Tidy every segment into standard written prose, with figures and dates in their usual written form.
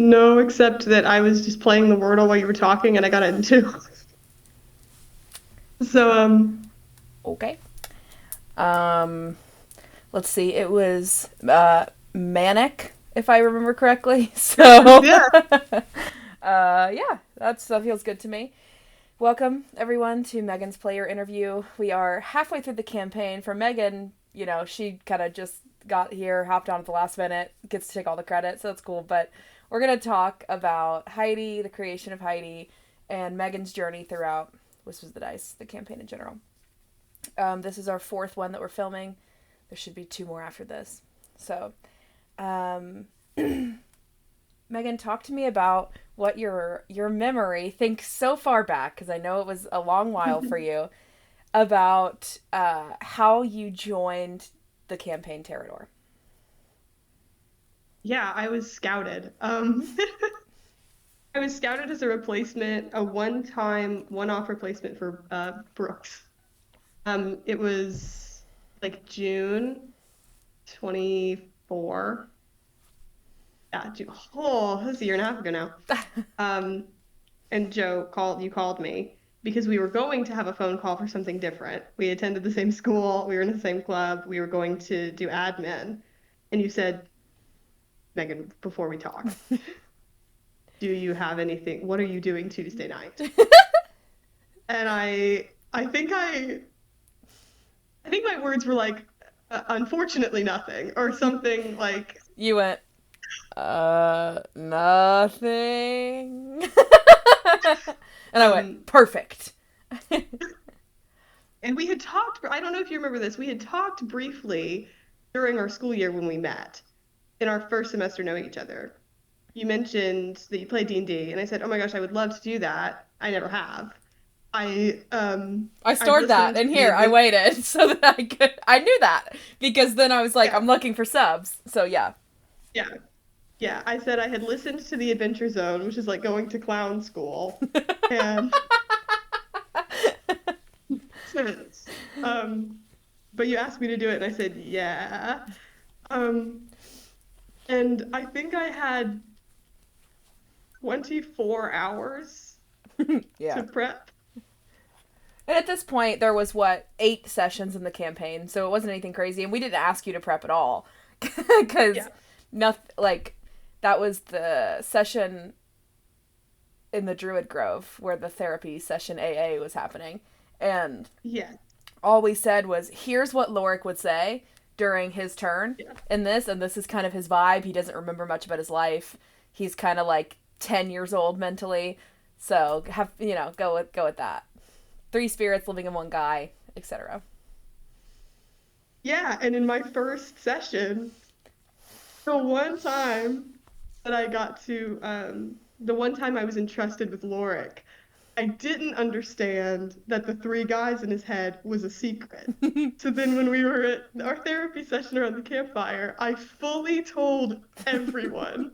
No, except that I was just playing the Wordle while you were talking and I got it in two. So, Okay. Um, let's see. It was manic, if I remember correctly. So, yeah. yeah, that feels good to me. Welcome everyone to Megan's player interview. We are halfway through the campaign. For Megan, she kind of just got here, hopped on at the last minute, gets to take all the credit, so that's cool. But we're gonna talk about Heidi, the creation of Heidi, and Megan's journey throughout. This was the dice, the campaign in general. This is our fourth one that we're filming. There should be two more after this. So, um, Megan, talk to me about what your memory thinks so far back, because I know it was a long while for you, about how you joined the campaign Terrador. Yeah, I was scouted. I was scouted as a replacement, a one-time, one-off replacement for Brooks. It was like June 24. Yeah, June. Oh, that's a year and a half ago now. Um, and you called me because we were going to have a phone call for something different. We attended the same school, we were in the same club, we were going to do admin. And you said, Megan, before we talk, do you have anything? What are you doing Tuesday night? And I think my words were like, unfortunately nothing, or something like, You went, nothing. And I went, um, perfect. and we had talked, I don't know if you remember this, we had talked briefly during our school year when we met in our first semester knowing each other. You mentioned that you play D&D, and D, and I said, "Oh my gosh, I would love to do that. I never have." I I'd stored that listened in to the here. I waited so that I knew that because then I was like, yeah, I'm looking for subs. So yeah. yeah, yeah. I said I had listened to the Adventure Zone, which is like going to clown school, and since, but you asked me to do it, and I said, "Yeah." Um, and I think I had 24 hours Yeah. to prep. And at this point, there was what 8 sessions in the campaign, so it wasn't anything crazy, and we didn't ask you to prep at all, because Yeah, nothing like that was the session in the Druid Grove where the therapy session AA was happening, and yeah, all we said was, "Here's what Lorik would say during his turn yeah, in this, and this is kind of his vibe. He doesn't remember much about his life. He's kind of like 10 years old mentally, so have go with that." Three spirits living in one guy, etc. yeah. And in my first session, the one time the one time I was entrusted with Lorik, I didn't understand that the three guys in his head was a secret. So then when we were at our therapy session around the campfire, I fully told everyone.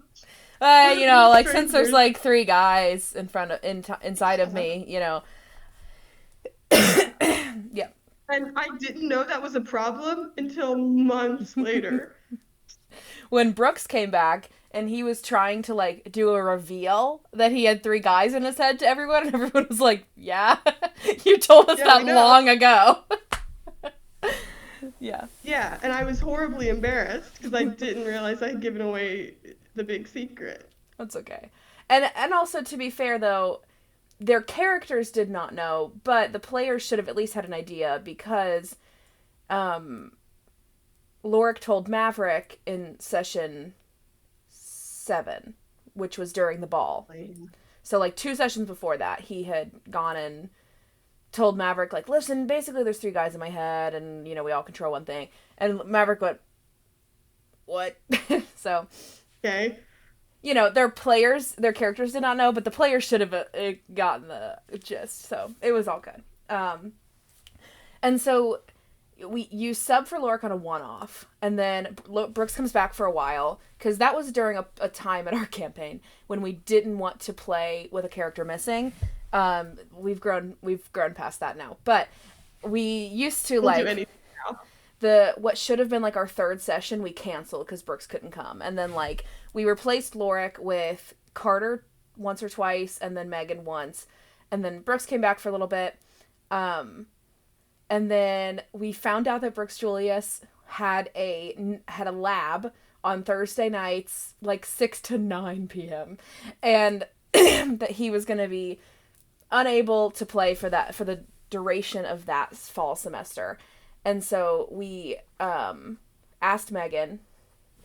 Complete Like since there's strangers. like three guys inside of Yeah. me, yeah. And I didn't know that was a problem until months later. When Brooks came back and he was trying to like do a reveal that he had three guys in his head to everyone, and everyone was like, "Yeah, you told us Yeah, we that know. long ago." Yeah, Yeah, and I was horribly embarrassed because I didn't realize I had given away the big secret. that's okay. And also, to be fair though, their characters did not know, but the players should have at least had an idea, because um, Lorik told Maverick in session 7, which was during the ball. So like 2 sessions before that, he had gone and told Maverick, like, "Listen, basically there's three guys in my head, and we all control one thing." And Maverick went, "What?" So Okay. their characters did not know, but the players should have gotten the gist. So it was all good. And so you sub for Lorik on a one-off, and then Brooks comes back for a while, because that was during a time in our campaign when we didn't want to play with a character missing. We've grown past that now, but we used to We'll do like anything now. the what should have been like our third session we canceled because Brooks couldn't come, and then like we replaced Lorik with Carter once or twice, and then Megan once, and then Brooks came back for a little bit, and then we found out that Brooks Julius had a lab on Thursday nights, like 6 to 9 p.m., and that he was going to be unable to play for the duration of that fall semester. And so we asked Megan.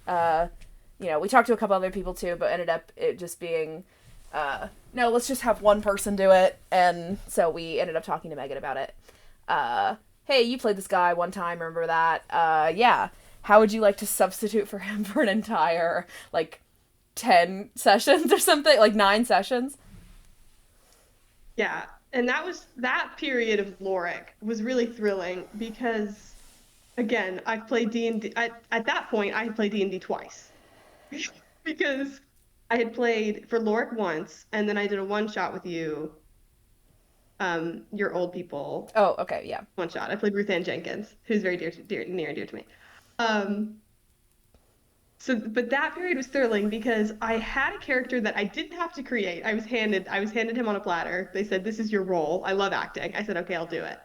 We talked to a couple other people too, but ended up it just being, no, let's just have one person do it. And so we ended up talking to Megan about it. Hey, you played this guy one time, remember that? Yeah. How would you like to substitute for him for an entire, 10 sessions or something? 9 sessions? Yeah. And that period of Lorik was really thrilling because, again, I've played D&D. At that point, I had played D&D twice. Because I had played for Lorik once, and then I did a one-shot with you, your old people. Oh, okay, yeah. One shot. I played Ruth Ann Jenkins, who's very near and dear to me. But that period was thrilling because I had a character that I didn't have to create. I was handed him on a platter. They said, "This is your role. I love acting." I said, "Okay, I'll do it."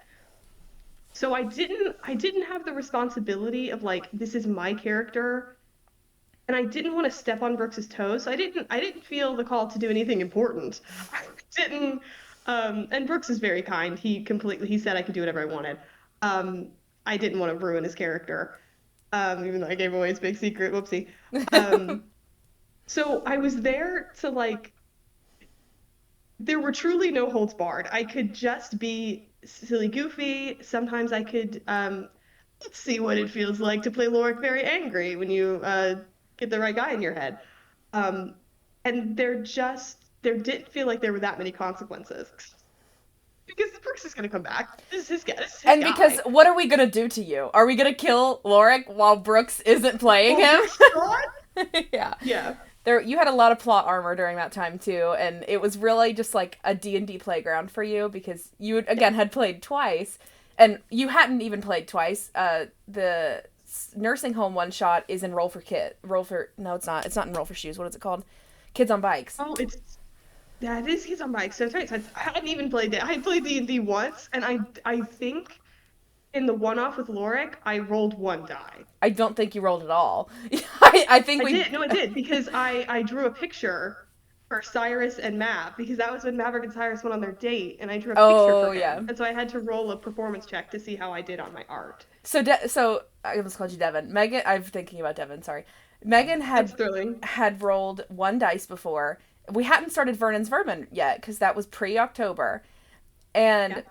So I didn't have the responsibility of this is my character, and I didn't want to step on Brooks's toes. So I didn't feel the call to do anything important. I didn't. And Brooks is very kind. He said I could do whatever I wanted. I didn't want to ruin his character. Even though I gave away his big secret, whoopsie. So I was there to there were truly no holds barred. I could just be silly goofy. Sometimes I could, let's see what it feels like to play Lorik very angry when you get the right guy in your head. And there didn't feel like there were that many consequences. Because Brooks is going to come back. This is his guy. And because what are we going to do to you? Are we going to kill Lorik while Brooks isn't playing him? Yeah. Yeah. You had a lot of plot armor during that time too, and it was really just like a D&D playground for you because you again had played twice, and you hadn't even played twice. The nursing home one shot is in no, it's not. It's not in Roll for Shoes. What is it called? Kids on Bikes. Oh, it is Kids on Bikes. So that's right. So I hadn't even played it. I had played D&D once, and I think in the one-off with Lorik, I rolled 1 die. I don't think you rolled at all. I think I did. No, I did because I drew a picture for Cyrus and Mav because that was when Maverick and Cyrus went on their date, and I drew a picture for him. Yeah. And so I had to roll a performance check to see how I did on my art. So I almost called you Devin. Megan, I'm thinking about Devin. Sorry, Megan had rolled 1 dice before. We hadn't started Vernon's Vermin yet because that was pre-October, and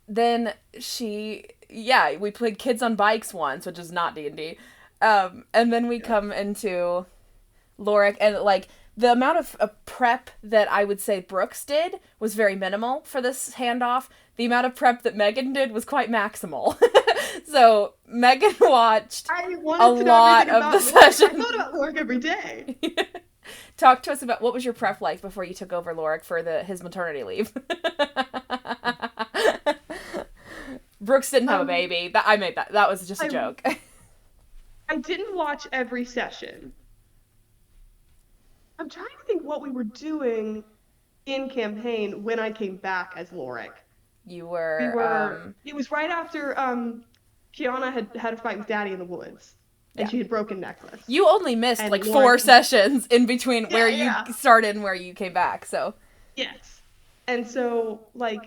then we played Kids on Bikes once, which is not D&D, and then we come into Lorik, and the amount of prep that I would say Brooks did was very minimal for this handoff. The amount of prep that Megan did was quite maximal. So Megan watched a lot of the session. I thought about Lorik every day. Talk to us about what was your prep like before you took over Lorik for his maternity leave. Brooks didn't have a baby. I made that. That was just a joke. I didn't watch every session. I'm trying to think what we were doing in campaign when I came back as Lorik. We were. It was right after Kiana had a fight with Daddy in the woods. And she had broken necklace. You only missed 4 sessions in between where you started and where you came back, so. Yes. And so, I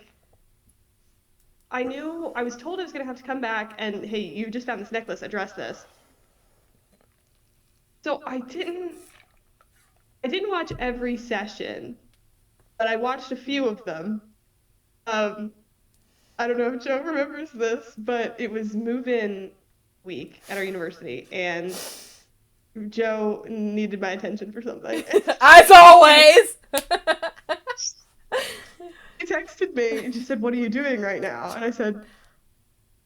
was told I was going to have to come back and, hey, you just found this necklace, address this. So I didn't watch every session, but I watched a few of them. I don't know if Joe remembers this, but it was move-in week at our university, and Joe needed my attention for something. As always! She texted me and she said, "What are you doing right now?" And I said,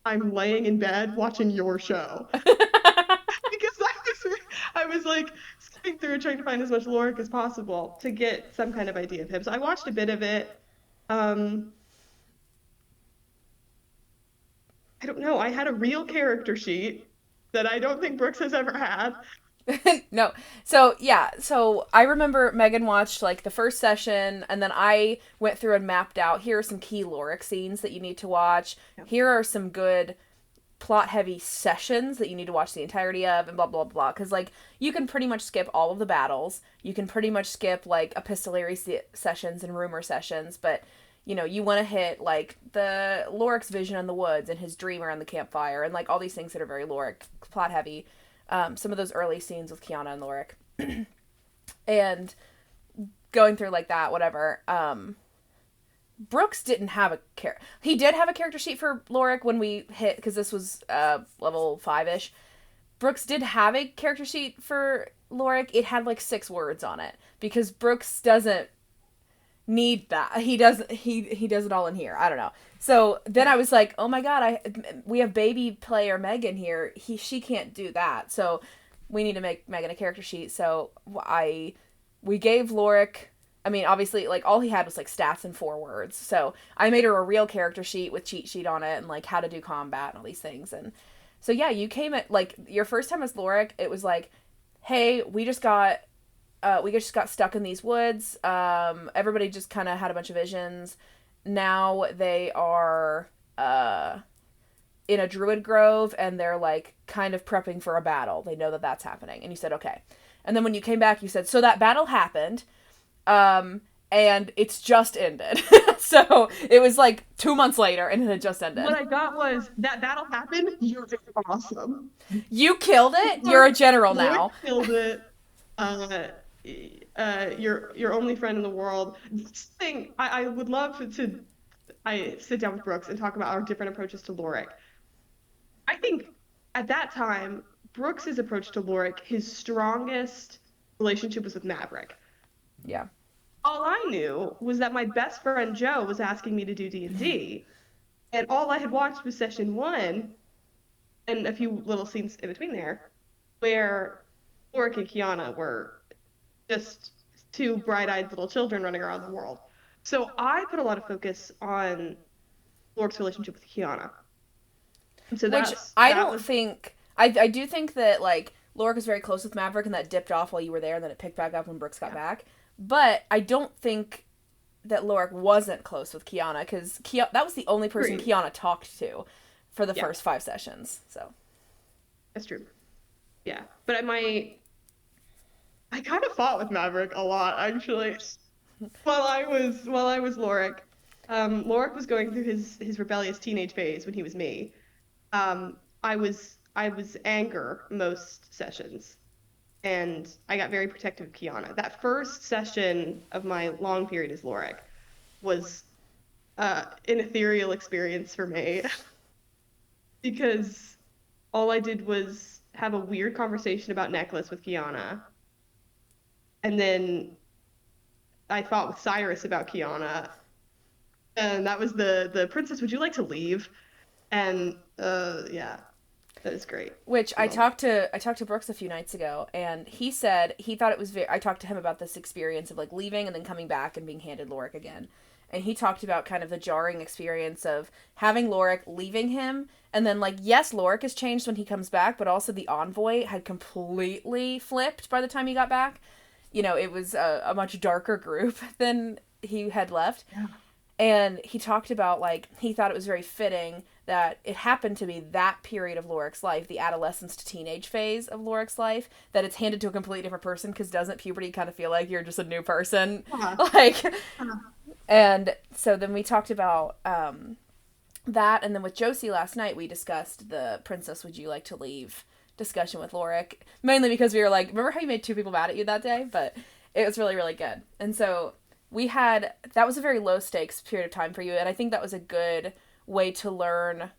"I'm laying in bed watching your show." Because I was skipping through trying to find as much Lorik as possible to get some kind of idea of him. So I watched a bit of it. I don't know. I had a real character sheet that I don't think Brooks has ever had. No. So, yeah. So, I remember Megan watched like the first session, and then I went through and mapped out here are some key Lorik scenes that you need to watch. Yeah. Here are some good plot heavy sessions that you need to watch the entirety of, and blah, blah, blah. Because, like, you can pretty much skip all of the battles. You can pretty much skip, like, epistolary sessions and rumor sessions, but. You know, you want to hit like the Lorik's vision in the woods and his dream around the campfire and like all these things that are very Lorik plot heavy. Some of those early scenes with Kiana and Lorik, and going through like that, whatever. Brooks didn't have a character. He did have a character sheet for Lorik when we hit, because this was level 5-ish. Brooks did have a character sheet for Lorik. It had like 6 words on it because Brooks doesn't need that. He does it all in here. I don't know. So then I was like, oh my god, we have baby player Megan here. She can't do that. So we need to make Megan a character sheet. So we gave Lorik. I mean, obviously, like all he had was like stats and 4 words. So I made her a real character sheet with cheat sheet on it and like how to do combat and all these things. And so yeah, you came at like your first time as Lorik. It was like, hey, we just got stuck in these woods. Everybody just kind of had a bunch of visions. Now they are in a druid grove, and they're like kind of prepping for a battle. They know that that's happening. And you said, okay. And then when you came back, you said, so that battle happened, and it's just ended. So it was like 2 months later, and it had just ended. What I got was that battle happened. You're awesome. You killed it. You're a general now. Killed it. Your only friend in the world. This thing, I would love to I sit down with Brooks and talk about our different approaches to Lorik. I think at that time, Brooks's approach to Lorik, his strongest relationship was with Maverick. Yeah. All I knew was that my best friend Joe was asking me to do D&D, and all I had watched was session 1 and a few little scenes in between there where Lorik and Kiana were just 2 bright-eyed little children running around the world. So I put a lot of focus on Lorik's relationship with Kiana. And so which I don't think... I do think that, like, Lorik was very close with Maverick, and that dipped off while you were there, and then it picked back up when Brooks got back. But I don't think that Lorik wasn't close with Kiana, because that was the only person Kiana talked to for the first 5 sessions. So that's true. Yeah. But I kind of fought with Maverick a lot, actually. While I was Lorik. Lorik was going through his rebellious teenage phase when he was me. I was anger most sessions, and I got very protective of Kiana. That first session of my long period as Lorik was an ethereal experience for me because all I did was have a weird conversation about Necklace with Kiana, and then I fought with Cyrus about Kiana, and that was the princess. Would you like to leave? And yeah, that is great. Which I talked to Brooks a few nights ago, and he said he thought it was I talked to him about this experience of like leaving and then coming back and being handed Lorik again. And he talked about kind of the jarring experience of having Lorik, leaving him, and then like, yes, Lorik has changed when he comes back, but also the envoy had completely flipped by the time he got back. You know, it was a much darker group than he had left. Yeah. And he talked about, like, he thought it was very fitting that it happened to be that period of Lorik's life, the adolescence to teenage phase of Lorik's life, that it's handed to a completely different person, because doesn't puberty kind of feel like you're just a new person? Uh-huh. Like, Uh-huh. and so then we talked about that, and then with Josie last night, we discussed the Princess Would You Like to Leave discussion with Lorik, mainly because we were like, remember how you made 2 people mad at you that day? But it was really, really good. And so that was a very low stakes period of time for you, and I think that was a good way to learn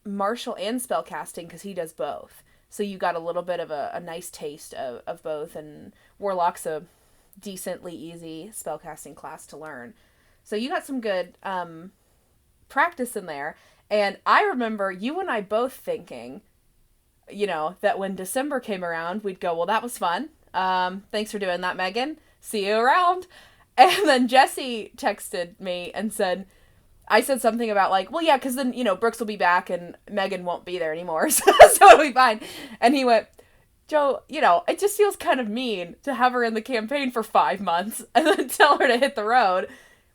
martial and spellcasting, because he does both. So you got a little bit of a nice taste of both, and Warlock's a decently easy spellcasting class to learn. So you got some good practice in there, and I remember you and I both thinking, you know, that when December came around, we'd go, well, that was fun. Thanks for doing that, Megan. See you around. And then Jesse texted me and said, I said something about like, well, yeah, because then, Brooks will be back and Megan won't be there anymore, so it'll be fine. And he went, Joe, it just feels kind of mean to have her in the campaign for 5 months and then tell her to hit the road.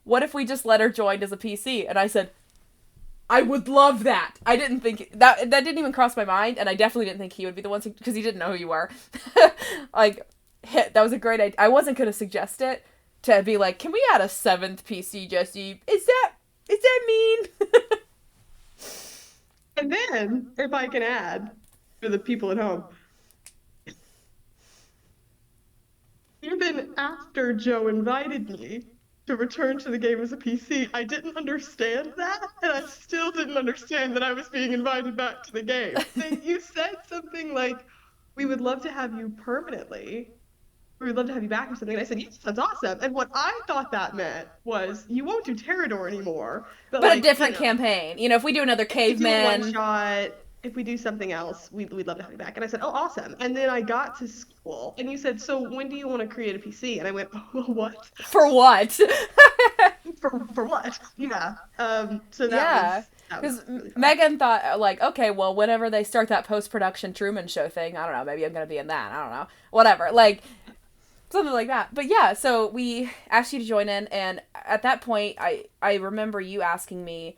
What if we just let her join as a PC? And I said, I would love that. I didn't think that didn't even cross my mind, and I definitely didn't think he would be the one because he didn't know who you were. Like, that was a great idea. I wasn't gonna suggest it to be like, can we add a 7th PC, Jesse? Is that mean? And then, if I can add, for the people at home, even after Joe invited me to return to the game as a PC, I didn't understand that, and I still didn't understand that I was being invited back to the game. You said something like, we would love to have you permanently. We would love to have you back or something. And I said, yes, that's awesome. And what I thought that meant was, you won't do Terrador anymore. But like, a different campaign. If we do another Caveman. One shot. If we do something else, we'd love to have you back. And I said, oh, awesome. And then I got to school, and you said, so when do you want to create a PC? And I went, oh, what? For what? for what? Yeah. So that was really fun. Megan thought, like, okay, well, whenever they start that post-production Truman Show thing, I don't know, maybe I'm going to be in that. I don't know. Whatever. Like, something like that. But yeah, so we asked you to join in, and at that point, I remember you asking me,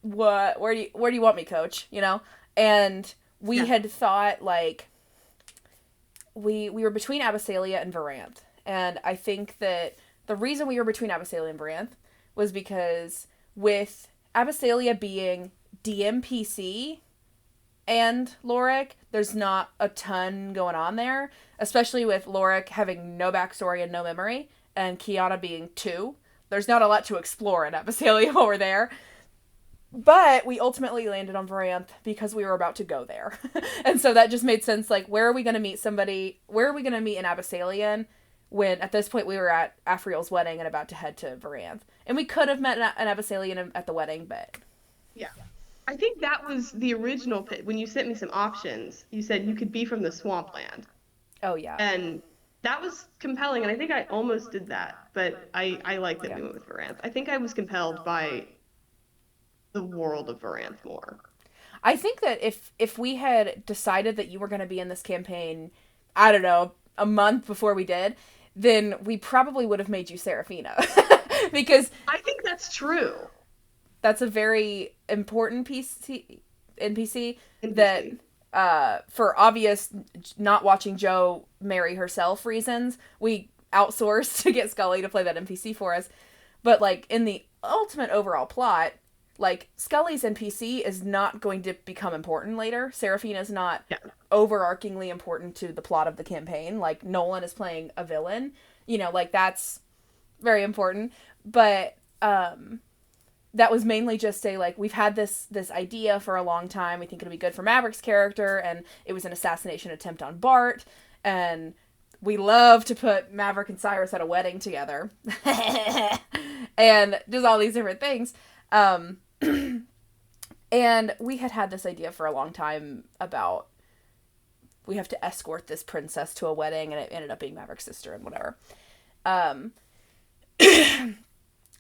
where do you want me, coach? And we had thought, like, we were between Abyssalia and Varanth. And I think that the reason we were between Abyssalia and Varanth was because with Abyssalia being DMPC and Lorik, there's not a ton going on there, especially with Lorik having no backstory and no memory, and Kiana being 2. There's not a lot to explore in Abyssalia while we're there. But we ultimately landed on Varanth because we were about to go there. And so that just made sense. Like, where are we going to meet somebody? Where are we going to meet an Abyssalian when at this point we were at Afriel's wedding and about to head to Varanth? And we could have met an Abyssalian at the wedding, but... Yeah. I think that was the original pit. When you sent me some options, you said you could be from the swampland. Oh, yeah. And that was compelling, and I think I almost did that. But I like that we went with Varanth. I think I was compelled by the world of Varanth more. I think that if we had decided that you were going to be in this campaign, I don't know, a month before we did, then we probably would have made you Seraphina. Because I think that's true. That's a very important NPC that, for obvious not watching Joe marry herself reasons, we outsourced to get Scully to play that NPC for us. But, like, in the ultimate overall plot, like, Scully's NPC is not going to become important later. Seraphina's not overarchingly important to the plot of the campaign. Like, Nolan is playing a villain. Like, that's very important. But, that was mainly just we've had this idea for a long time. We think it'll be good for Maverick's character, and it was an assassination attempt on Bart, and we love to put Maverick and Cyrus at a wedding together. And just all these different things. And we had this idea for a long time about we have to escort this princess to a wedding, and it ended up being Maverick's sister and whatever.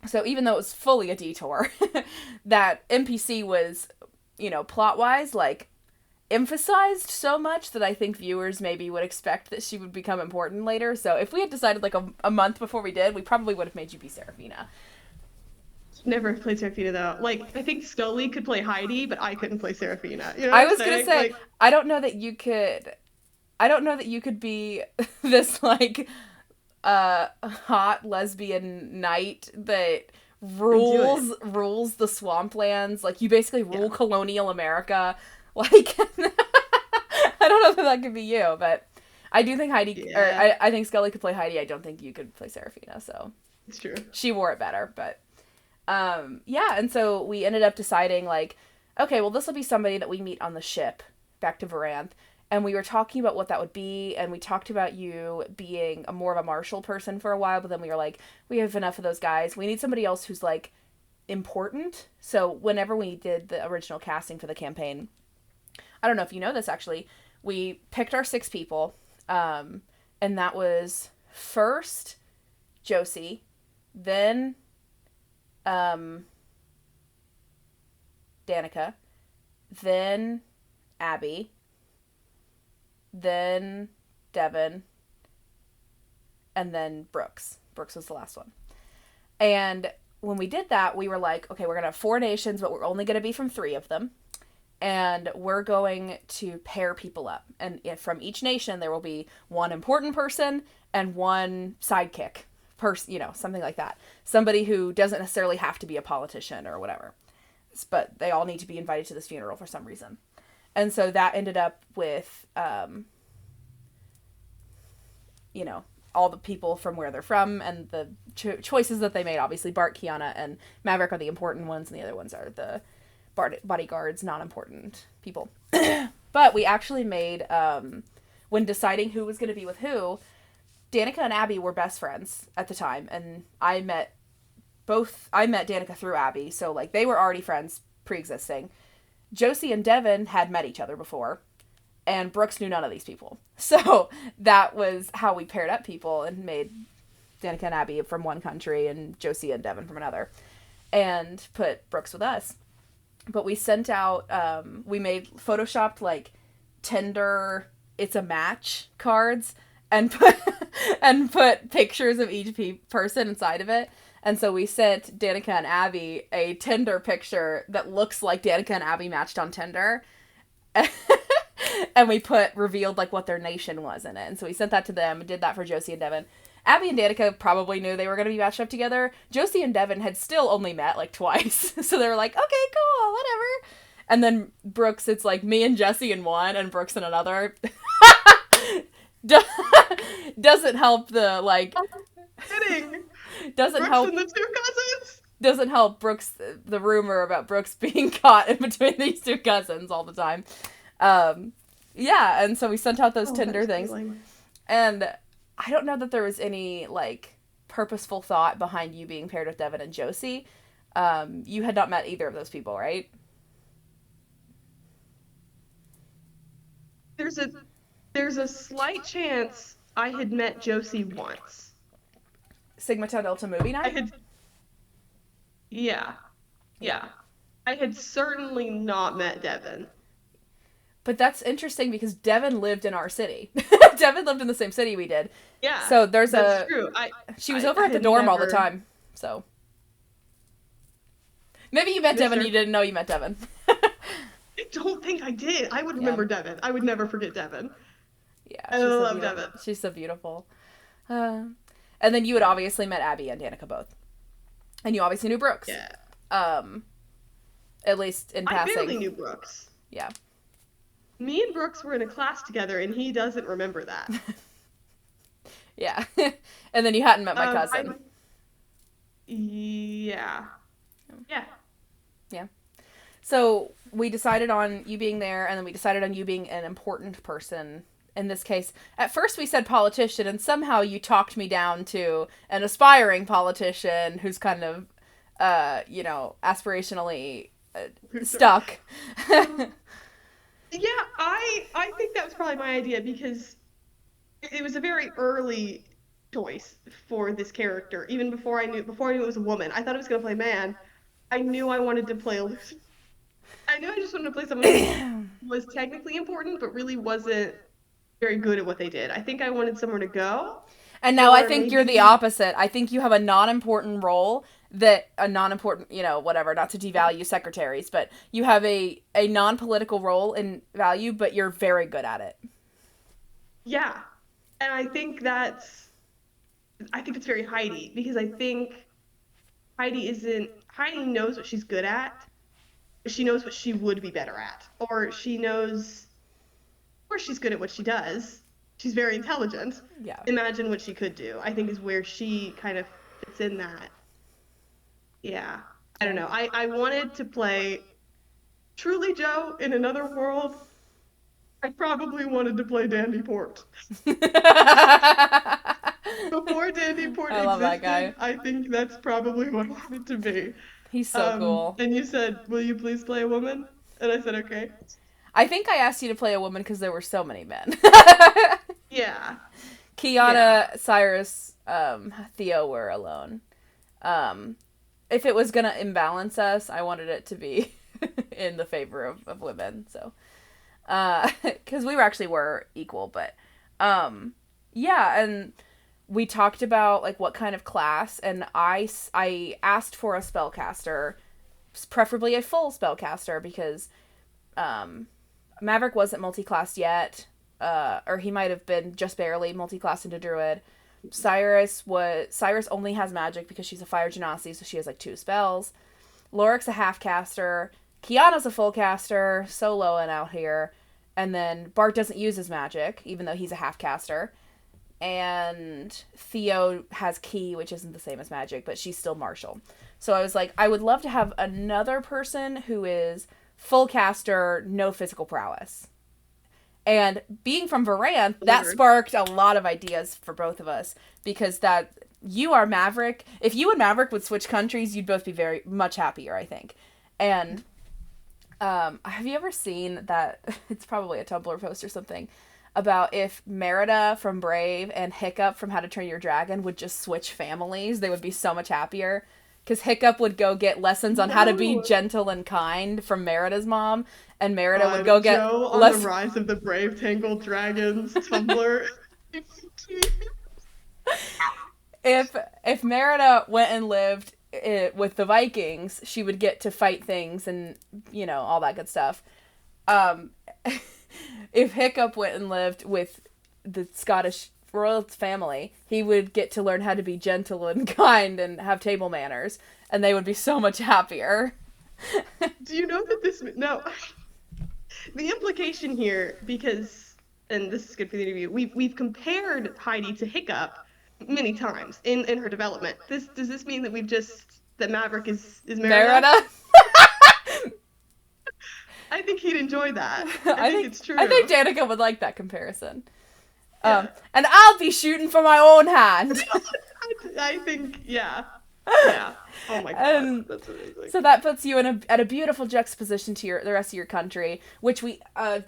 So even though it was fully a detour, that NPC was, plot-wise, emphasized so much that I think viewers maybe would expect that she would become important later. So if we had decided, a month before we did, we probably would have made you be Seraphina. Never played Seraphina, though. I think Scully could play Heidi, but I couldn't play Seraphina. I was going to say, I don't know that you could be this, hot lesbian knight that rules the swamplands. You basically rule colonial America. I don't know that could be you, but I do think Heidi, or I think Scully could play Heidi. I don't think you could play Seraphina, so. It's true. She wore it better, but, and so we ended up deciding, okay, well, this will be somebody that we meet on the ship back to Varanth. And we were talking about what that would be, and we talked about you being more of a martial person for a while, but then we were like, we have enough of those guys. We need somebody else who's, important. So whenever we did the original casting for the campaign, I don't know if you know this, actually, we picked our 6 people, and that was first Josie, then Danica, then Abby, then Devin, and then Brooks. Brooks was the last one. And when we did that, we were like, okay, we're going to have 4 nations, but we're only going to be from 3 of them. And we're going to pair people up. And from each nation, there will be one important person and one sidekick person, something like that. Somebody who doesn't necessarily have to be a politician or whatever. But they all need to be invited to this funeral for some reason. And so that ended up with, all the people from where they're from and the choices that they made. Obviously, Bart, Kiana, and Maverick are the important ones, and the other ones are the bodyguards, non-important people. But we actually made, when deciding who was going to be with who, Danica and Abby were best friends at the time, and I met Danica through Abby, so like they were already friends pre-existing. Josie and Devin had met each other before, and Brooks knew none of these people. So that was how we paired up people and made Danica and Abby from one country and Josie and Devin from another, and put Brooks with us. But we sent out, we made photoshopped like Tinder "it's a match" cards and put pictures of each person inside of it. And so we sent Danica and Abby a Tinder picture that looks like Danica and Abby matched on Tinder. And we revealed like what their nation was in it. And so we sent that to them and did that for Josie and Devin. Abby and Danica probably knew they were going to be matched up together. Josie and Devin had still only met like twice. So they were like, okay, cool, whatever. And then Brooks, it's like me and Jesse in one and Brooks in another. Doesn't help the like... Kidding. Doesn't Brooks help... and the 2 cousins? Doesn't help Brooks, the rumor about Brooks being caught in between these 2 cousins all the time. Yeah, and so we sent out those Tinder things. Feeling. And I don't know that there was any, like, purposeful thought behind you being paired with Devin and Josie. You had not met either of those people, right? There's a slight chance I had met Josie once. Sigma Tau Delta movie night? Yeah. I had certainly not met Devin. But that's interesting because Devin lived in our city. Devin lived in the same city we did. Yeah. So that's true. She was over at the dorm all the time. So maybe you met Devin and you didn't know you met Devin. I don't think I did. I would remember Devin. I would never forget Devin. Yeah. I love Devin. She's so beautiful. And then you had obviously met Abby and Danica both. And you obviously knew Brooks. Yeah. At least in passing. I barely knew Brooks. Yeah. Me and Brooks were in a class together, and he doesn't remember that. Yeah. And then you hadn't met my cousin. Yeah. So we decided on you being there, and then we decided on you being an important person. In this case, at first we said politician, and somehow you talked me down to an aspiring politician who's kind of, aspirationally stuck. Yeah, I think that was probably my idea because it was a very early choice for this character. Even before I knew it was a woman, I thought it was going to play man. I knew I wanted to play I knew I just wanted to play someone who was technically important, but really wasn't very good at what they did. I think I wanted somewhere to go. And now I think you're the opposite. I think you have a non-important role non-important, whatever, not to devalue secretaries, but you have a non-political role in value, but you're very good at it. Yeah. And I think it's very Heidi, because I think Heidi knows what she's good at. She knows what she would be better at, or she knows, or she's good at what she does. She's very intelligent. Yeah. Imagine what she could do, I think, is where she kind of fits in that. Yeah. I don't know. I wanted to play truly Joe in another world. I probably wanted to play Dandy Port. Before Dandy Port I love existed, that guy. I think that's probably what I wanted to be. He's so cool. And you said, will you please play a woman? And I said, okay. I think I asked you to play a woman because there were so many men. Yeah. Kiana, Cyrus, Theo were alone. If it was going to imbalance us, I wanted it to be in the favor of women. So, because we were equal, but, yeah, and we talked about, like, what kind of class, and I asked for a spellcaster, preferably a full spellcaster, because, Maverick wasn't multi-classed yet, or he might have been just barely multi-classed into druid. Cyrus only has magic because she's a fire genasi, so she has like 2 spells. Lorik's a half caster. Kiana's a full caster, soloing out here. And then Bart doesn't use his magic, even though he's a half caster. And Theo has Ki, which isn't the same as magic, but she's still martial. So I was like, I would love to have another person who is full caster, no physical prowess. And being from Varanth, that sparked a lot of ideas for both of us, because that you are Maverick. If you and Maverick would switch countries, you'd both be very much happier, I think. And have you ever seen that? It's probably a Tumblr post or something about if Merida from Brave and Hiccup from How to Train Your Dragon would just switch families, they would be so much happier. Because Hiccup would go get lessons on how to be gentle and kind from Merida's mom, and Merida would go get Joe on the Rise of the Brave Tangled Dragons Tumblr. If Merida went and lived with the Vikings, she would get to fight things and, you know, all that good stuff. If Hiccup went and lived with the Scottish royal family, he would get to learn how to be gentle and kind and have table manners, and they would be so much happier. Do you know that this... No. The implication here, because, and this is good for the interview, we've compared Heidi to Hiccup many times in her development. Does this mean that that Maverick is Merida? I think he'd enjoy that. I think it's true. I think Danica would like that comparison. Yeah. And I'll be shooting for my own hand. I think, yeah. Yeah. Oh my god, that's amazing. So that puts you at a beautiful juxtaposition to the rest of your country, which we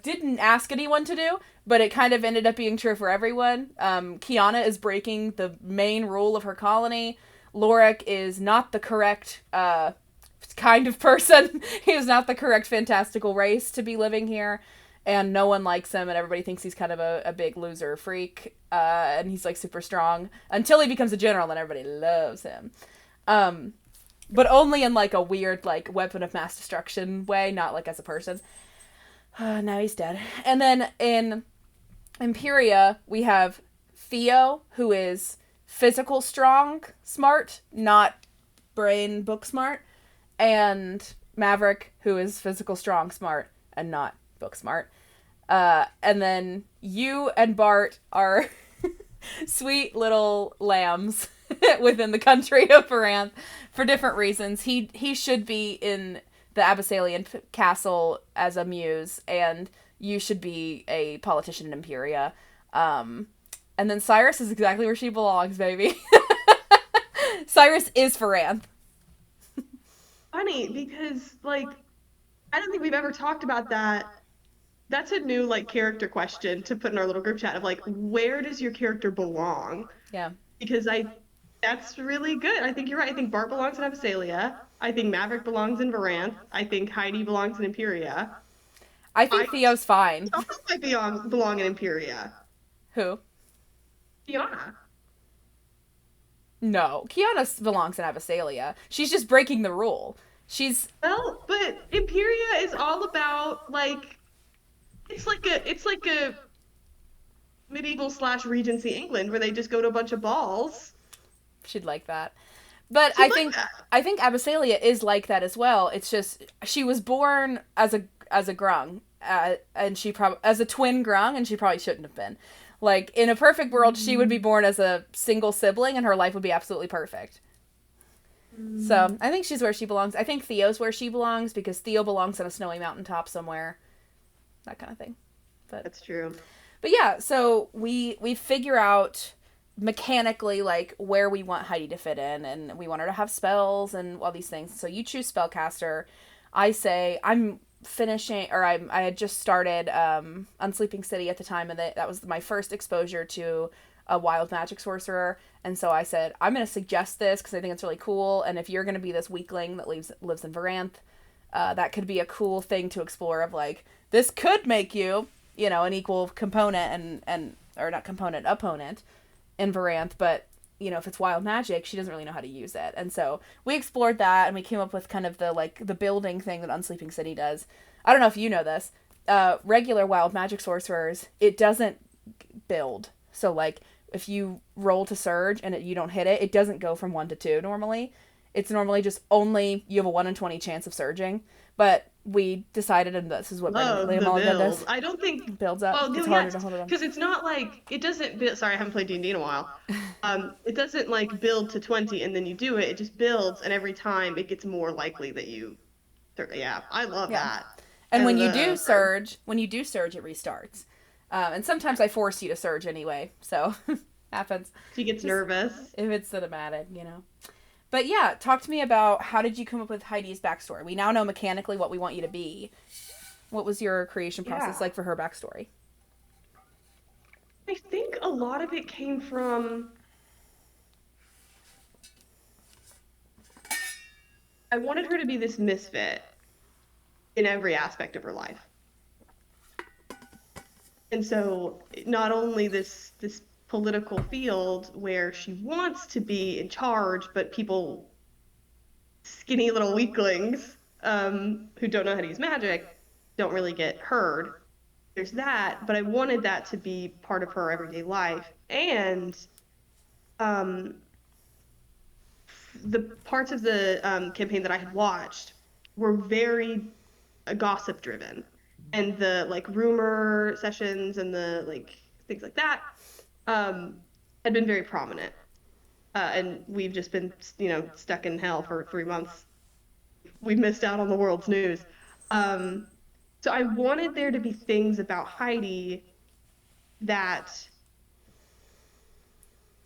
didn't ask anyone to do, but it kind of ended up being true for everyone. Kiana is breaking the main rule of her colony. Lorik is not the correct kind of person. He is not the correct fantastical race to be living here. And no one likes him, and everybody thinks he's kind of a big loser freak, and he's, like, super strong, until he becomes a general, and everybody loves him. But only in, like, a weird, like, weapon of mass destruction way, not, like, as a person. Now he's dead. And then in Imperia, we have Theo, who is physical strong smart, not brain book smart, and Maverick, who is physical strong smart, and not book smart. And then you and Bart are sweet little lambs within the country of Varanth for different reasons. He should be in the Abyssalian castle as a muse, and you should be a politician in Imperia. And then Cyrus is exactly where she belongs, baby. Cyrus is Varanth. Funny, because, like, I don't think we've ever talked about that. That's a new, like, character question to put in our little group chat of, like, where does your character belong? Yeah. Because that's really good. I think you're right. I think Bart belongs in Abyssaleia. I think Maverick belongs in Varanth. I think Heidi belongs in Imperia. I think Theo's fine. I might belong in Imperia. Who? Kiana. No, Kiana belongs in Abyssaleia. She's just breaking the rule. Well, but Imperia is all about, like, it's like a medieval / Regency England where they just go to a bunch of balls. She'd like that. But I think Abyssaleia is like that as well. It's just she was born as a grung, and she probably as a twin grung, and she probably shouldn't have been. Like, in a perfect world, she would be born as a single sibling, and her life would be absolutely perfect. So I think she's where she belongs. I think Theo's where she belongs, because Theo belongs on a snowy mountaintop somewhere. That kind of thing. But that's true. But yeah, so we figure out mechanically, like, where we want Heidi to fit in, and we want her to have spells and all these things. So you choose spellcaster. I say I had just started Unsleeping City at the time, and that was my first exposure to a wild magic sorcerer. And so I said, I'm going to suggest this because I think it's really cool, and if you're going to be this weakling that lives in Varanth, that could be a cool thing to explore of like, this could make you, an equal component and or not component, opponent in Varanth, but if it's wild magic, she doesn't really know how to use it. And so we explored that and we came up with kind of the building thing that Unsleeping City does. I don't know if you know this. Regular wild magic sorcerers, it doesn't build. So like if you roll to surge and you don't hit it, it doesn't go from 1 to 2 normally. It's normally just only you have a 1 in 20 chance of surging. But we decided, and this is what Love Brendan the Mulligan build. does. I don't think. Builds up. Well, no, It's yeah, harder to hold it on. because it's not like it doesn't build. Sorry, I haven't played D&D in a while. It doesn't like build to 20 and then you do it. It just builds, and every time it gets more likely that you. Yeah, I love that. And when you do surge, it restarts. And sometimes I force you to surge anyway, so happens. She gets nervous if it's cinematic, But yeah, talk to me about how did you come up with Heidi's backstory? We now know mechanically what we want you to be. What was your creation process like for her backstory? I think a lot of it came from. I wanted her to be this misfit in every aspect of her life. And so not only this political field where she wants to be in charge, but people, skinny little weaklings who don't know how to use magic, don't really get heard. There's that, but I wanted that to be part of her everyday life. And the parts of the campaign that I had watched were very gossip driven. And the like rumor sessions and the like things like that had been very prominent. And we've just been, stuck in hell for 3 months. We've missed out on the world's news. So I wanted there to be things about Heidi that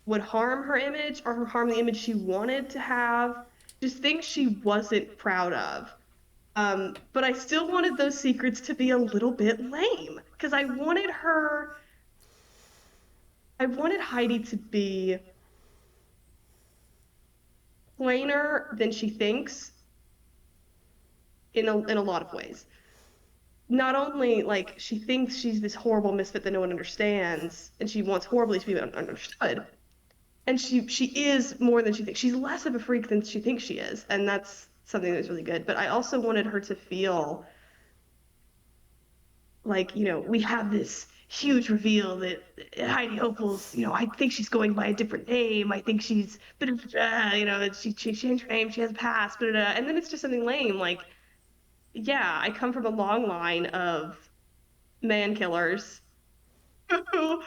would harm her image or harm the image she wanted to have, just things she wasn't proud of. But I still wanted those secrets to be a little bit lame because I wanted Heidi to be plainer than she thinks in a lot of ways. Not only like she thinks she's this horrible misfit that no one understands, and she wants horribly to be understood, and she is more than she thinks. She's less of a freak than she thinks she is, and that's something that's really good. But I also wanted her to feel like, we have this huge reveal that Heidi Hopel's, I think she's going by a different name. I think she's, she changed her name. She has a past, and then it's just something lame. Like, yeah, I come from a long line of man killers who,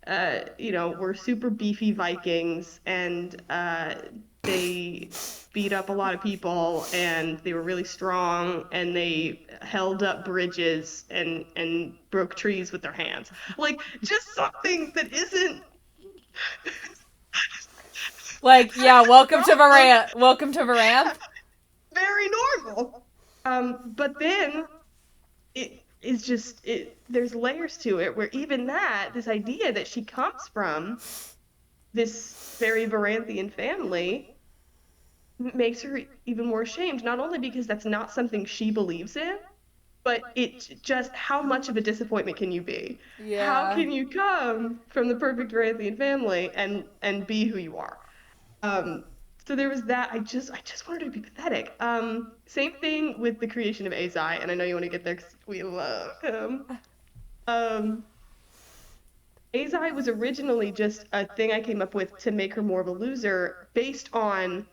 were super beefy Vikings, and they beat up a lot of people, and they were really strong, and they held up bridges and broke trees with their hands. Like, just something that isn't. Like, yeah, welcome to Varanth. Welcome to Varanth. Very normal. But then it is just there's layers to it where even this idea that she comes from this very Varanthian family makes her even more ashamed, not only because that's not something she believes in, but it's just how much of a disappointment can you be? Yeah. How can you come from the perfect Varanthian family and be who you are? So there was that. I just wanted her to be pathetic. Same thing with the creation of Azai, and I know you want to get there because we love him. Azai was originally just a thing I came up with to make her more of a loser based on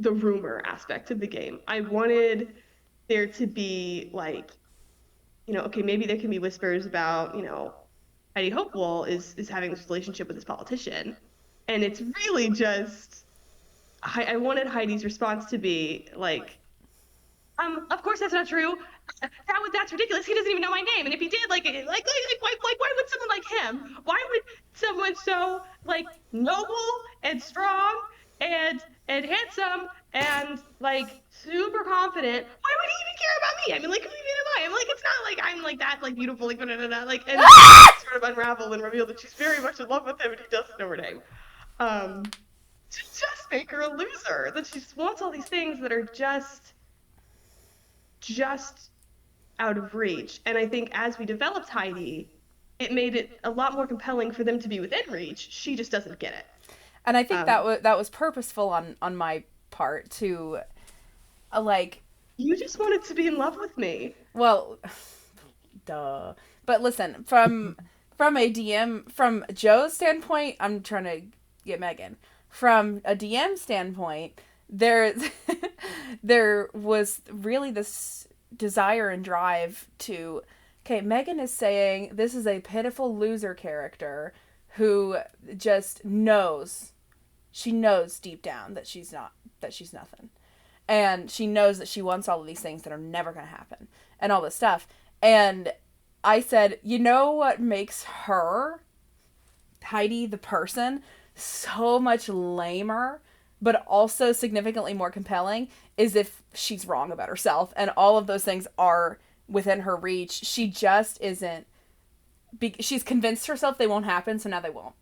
the rumor aspect of the game. I wanted there to be like, okay, maybe there can be whispers about, Heidi Hopewell is having this relationship with this politician. And it's really just, I wanted Heidi's response to be like, of course that's not true. That's ridiculous. He doesn't even know my name. And if he did, why would someone like him? Why would someone so like noble and strong and handsome and like super confident? Why would he even care about me? I mean, like, who even am I? I'm like, it's not like I'm like that, like beautiful, like like, and sort of unravel and reveal that she's very much in love with him and he doesn't know her name. Just make her a loser. That she just wants all these things that are just out of reach. And I think as we developed Heidi, it made it a lot more compelling for them to be within reach. She just doesn't get it. And I think Um, that was purposeful on my part to like, you just wanted to be in love with me. well, duh. But listen, from a DM, from Joe's standpoint, I'm trying to get Megan. From a DM standpoint, there there was really this desire and drive to, okay, Megan is saying this is a pitiful loser character who just knows, she knows deep down that she's nothing. And she knows that she wants all of these things that are never going to happen and all this stuff. And I said, you know what makes her, Heidi the person, so much lamer, but also significantly more compelling, is if she's wrong about herself and all of those things are within her reach. She just isn't. She's convinced herself they won't happen, so now they won't.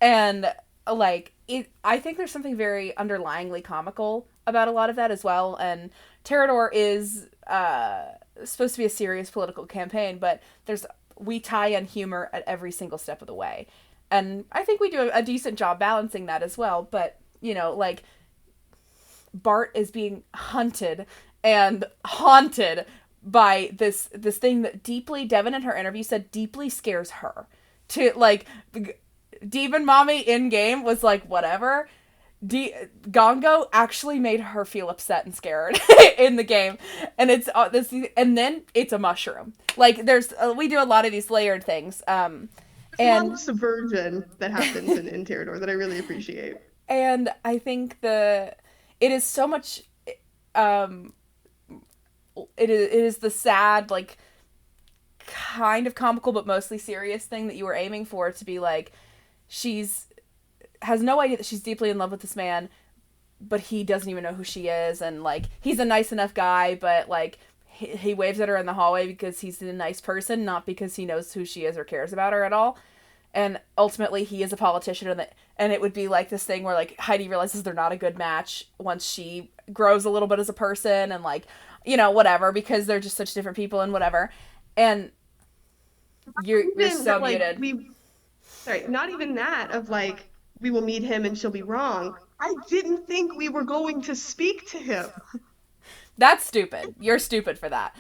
And like it, I think there's something very underlyingly comical about a lot of that as well. And Terrador is supposed to be a serious political campaign, but we tie in humor at every single step of the way, and I think we do a decent job balancing that as well. But like Bart is being hunted and haunted by this thing that deeply, Devin in her interview said, deeply scares her. To like, Demon Mommy in game was like whatever. Gongo actually made her feel upset and scared in the game, and it's this, and then it's a mushroom. Like there's we do a lot of these layered things, There's a lot and of subversion that happens in Terrador that I really appreciate. and I think it is so much, um, it is the sad, like kind of comical but mostly serious thing that you were aiming for, to be like she's has no idea that she's deeply in love with this man, but he doesn't even know who she is, and like he's a nice enough guy, but like he waves at her in the hallway because he's a nice person, not because he knows who she is or cares about her at all. And ultimately he is a politician, and it would be like this thing where like Heidi realizes they're not a good match once she grows a little bit as a person, and like whatever, because they're just such different people and whatever. And you're Even so that, like, muted. sorry, not even that of like, we will meet him and she'll be wrong. I didn't think we were going to speak to him. That's stupid. You're stupid for that.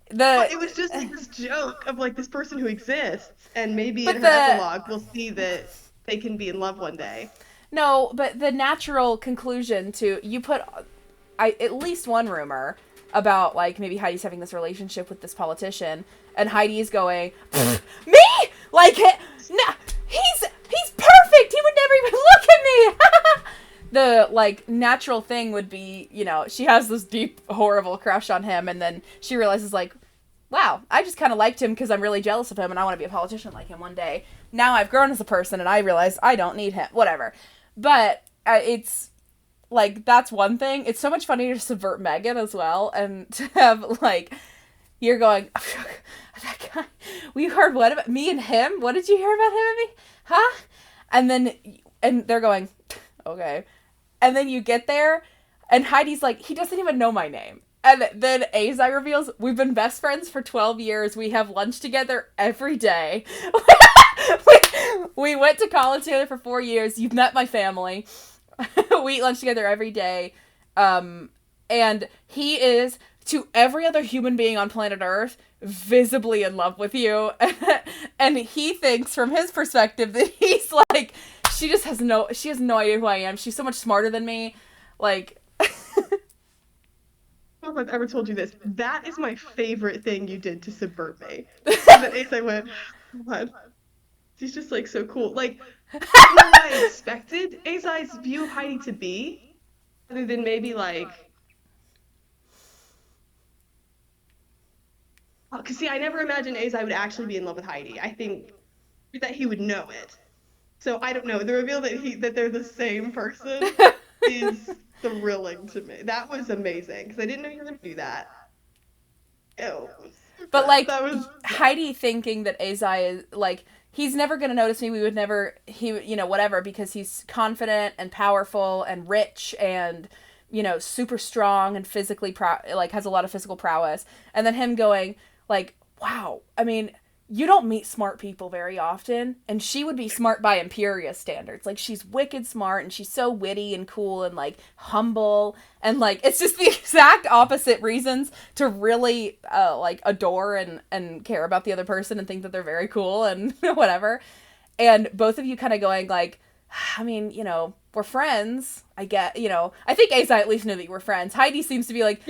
But The it was just like this joke of like this person who exists, and maybe in but her epilogue we'll see that they can be in love one day. no, but the natural conclusion to you put at least one rumor about like maybe Heidi's having this relationship with this politician, and Heidi's going, me, like no, he's perfect. He would never even look at me. The like natural thing would be, she has this deep horrible crush on him, and then she realizes like, wow, I just kind of liked him because I'm really jealous of him and I want to be a politician like him one day. Now I've grown as a person and I realize I don't need him, whatever. But it's like, that's one thing. It's so much funnier to subvert Megan as well, and to have like, you're going, that guy, we heard what about me and him? What did you hear about him and me? Huh? And they're going, okay. And then you get there, and Heidi's like, he doesn't even know my name. And then Azai reveals, we've been best friends for 12 years. We have lunch together every day. we went to college together for 4 years. You've met my family. We eat lunch together every day. And he is, to every other human being on planet Earth, visibly in love with you. And he thinks, from his perspective, that he's like, she has no idea who I am. She's so much smarter than me. Like, I don't know if I've ever told you this. That is my favorite thing you did to subvert me. And then Ace, I went, what? She's just like so cool. Like, I don't know what I expected Azai's view of Heidi to be, other than maybe like, because see, I never imagined Azai would actually be in love with Heidi. I think that he would know it. So I don't know. The reveal that they're the same person is thrilling to me. That was amazing because I didn't know you were gonna do that. Ew. but like, That was Heidi thinking that Azai is like, he's never going to notice me. We would never, whatever, because he's confident and powerful and rich and, super strong and physically, has a lot of physical prowess. And then him going, like, wow, I mean, you don't meet smart people very often, and she would be smart by Imperious standards. Like, she's wicked smart, and she's so witty and cool and, like, humble, and, like, it's just the exact opposite reasons to really, adore and care about the other person and think that they're very cool and whatever. And both of you kind of going, like, I mean, we're friends, I get, I think Asa at least knew that you were friends. Heidi seems to be like,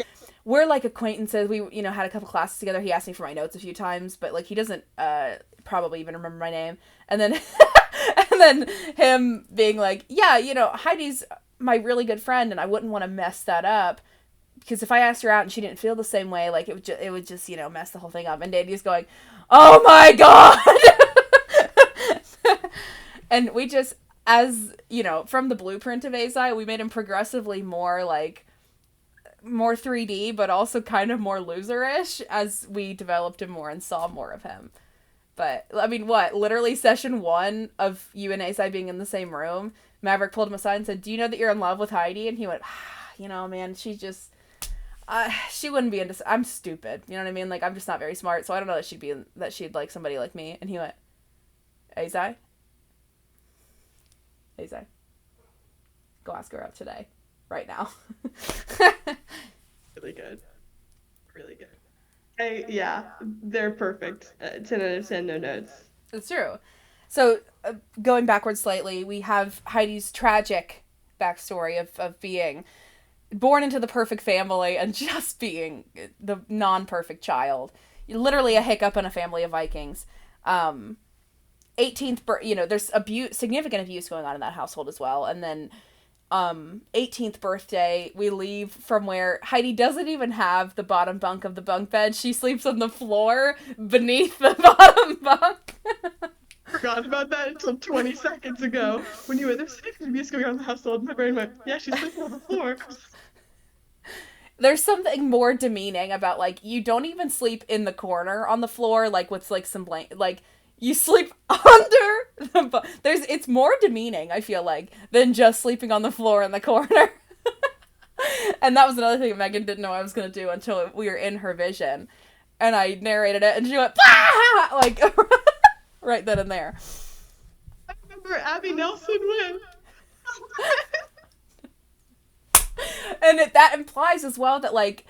we're, like, acquaintances. We, had a couple classes together. He asked me for my notes a few times, but, like, he doesn't probably even remember my name. And then and then him being like, yeah, Heidi's my really good friend, and I wouldn't want to mess that up, because if I asked her out and she didn't feel the same way, like, it would just mess the whole thing up. And Danny's going, oh, my God! And we just, as, from the blueprint of Azai, we made him progressively more, like, more 3D, but also kind of more loserish as we developed him more and saw more of him. But, I mean, literally session 1 of you and Asai being in the same room, Maverick pulled him aside and said, do you know that you're in love with Heidi? And he went, man, she just, she wouldn't be into, I'm stupid, you know what I mean? Like, I'm just not very smart, so I don't know that she'd like somebody like me. And he went, Asai, go ask her out today. Right now. Really good. Really good. Yeah, they're perfect. 10 out of 10, no notes. It's true. So, going backwards slightly, we have Heidi's tragic backstory of being born into the perfect family and just being the non-perfect child. Literally a hiccup in a family of Vikings. 18th, there's significant abuse going on in that household as well. And then 18th birthday, we leave from where Heidi doesn't even have the bottom bunk of the bunk bed. She sleeps on the floor beneath the bottom bunk. Forgot about that until 20 seconds ago when you were there's abuse going on in the household. My brain went, yeah, she's sleeping on the floor. There's something more demeaning about, like, you don't even sleep in the corner on the floor, like, with, like, some blanket, like, you sleep under the it's more demeaning, I feel like, than just sleeping on the floor in the corner. And that was another thing Megan didn't know I was going to do until we were in her vision. And I narrated it, and she went, ah! Like, right then and there. I remember Abby Nelson went. And that implies as well that, like,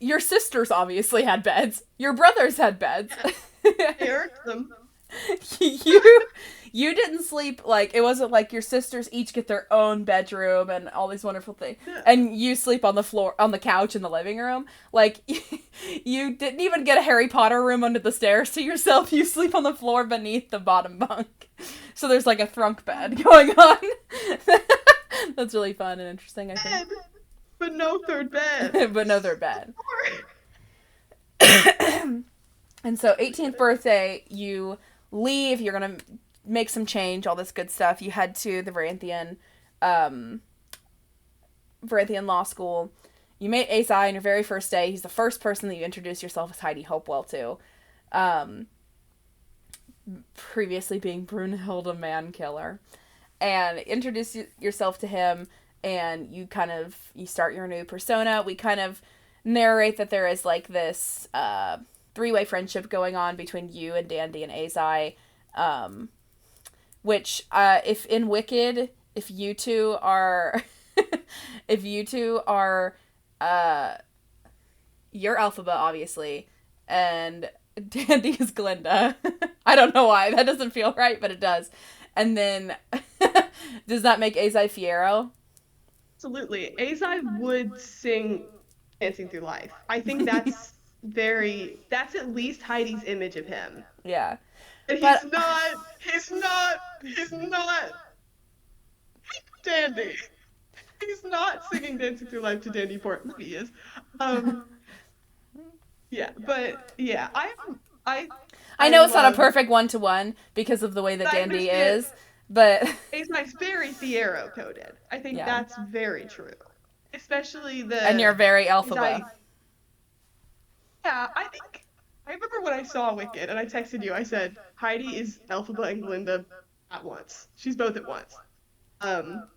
your sisters obviously had beds. Your brothers had beds. They irked them. You didn't sleep, like, it wasn't like your sisters each get their own bedroom and all these wonderful things, and you sleep on the floor, on the couch in the living room. Like, you didn't even get a Harry Potter room under the stairs to yourself. You sleep on the floor beneath the bottom bunk. So there's, like, a thrunk bed going on. That's really fun and interesting, I think. But no third bed. But no third bed. And so 18th birthday, you leave, you're going to make some change, all this good stuff. You head to the Varanthian Law School. You meet Asai on your very first day. He's the first person that you introduce yourself as Heidi Hopewell to. Previously being Brunhilde Mankiller. And introduce yourself to him, and you start your new persona. We kind of narrate that there is, like, this three-way friendship going on between you and Dandy and Azai, which, if in Wicked, if you two are, you're Elphaba, obviously, and Dandy is Glinda. I don't know why, that doesn't feel right, but it does. And then, does that make Azai Fiero? Absolutely. Azai would sing Dancing Through Life. I think that's that's at least Heidi's image of him. Yeah. And he's not Dandy. He's not singing Dancing Through Life to Dandy Ford. Maybe he is. Yeah, but yeah, I know it's not a perfect one-to-one because of the way that Dandy is, but Azai's very Fiero coded. I think that's very true. Especially and you're very Elphaba. Yeah, I think I remember when I saw Wicked and I texted you, I said, Heidi is Elphaba and Glinda at once. She's both at once. Um,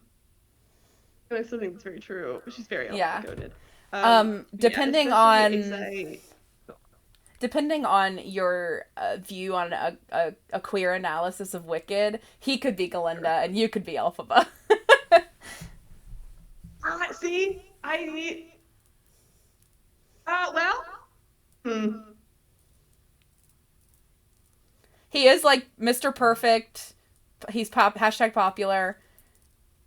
and I still think it's very true. She's very Elphaba Yeah. coded. But yeah, Depending especially on Asai. your view on a queer analysis of Wicked, he could be Galinda and you could be Elphaba. See, well, hmm. He is like Mr. Perfect. He's hashtag popular.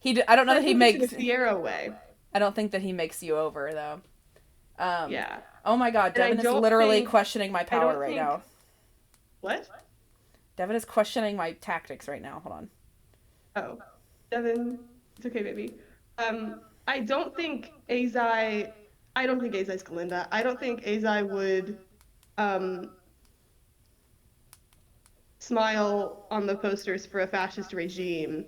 I don't know I that he think it's in a makes. Fiero way. I don't think that he makes you over though. Yeah. Oh my God, And Devin is literally questioning my I power don't right think, now. what? Devin is questioning my tactics right now. Hold on. Oh, Devin, it's okay, baby. I don't think Azai, I don't think Azai's Glinda. I don't think Azai would, um, smile on the posters for a fascist regime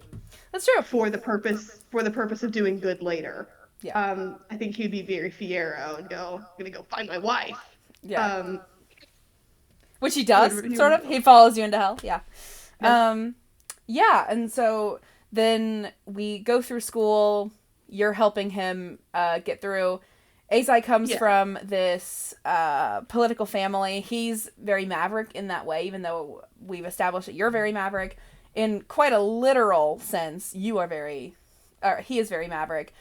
That's true. for the purpose of doing good later. Yeah. I think he'd be very Fiero and go, I'm gonna go find my wife. Yeah. Um, Which he he does, would, he sort would of. go. He follows you into hell. Yeah. Yes. Yeah, and so then we go through school. You're helping him get through. Azai comes Yeah. from this political family. He's very maverick in that way, even though we've established that you're very maverick. In quite a literal sense, he is very maverick.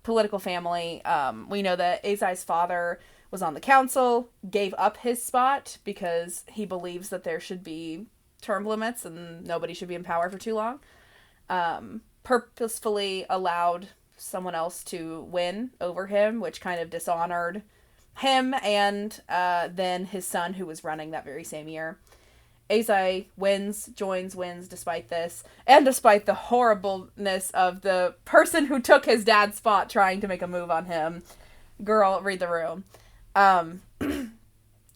Political family. We know that Azai's father was on the council, gave up his spot because he believes that there should be term limits and nobody should be in power for too long. Purposefully allowed someone else to win over him, which kind of dishonored him and then his son, who was running that very same year. Azai wins despite this, and despite the horribleness of the person who took his dad's spot trying to make a move on him. Girl, read the room.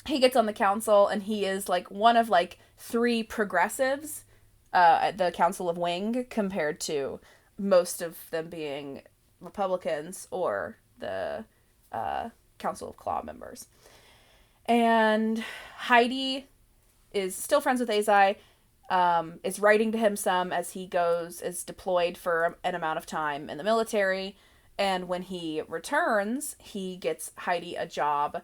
He gets on the council, and he is like one of like 3 progressives at the Council of Wing, compared to most of them being Republicans or the Council of Claw members. And Heidi is still friends with Azai, is writing to him some as he is deployed for an amount of time in the military. And when he returns, he gets Heidi a job.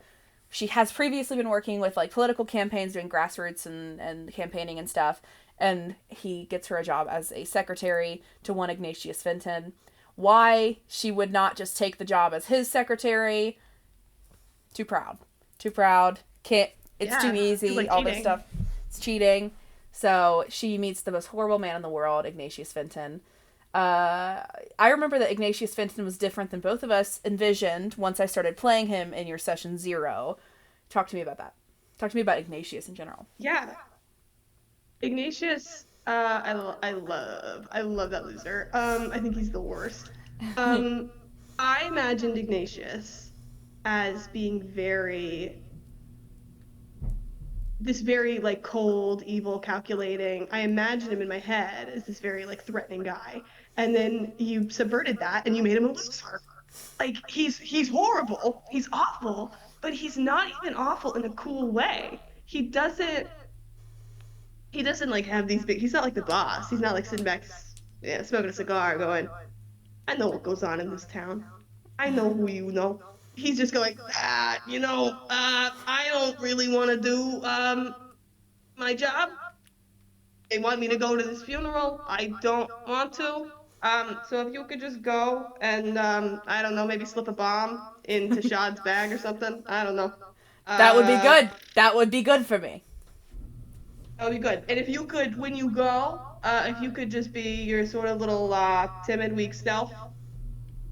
She has previously been working with like political campaigns, doing grassroots and campaigning and stuff. And he gets her a job as a secretary to one Ignatius Fenton. Why she would not just take the job as his secretary? Too proud. Too proud. Can't. It's too easy. Like all cheating. this stuff. It's cheating. So she meets the most horrible man in the world, Ignatius Fenton. I remember that Ignatius Fenton was different than both of us envisioned once I started playing him in your session 0. Talk to me about that. Talk to me about Ignatius in general. Yeah. Ignatius, I love that loser. I think he's the worst. I imagined Ignatius as being this very like cold, evil, calculating. I imagined him in my head as this very like threatening guy, and then you subverted that and you made him a loser. Like he's horrible, he's awful, but he's not even awful in a cool way. He doesn't like have these big. He's not like the boss. He's not like sitting back, yeah, smoking a cigar, going, "I know what goes on in this town. I know who you know." He's just going, I don't really want to do my job. They want me to go to this funeral. I don't want to. So if you could just go and I don't know, maybe slip a bomb into Shad's bag or something. I don't know. That would be Uh, good. That would be good for me. that would be good. And if you could, when you go, if you could just be your sort of little timid, weak self,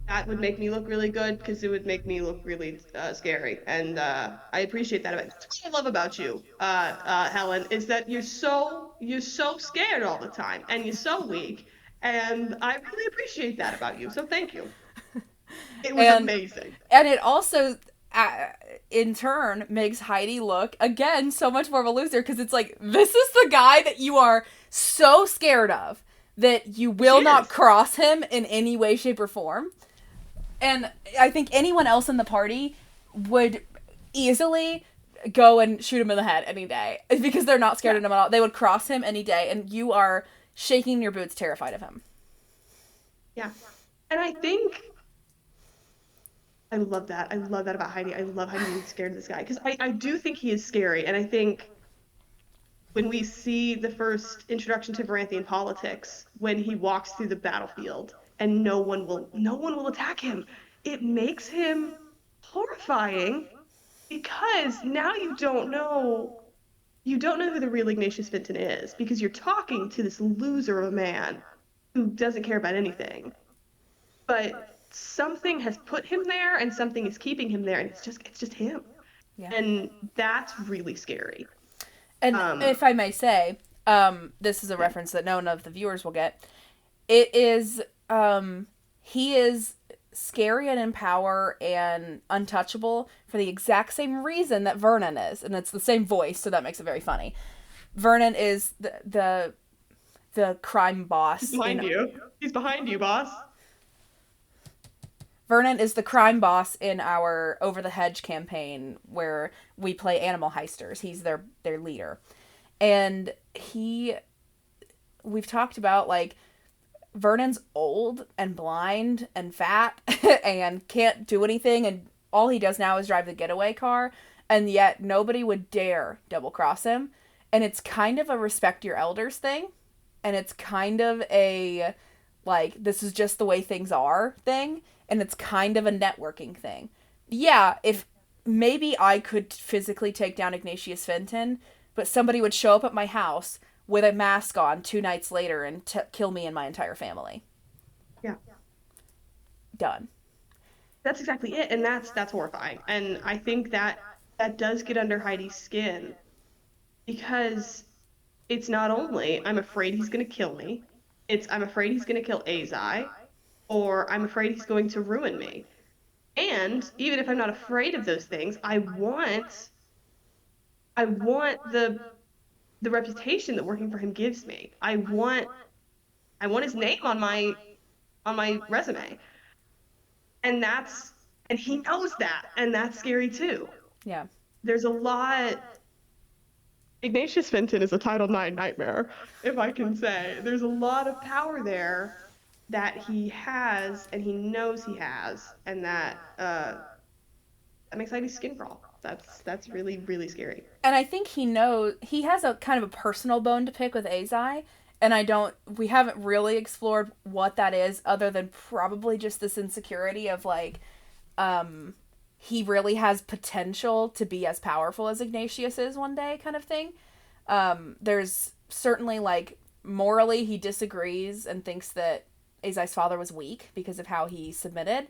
that would make me look really good because it would make me look really scary. And I appreciate that about That's what I love about you, Helen, is that you're so scared all the time and you're so weak. And I really appreciate that about you. So thank you. It was amazing. And it also, in turn, makes Heidi look, again, so much more of a loser, because it's like, this is the guy that you are so scared of that you will not cross him in any way, shape, or form. And I think anyone else in the party would easily go and shoot him in the head any day because they're not scared of him at all. They would cross him any day, and you are shaking your boots, terrified of him. Yeah. And I think I love that. I love that about Heidi. I love Heidi being scared of this guy because I do think he is scary. And I think when we see the first introduction to Varanthian politics, when he walks through the battlefield and no one will attack him, it makes him horrifying because now you don't know who the real Ignatius Vinton is because you're talking to this loser of a man who doesn't care about anything. But something has put him there and something is keeping him there and it's just him. Yeah. And that's really scary. And if I may say, this is a reference that none of the viewers will get. It is, he is scary and in power and untouchable for the exact same reason that Vernon is. And it's the same voice, so that makes it very funny. Vernon is the crime boss. He's behind you. He's behind you, boss. Vernon is the crime boss in our Over the Hedge campaign where we play animal heisters. He's their leader. And we've talked about, like, Vernon's old and blind and fat and can't do anything, and all he does now is drive the getaway car, and yet nobody would dare double cross him. And it's kind of a respect your elders thing, and it's kind of a, like, this is just the way things are thing. And it's kind of a networking thing. Yeah, if maybe I could physically take down Ignatius Vinton, but somebody would show up at my house with a mask on 2 nights later and kill me and my entire family. Yeah. Done. That's exactly it. And that's horrifying. And I think that does get under Heidi's skin because it's not only I'm afraid he's going to kill me, it's I'm afraid he's going to kill Azai, or I'm afraid he's going to ruin me. And even if I'm not afraid of those things, I want the reputation that working for him gives me. I want his name on my resume. And he knows that, and that's scary too. Yeah. There's a lot. Ignatius Vinton is a Title IX nightmare, if I can say. There's a lot of power there that he has and he knows he has, and that makes Heidi's skin crawl. That's really, really scary. And I think he knows he has a kind of a personal bone to pick with Azai, and we haven't really explored what that is other than probably just this insecurity of, like, he really has potential to be as powerful as Ignatius is one day, kind of thing. There's certainly, like, morally he disagrees and thinks that Azai's father was weak because of how he submitted.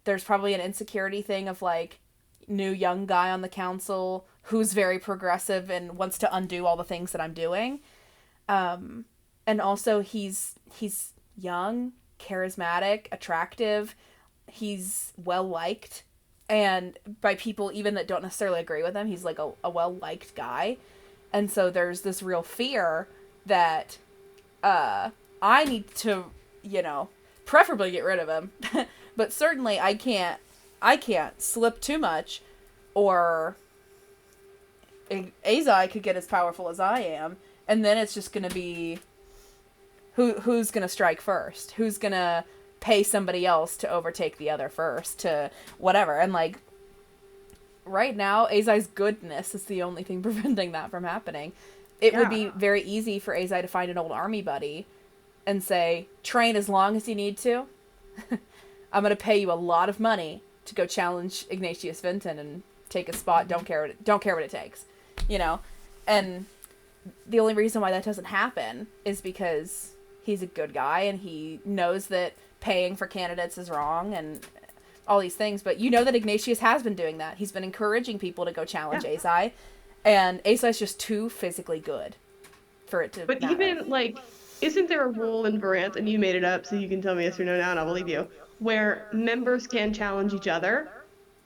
There's probably an insecurity thing of, like, new young guy on the council who's very progressive and wants to undo all the things that I'm doing. And also he's young, charismatic, attractive. He's well-liked. And by people even that don't necessarily agree with him, he's, like, a well-liked guy. And so there's this real fear that I need to, preferably get rid of him. But certainly I can't slip too much, or Azai could get as powerful as I am, and then it's just going to be who's going to strike first? Who's going to pay somebody else to overtake the other first, to whatever. And, like, right now, Azai's goodness is the only thing preventing that from happening. It would be very easy for Azai to find an old army buddy and say, train as long as you need to. I'm going to pay you a lot of money to go challenge Ignatius Vinton and take a spot. Don't care what it takes, And the only reason why that doesn't happen is because he's a good guy and he knows that paying for candidates is wrong and all these things. But that Ignatius has been doing that. He's been encouraging people to go challenge Azai, and Azai's just too physically good for it to But matter. even, like, isn't there a rule in Varant, and you made it up, so you can tell me yes or no now, and I'll believe you, where members can challenge each other,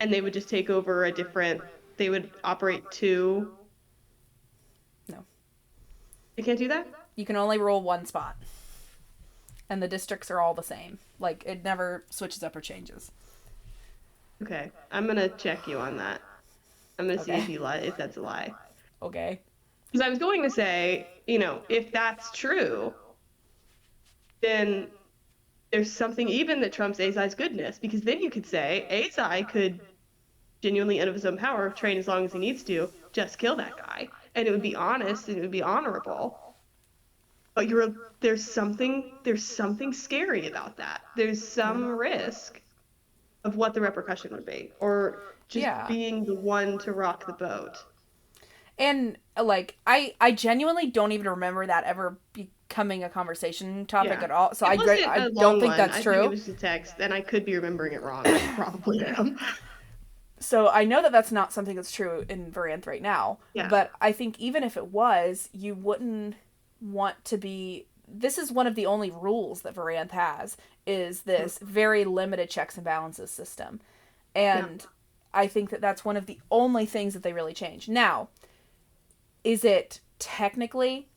and they would just take over they would operate two? No. You can't do that? You can only roll one spot. And the districts are all the same. Like, it never switches up or changes. Okay, I'm gonna check you on that. I'm gonna see Okay. if if that's a lie. Okay. Because I was going to say, if that's true, then there's something even that trumps Azai's goodness. Because then you could say Azai could genuinely, out of his own power, train as long as he needs to, just kill that guy, and it would be honest and it would be honorable. But there's something scary about that. There's Yeah. some risk of what the repercussion would be, or just Yeah. being the one to rock the boat. And like I genuinely don't even remember that ever becoming a conversation topic Yeah. at all. So It wasn't I a don't long think one. that's I think it true. was just a text, and I could be remembering it wrong. I probably am. So I know that that's not something that's true in Varanth right now, Yeah. but I think even if it was, you wouldn't want to be. This is one of the only rules that Varanth has, is this very limited checks and balances system. Yeah. And I think that that's one of the only things that they really change. Now, is it technically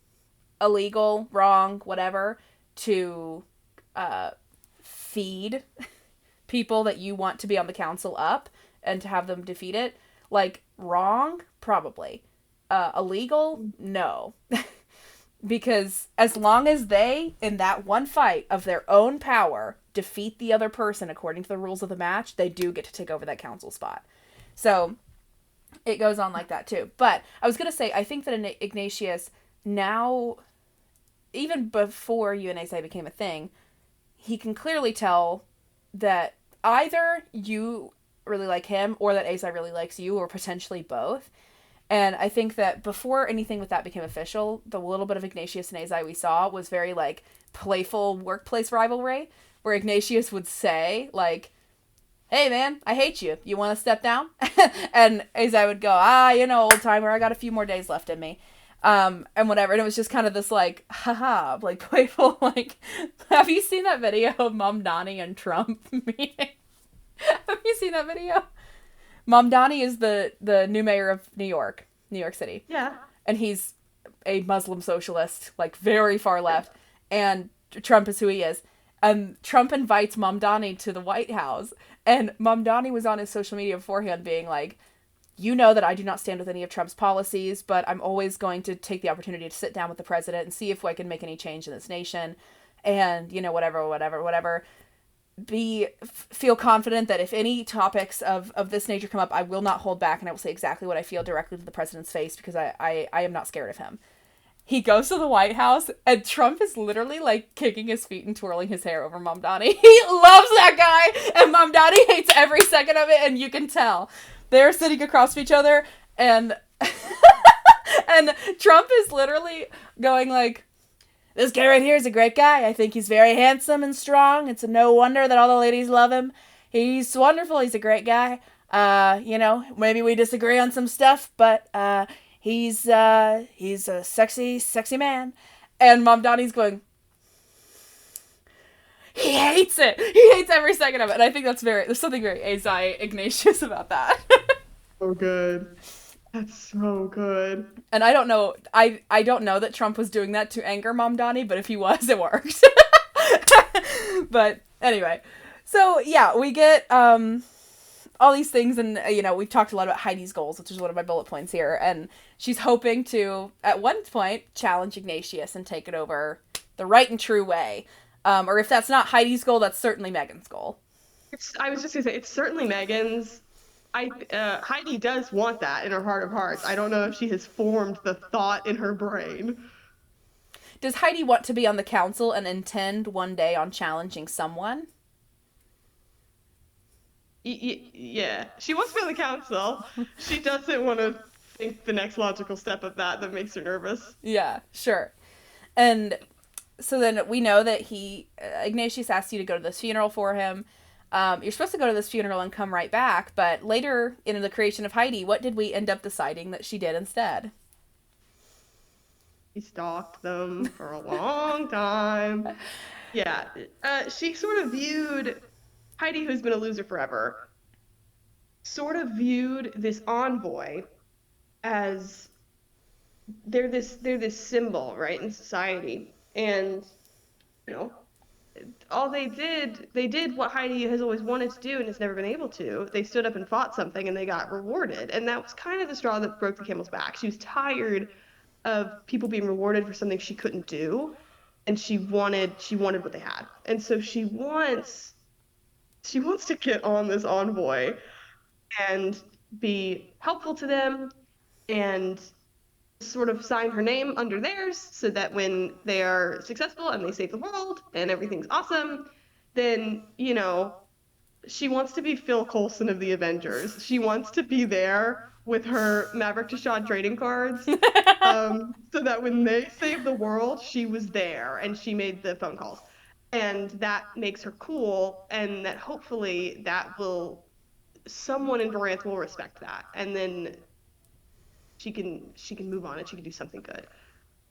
illegal, wrong, whatever, to uh, feed people that you want to be on the council up and to have them defeat it? Like, wrong? Probably. Illegal? No. Because as long as they, in that one fight of their own power, defeat the other person according to the rules of the match, they do get to take over that council spot. So it goes on like that too. But I was going to say, I think that Ignatius now, even before UNSA became a thing, he can clearly tell that either you really like him or that Azai really likes you, or potentially both. And I think that before anything with that became official, the little bit of Ignatius and Azai we saw was very like playful workplace rivalry, where Ignatius would say like, "Hey man, I hate you. You want to step down?" And Azai would go, old timer, I got a few more days left in me. And whatever. And it was just kind of this like, haha, like playful, like, have you seen that video of Mom Donnie and Trump meeting? Have you seen that video? Mom Donnie is the new mayor of New York City. Yeah. And he's a Muslim socialist, like very far left. And Trump is who he is. And Trump invites Mom Donnie to the White House. And Mom Donnie was on his social media beforehand being like, you know that I do not stand with any of Trump's policies, but I'm always going to take the opportunity to sit down with the president and see if I can make any change in this nation. And, whatever. Feel confident that if any topics of this nature come up, I will not hold back and I will say exactly what I feel directly to the president's face, because I am not scared of him. He goes to the White House and Trump is literally like kicking his feet and twirling his hair over Mom Donnie. He loves that guy and Mom Donnie hates every second of it, and you can tell. They're sitting across from each other and and Trump is literally going like, this guy right here is a great guy. I think he's very handsome and strong. It's no wonder that all the ladies love him. He's wonderful. He's a great guy. Maybe we disagree on some stuff, but he's a sexy, sexy man. And Mom Donnie's going, he hates it. He hates every second of it. And I think there's something very Azai Ignatius about that. So good. That's so good. And I don't know, I don't know that Trump was doing that to anger Mom Donnie, but if he was, it worked. But anyway, so yeah, we get all these things, and we've talked a lot about Heidi's goals, which is one of my bullet points here, and she's hoping to at one point challenge Ignatius and take it over the right and true way. Or if that's not Heidi's goal, that's certainly Megan's goal. I was just gonna say it's certainly Megan's. Heidi does want that in her heart of hearts. I don't know if she has formed the thought in her brain. Does Heidi want to be on the council and intend one day on challenging someone? Yeah, she wants to be on the council. She doesn't want to think the next logical step of that makes her nervous. Yeah, sure. And so then we know that Ignatius asked you to go to this funeral for him. You're supposed to go to this funeral and come right back, but later in the creation of Heidi, what did we end up deciding that she did instead? He stalked them for a long time. Yeah, she sort of viewed Heidi, who's been a loser forever, sort of viewed this envoy as they're this symbol, right, in society, and you know all they did what Heidi has always wanted to do and has never been able to. They stood up and fought something and they got rewarded. And that was kind of the straw that broke the camel's back. She was tired of people being rewarded for something she couldn't do, and she wanted what they had. And so she wants to get on this envoy and be helpful to them and sort of sign her name under theirs so that when they are successful and they save the world and everything's awesome, then, she wants to be Phil Coulson of the Avengers. She wants to be there with her Maverick Tashad trading cards, so that when they save the world, she was there and she made the phone calls. And that makes her cool, and that hopefully someone in Durant will respect that. And then she can move on and she can do something good.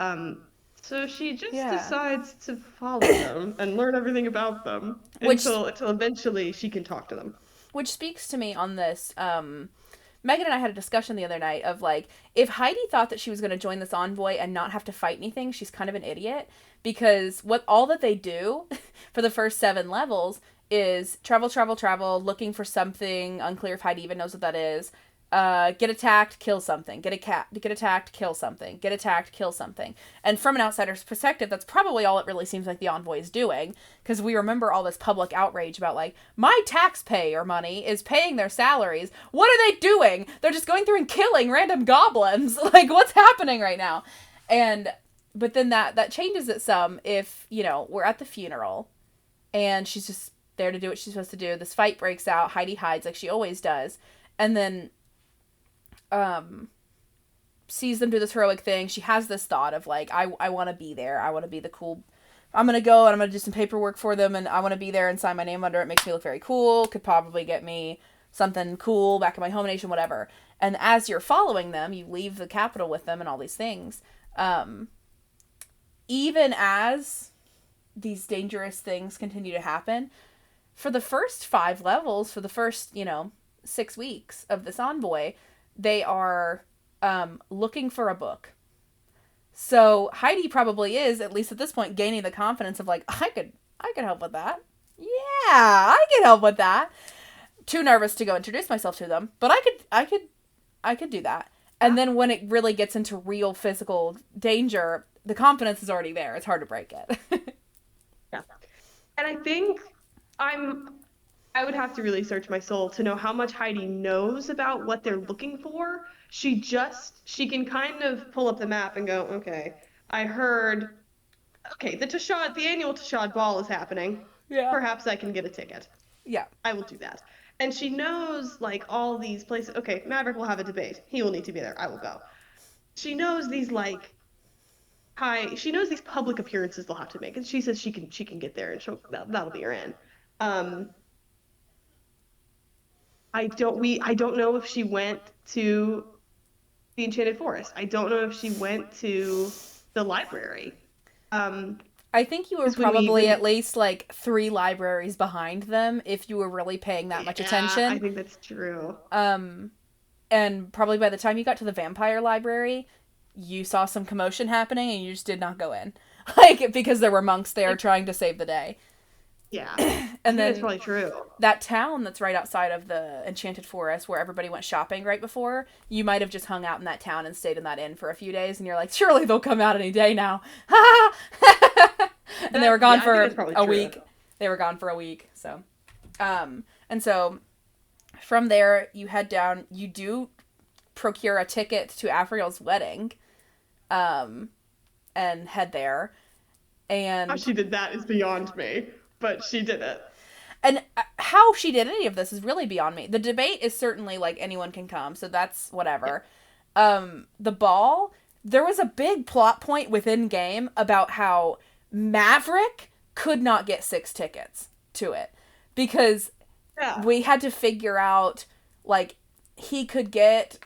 Um, so she just Yeah. decides to follow them and learn everything about them Which until eventually she can talk to them. which speaks to me on this. Megan and I had a discussion the other night of like, if Heidi thought that she was going to join this envoy and not have to fight anything, she's kind of an idiot, because what all that they do for the first 7 levels is travel, travel, travel, looking for something. Unclear if Heidi even knows what that is. Get attacked, kill something. Get attacked, kill something. Get attacked, kill something. And from an outsider's perspective, that's probably all it really seems like the envoy is doing, because we remember all this public outrage about like, my taxpayer money is paying their salaries. What are they doing? They're just going through and killing random goblins. Like, what's happening right now? And but then that changes it some if, we're at the funeral and she's just there to do what she's supposed to do. This fight breaks out. Heidi hides like she always does. And then sees them do this heroic thing. She has this thought of like, I want to be there. I want to be the cool. I'm going to go and I'm going to do some paperwork for them and I want to be there and sign my name under it. Makes me look very cool. Could probably get me something cool back in my home nation, whatever. And as you're following them, you leave the capital with them and all these things. Even as these dangerous things continue to happen, for the first 5 levels, for the first, 6 weeks of this envoy, they are looking for a book. So Heidi probably is, at least at this point, gaining the confidence of like, I could help with that. Yeah, I could help with that. Too nervous to go introduce myself to them, but I could do that. And then when it really gets into real physical danger, the confidence is already there. It's hard to break it. Yeah. And I think I would have to really search my soul to know how much Heidi knows about what they're looking for. She can kind of pull up the map and go, okay, I heard, okay, the annual Tashad Ball is happening. Yeah. Perhaps I can get a ticket. Yeah. I will do that. And she knows like all these places. Okay, Maverick will have a debate. He will need to be there. I will go. She knows these like she knows these public appearances they'll have to make, and she says she can get there and that'll be her in. Um, I don't know if she went to the Enchanted Forest. I don't know if she went to the library. I think you were 'Cause when probably at least like 3 libraries behind them if you were really paying that much attention. I think that's true. And probably by the time you got to the vampire library, you saw some commotion happening and you just did not go in. Like, because there were monks there trying to save the day. Yeah. And then that's probably true. That town that's right outside of the Enchanted Forest where everybody went shopping right before, you might have just hung out in that town and stayed in that inn for a few days, and you're like, surely they'll come out any day now. And they were gone for a week. They were gone for a week. So, and so from there you head down. You do procure a ticket to Afriel's wedding, and head there. And how she did that is beyond me, but she did it. And how she did any of this is really beyond me. The debate is certainly like anyone can come, so that's whatever. The ball, there was a big plot point within game about how Maverick could not get 6 tickets to it because we had to figure out like he couldn't get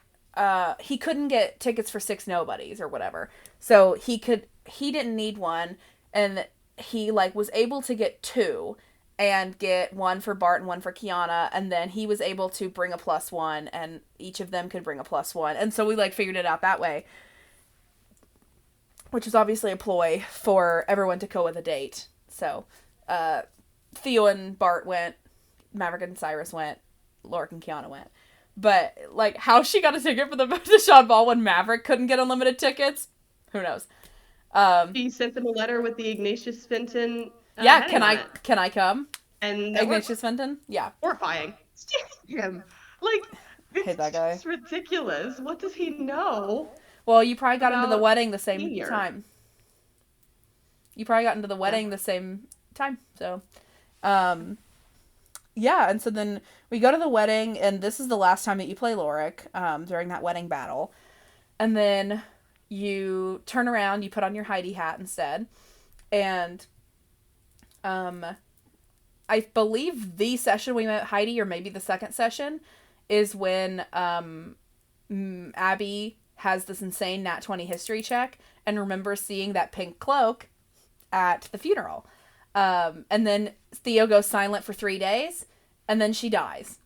tickets for 6 nobodies or whatever. So he didn't need one, and he like was able to get 2 and get 1 for Bart and 1 for Kiana, and then he was able to bring a +1, and each of them could bring a +1, and so we like figured it out that way, which was obviously a ploy for everyone to go with a date. So Theo and Bart went, Maverick and Cyrus went, Lorik and Kiana went. But, like, how she got a ticket for the Sean Ball when Maverick couldn't get unlimited tickets, who knows? She sent them a letter with the Ignatius Fenton Yeah, heading on it. can I come? And that Ignatius Fenton? Yeah. horrifying. Him. Like, Hate that it's guy. just ridiculous. What does he know Well, you probably got into the about wedding the same senior? time. You probably got into the wedding the same time. So, yeah, and so then we go to the wedding, and this is the last time that you play Lorik during that wedding battle. And then you turn around, you put on your Heidi hat instead, and I believe the session we met Heidi, or maybe the second session, is when Abby has this insane Nat 20 history check and remembers seeing that pink cloak at the funeral. And then Theo goes silent for 3 days, and then she dies.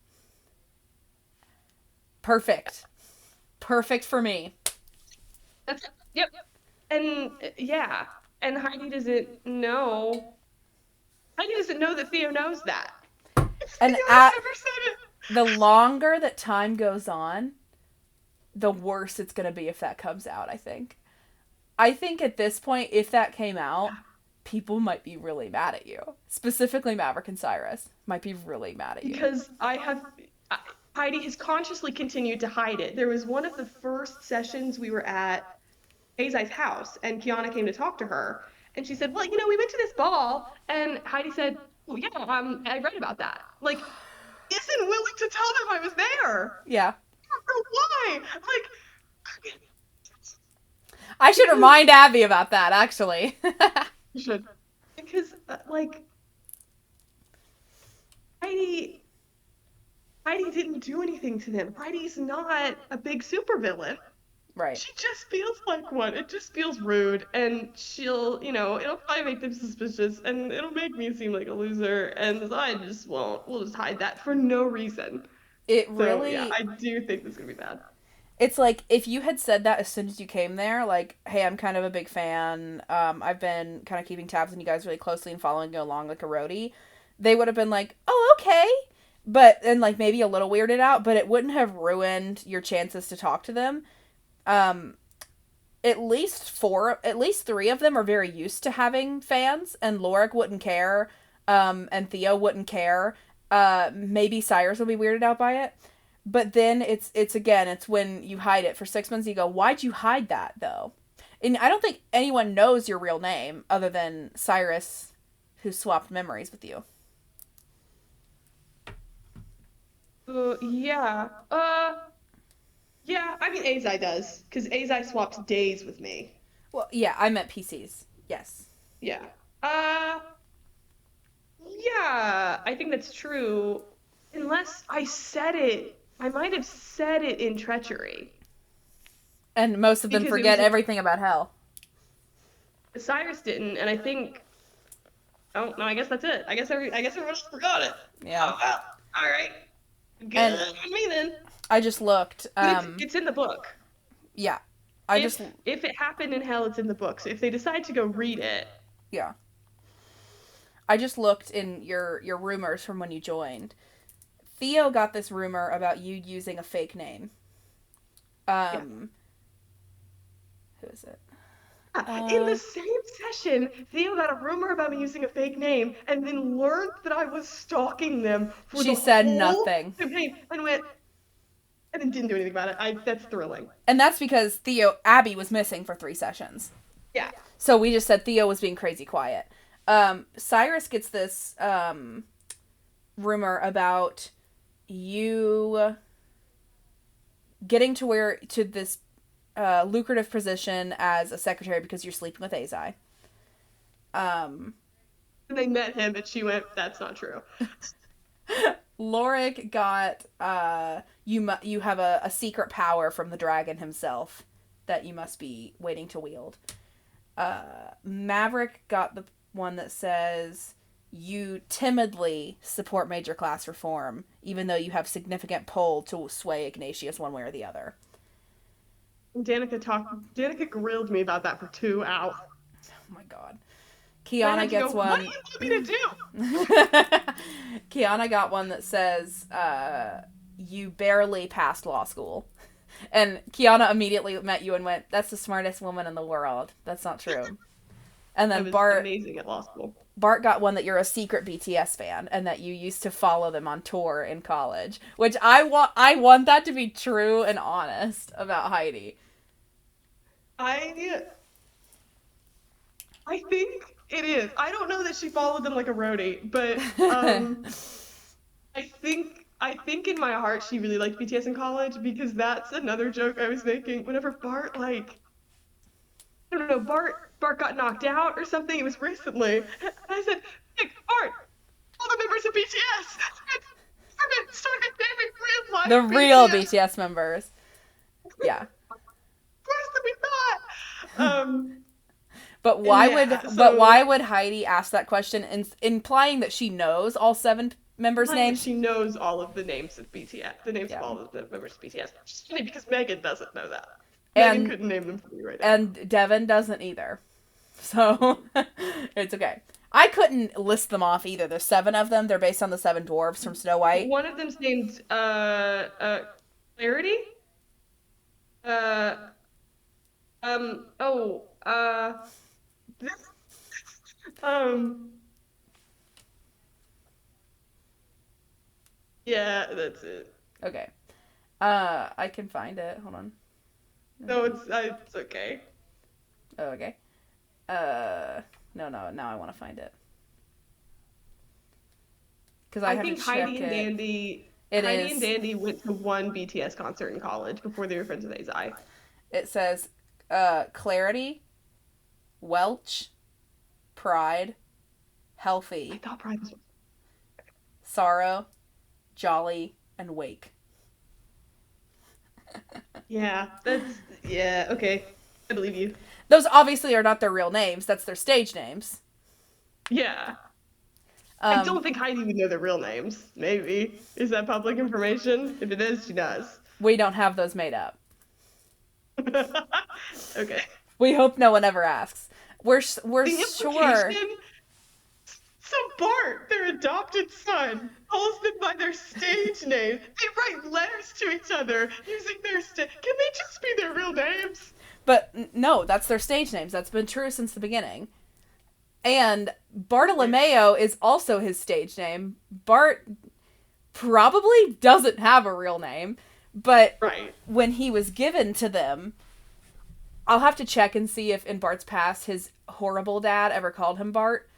Perfect. Perfect for me. Yep. And yeah. And Heidi doesn't know. Heidi doesn't know that Theo knows that. And Theo has never said it. the longer that time goes on, the worse it's going to be if that comes out, I think. I think at this point, if that came out, people might be really mad at you. Specifically Maverick and Cyrus might be really mad at you. Because Heidi has consciously continued to hide it. There was one of the first sessions we were at Azai's house, and Kiana came to talk to her. And she said, well, we went to this ball. And Heidi said, well, yeah, I read about that. Like, isn't willing to tell them I was there. Yeah. I don't know why. Like, I should remind Abby about that, actually. you should. Because, Heidi didn't do anything to them. Heidi's not a big supervillain. Right. She just feels like one. It just feels rude, and she'll, it'll probably make them suspicious, and it'll make me seem like a loser, and I just won't. We'll just hide that for no reason. It So, really... yeah, I do think this is going to be bad. It's like, if you had said that as soon as you came there, like, hey, I'm kind of a big fan, I've been kind of keeping tabs on you guys really closely and following you along like a roadie, they would have been like, oh, okay, and, like, maybe a little weirded out, but it wouldn't have ruined your chances to talk to them. At least 3 of them are very used to having fans, and Lorik wouldn't care, and Theo wouldn't care, maybe Cyrus will be weirded out by it. But then it's when you hide it for 6 months. You go, why'd you hide that though? And I don't think anyone knows your real name other than Cyrus, who swapped memories with you. Yeah. Yeah. I mean, Azai does, because Azai swaps days with me. Well, yeah, I meant PCs. Yes. Yeah. Yeah. I think that's true. Unless I said it. I might have said it in treachery. And most of them forget everything about hell. Cyrus didn't, and I think. Oh no, I guess that's it. I guess everyone else forgot it. Yeah. Oh well. All right. Good on me then. I just looked. It's in the book. Yeah. If it happened in hell, it's in the book. So if they decide to go read it. Yeah. I just looked in your rumors from when you joined. Theo got this rumor about you using a fake name. Who is it? In the same session, Theo got a rumor about me using a fake name, and then learned that I was stalking them for she said nothing. Campaign, and then didn't do anything about it. That's thrilling. And that's because Abby was missing for 3 sessions. Yeah. So we just said Theo was being crazy quiet. Cyrus gets this rumor about you getting to this lucrative position as a secretary because you're sleeping with Azai. And they met him, and she went, "That's not true." Lorik got you have a secret power from the dragon himself that you must be waiting to wield. Maverick got the one that says you timidly support major class reform, even though you have significant pull to sway Ignatius one way or the other. Danica grilled me about that for 2 hours. Oh my god. I Kiana had to gets go, what do one. you want me to do? Kiana got one that says, you barely passed law school. And Kiana immediately met you and went, that's the smartest woman in the world. That's not true. And I then was Bart amazing at law school. got one that you're a secret BTS fan and that you used to follow them on tour in college, which I want that to be true and honest about Heidi. I I think it is. I don't know that she followed them like a roadie, but I think in my heart she really liked BTS in college because that's another joke I was making. Whenever Bart I don't know, Bart got knocked out or something. It was recently. And I said, "Hey, Bart, all the members of BTS started naming real The life real BTS BTS members. Yeah. worse than we thought." But And why yeah, so would Heidi ask that question, implying that she knows all seven members' implying that names? she knows all of the names of BTS, the names of Yeah. all of the members of BTS. Which is funny because Megan doesn't know that. Megan And couldn't name them for me right now. and Devin doesn't either. So it's okay. I couldn't list them off either. There's seven of them. They're based on the seven dwarves from Snow White. One of them's named Clarity. Uh oh um yeah, that's it. Okay. I can find it. Hold on. No, it's okay. Oh, okay. No, now I want to find it because I I have to think check it. It Heidi and is. Dandy went to one BTS concert in college before they were friends with Azai. It says, Clarity, Welch, Pride, I Healthy, thought Pride was. Sorrow, Jolly, and Wake. Yeah, okay. I believe you. Those obviously are not their real names. That's their stage names. Yeah. I Um, don't think Heidi would know their real names. Maybe. Is that public information? If it is, she does. we don't have those made up. Okay. We hope no one ever asks. We're The sure. implication. So Bart, their adopted son, calls them by their stage name. They write letters to each other using their stage. Can they just be their real names? But no, that's their stage names. That's been true since the beginning. And Bartolomeo is also his stage name. Bart probably doesn't have a real name, but Right. when he was given to them, I'll have to check and see if in Bart's past his horrible dad ever called him Bart.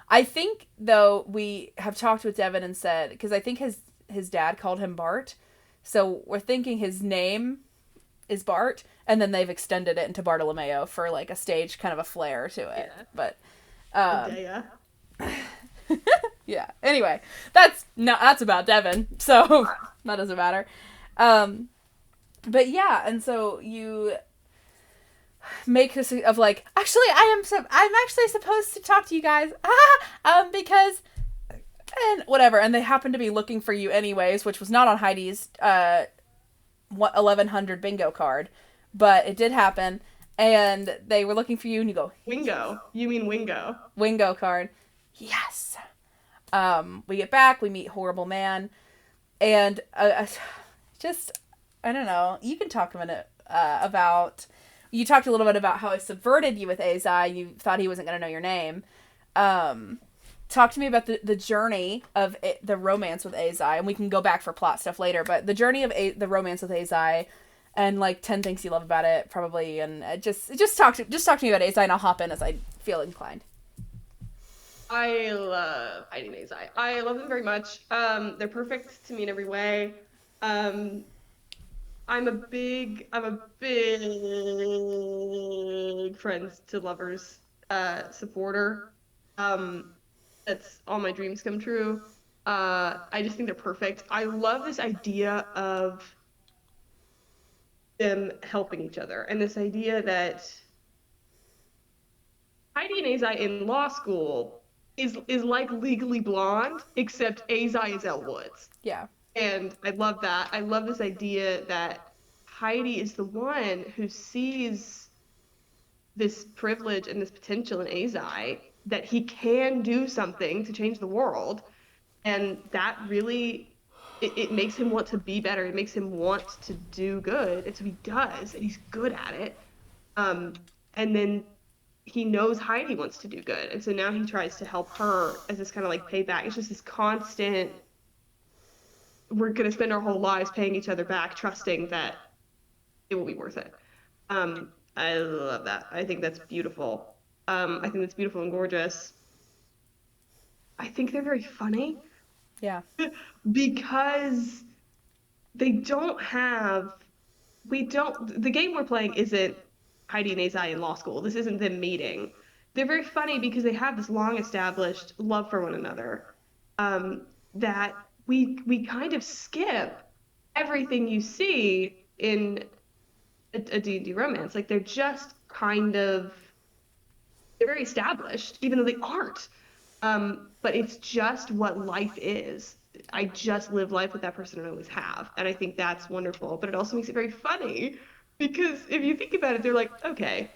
I think, though, we have talked with Devin and said, because I think his dad called him Bart, so we're thinking his name is Bart, and then they've extended it into Bartolomeo for like a stage kind of a flair to it. Yeah. But Yeah. yeah. Anyway, that's about Devin, so that doesn't matter. But yeah, and so you make this of like, actually, I'm actually supposed to talk to you guys, because and whatever, and they happen to be looking for you anyways, which was not on Heidi's 1100 bingo card, but it did happen, and they were looking for you, and you go, Wingo. You mean Wingo? Wingo card. Yes. We get back, we meet Horrible Man, and just, I don't know, you can talk a minute about, you talked a little bit about how I subverted you with Azai, you thought he wasn't going to know your name. Talk to me about the journey of the romance with Azai, and we can go back for plot stuff later, but the journey of the romance with Azai, and like 10 things you love about it, probably, and just talk to me about Azai, and I'll hop in as I feel inclined. I love Heidi and Azai. I love them very much. They're perfect to me in every way. I'm a big friends to lovers supporter. That's all my dreams come true. I just think they're perfect. I love this idea of them helping each other, and this idea that Heidi and Azai in law school is like Legally Blonde, except Azai is Elle Woods. Yeah. And I love that. I love this idea that Heidi is the one who sees this privilege and this potential in Azai that he can do something to change the world. And that really, it makes him want to be better. It makes him want to do good. And so he does, and he's good at it. And then he knows Heidi wants to do good. And so now he tries to help her as this kind of like payback. It's just this constant, we're going to spend our whole lives paying each other back, trusting that it will be worth it. I love that. I think that's beautiful. I think that's beautiful and gorgeous. I think they're very funny Yeah. because they don't have, the game we're playing isn't Heidi and Azai in law school. This isn't them meeting. They're very funny because they have this long established love for one another, that we kind of skip everything you see in a D&D romance. Like they're just kind of, they're very established, even though they aren't. But it's just what life is. I just live life with that person and I always have. And I think that's wonderful. But it also makes it very funny because if you think about it, they're like, okay,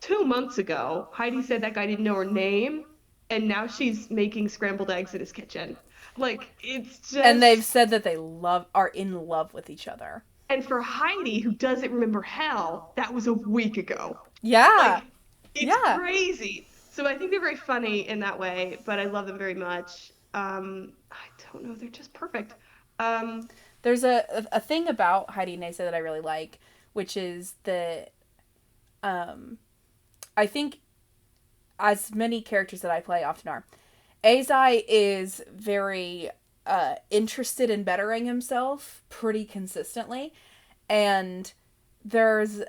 2 months ago, Heidi said that guy didn't know her name, and now she's making scrambled eggs in his kitchen. Like, it's just. And they've said that they are in love with each other. And for Heidi, who doesn't remember hell, that was a week ago. Yeah. Like, it's crazy. So I think they're very funny in that way, but I love them very much. I don't know, they're just perfect. There's a thing about Heidi and Asa that I really like, which is that I think, as many characters that I play often are, Azai is very interested in bettering himself pretty consistently, and there's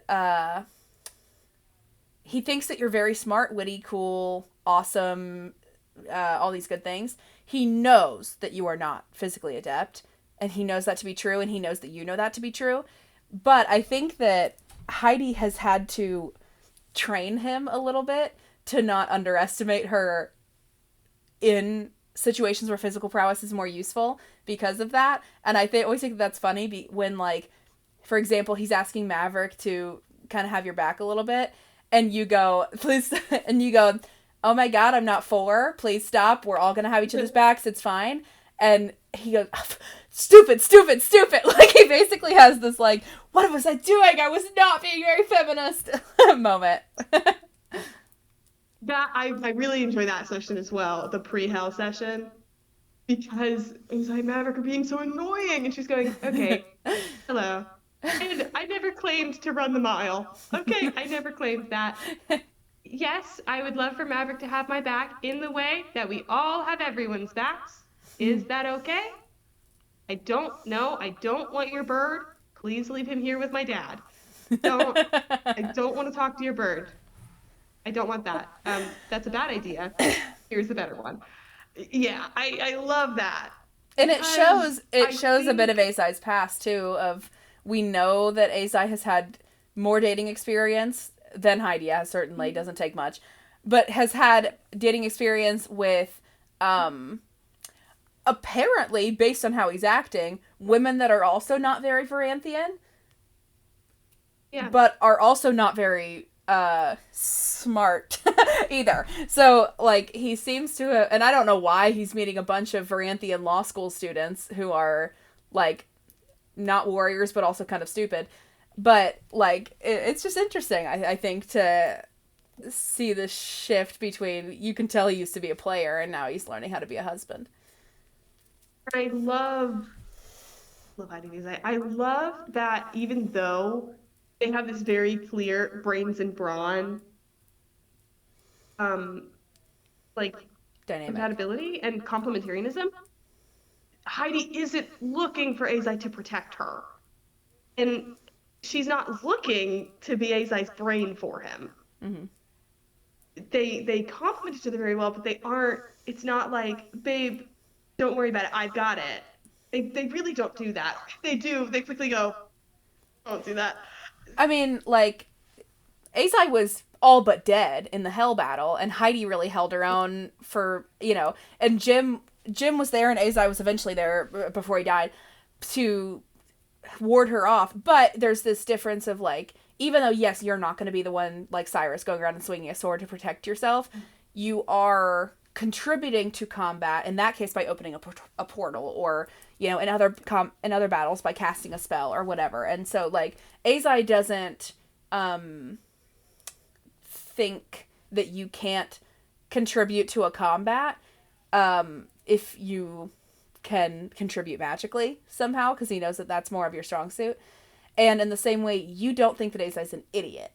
he thinks that you're very smart, witty, cool, awesome, all these good things. He knows that you are not physically adept, and he knows that to be true, and he knows that you know that to be true. But I think that Heidi has had to train him a little bit to not underestimate her in situations where physical prowess is more useful because of that. And I always think that's funny when, like, for example, he's asking Maverick to kind of have your back a little bit, and you go, please, and you go, oh my god, I'm not 4, please stop, we're all gonna have each other's backs, it's fine. And he goes, stupid, stupid, stupid. Like, he basically has this, like, what was I doing? I was not being very feminist moment. That I really enjoy that session as well, the pre-hell session, because Azai and Maverick are being so annoying, and she's going, okay, hello. And I never claimed to run the mile. Okay, I never claimed that. Yes, I would love for Maverick to have my back in the way that we all have everyone's backs. Is that okay? I don't know. I don't want your bird. Please leave him here with my dad. I don't want to talk to your bird. I don't want that. That's a bad idea. Here's the better one. Yeah, I love that. And it shows a bit of Azai's past too. Of, we know that Azai has had more dating experience than Heidi has, certainly doesn't take much, but has had dating experience with apparently, based on how he's acting, women that are also not very Varanthian, but are also not very smart either. So, like, he seems to have, and I don't know why he's meeting a bunch of Varanthian law school students who are, like, not warriors, but also kind of stupid. But, like, it's just interesting, I think, to see the shift between, you can tell he used to be a player, and now he's learning how to be a husband. I love Heidi and Azai. I love that even though they have this very clear brains and brawn, like, dynamic compatibility and complementarianism, Heidi isn't looking for Azai to protect her. And she's not looking to be Azai's brain for him. Mm-hmm. They complement each other very well, but they aren't, it's not like, babe, don't worry about it, I've got it. They really don't do that. If they do, they quickly go, don't do that. I mean, like, Azai was all but dead in the hell battle, and Heidi really held her own for, and Jim was there, and Azai was eventually there before he died to ward her off. But there's this difference of, like, even though, yes, you're not going to be the one like Cyrus going around and swinging a sword to protect yourself, you are contributing to combat, in that case by opening a portal, or, you know, in other battles by casting a spell or whatever. And so, like, Azai doesn't think that you can't contribute to a combat if you can contribute magically somehow, because he knows that that's more of your strong suit. And in the same way, you don't think that Azai's an idiot.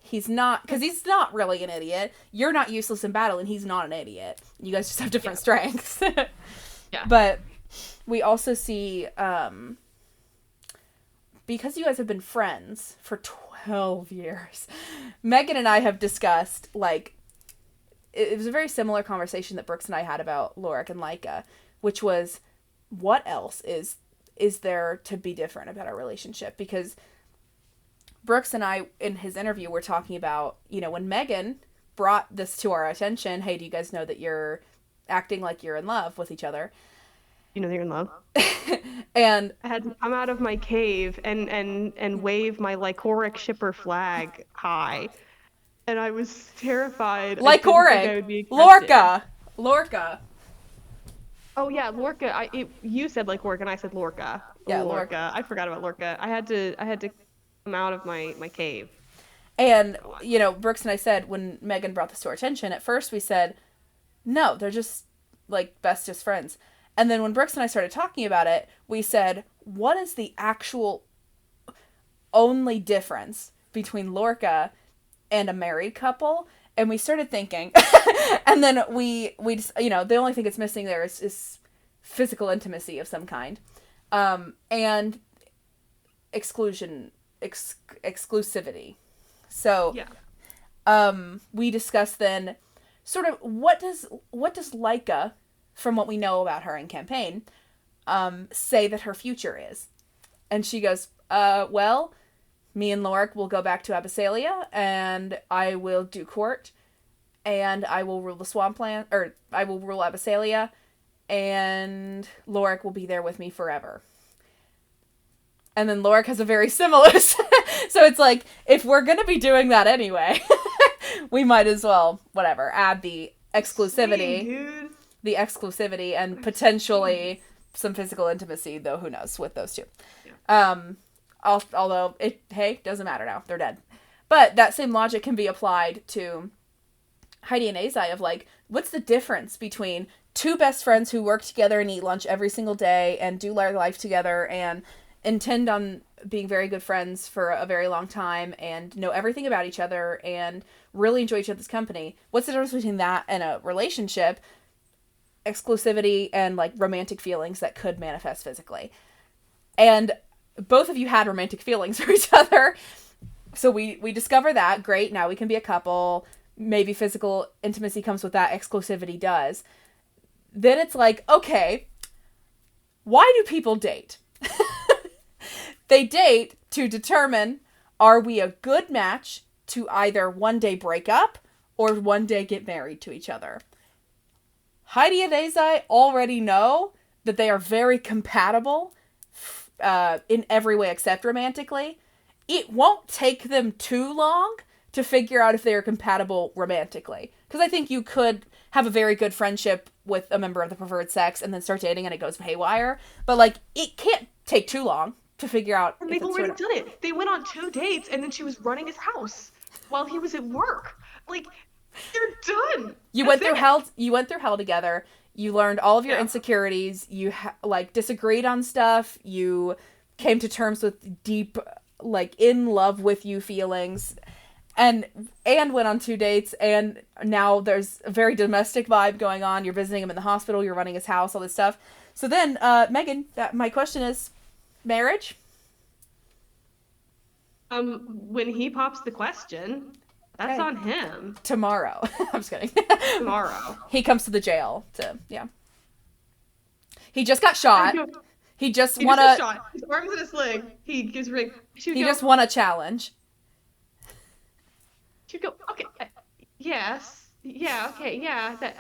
He's not, because he's not really an idiot. You're not useless in battle, and he's not an idiot. You guys just have different strengths. Yeah. But we also see, because you guys have been friends for 12 years, Megan and I have discussed, like, it was a very similar conversation that Brooks and I had about Lorik and Laika, which was, what else is there to be different about our relationship? Because Brooks and I, in his interview, were talking about, you know, when Megan brought this to our attention, hey, do you guys know that you're acting like you're in love with each other? You know, they're in love. And I had to come out of my cave and wave my lycoric shipper flag high. And I was terrified. I didn't think I would be accepted. Lorca. Oh yeah, Lorca. You said lycoric and I said Lorca. Yeah, Lorca. I forgot about Lorca. I had to come out of my cave. And, you know, Brooks and I said, when Megan brought this to our attention, at first we said, no, they're just, like, bestest friends. And then when Brooks and I started talking about it, we said, what is the actual only difference between Lorca and a married couple? And we started thinking, and then we just, you know, the only thing that's missing there is physical intimacy of some kind. And exclusivity. So, yeah. We discussed then sort of what does Laika, from what we know about her in campaign, say that her future is. And she goes, well, me and Lorik will go back to Abyssalia, and I will do court, and I will rule the swampland, or I will rule Abyssalia, and Lorik will be there with me forever. And then Lorik has a very similar, so it's like, if we're gonna be doing that anyway, we might as well, whatever, add the exclusivity. Sweet, dude. The exclusivity and potentially some physical intimacy, though who knows with those two. Yeah. Although doesn't matter now, they're dead. But that same logic can be applied to Heidi and Azai of, like, what's the difference between two best friends who work together and eat lunch every single day and do their life together and intend on being very good friends for a very long time and know everything about each other and really enjoy each other's company? What's the difference between that and a relationship? Exclusivity and, like, romantic feelings that could manifest physically. And both of you had romantic feelings for each other. So we discover that. Great, now we can be a couple. Maybe physical intimacy comes with that. Exclusivity does. Then it's like, okay, why do people date? They date to determine, are we a good match to either one day break up or one day get married to each other? Heidi and Azai already know that they are very compatible in every way except romantically. It won't take them too long to figure out if they are compatible romantically. Because I think you could have a very good friendship with a member of the preferred sex and then start dating and it goes haywire. But, like, it can't take too long to figure out. And they've already done it. They went on 2 dates and then she was running his house while he was at work. Like, they're done. You went through hell together. You learned all of your insecurities. You disagreed on stuff. You came to terms with deep, like, in love with you feelings, and went on 2 dates. And now there's a very domestic vibe going on. You're visiting him in the hospital. You're running his house. All this stuff. So then, Megan, my question is, marriage? When he pops the question, that's on him. Tomorrow. I'm just kidding. Tomorrow. He comes to the jail He just got shot. He just won a shot. His arm's in a sling. He gives ring. He just won a challenge. Should go. Okay. Yes. Yeah. Okay. Yeah. That.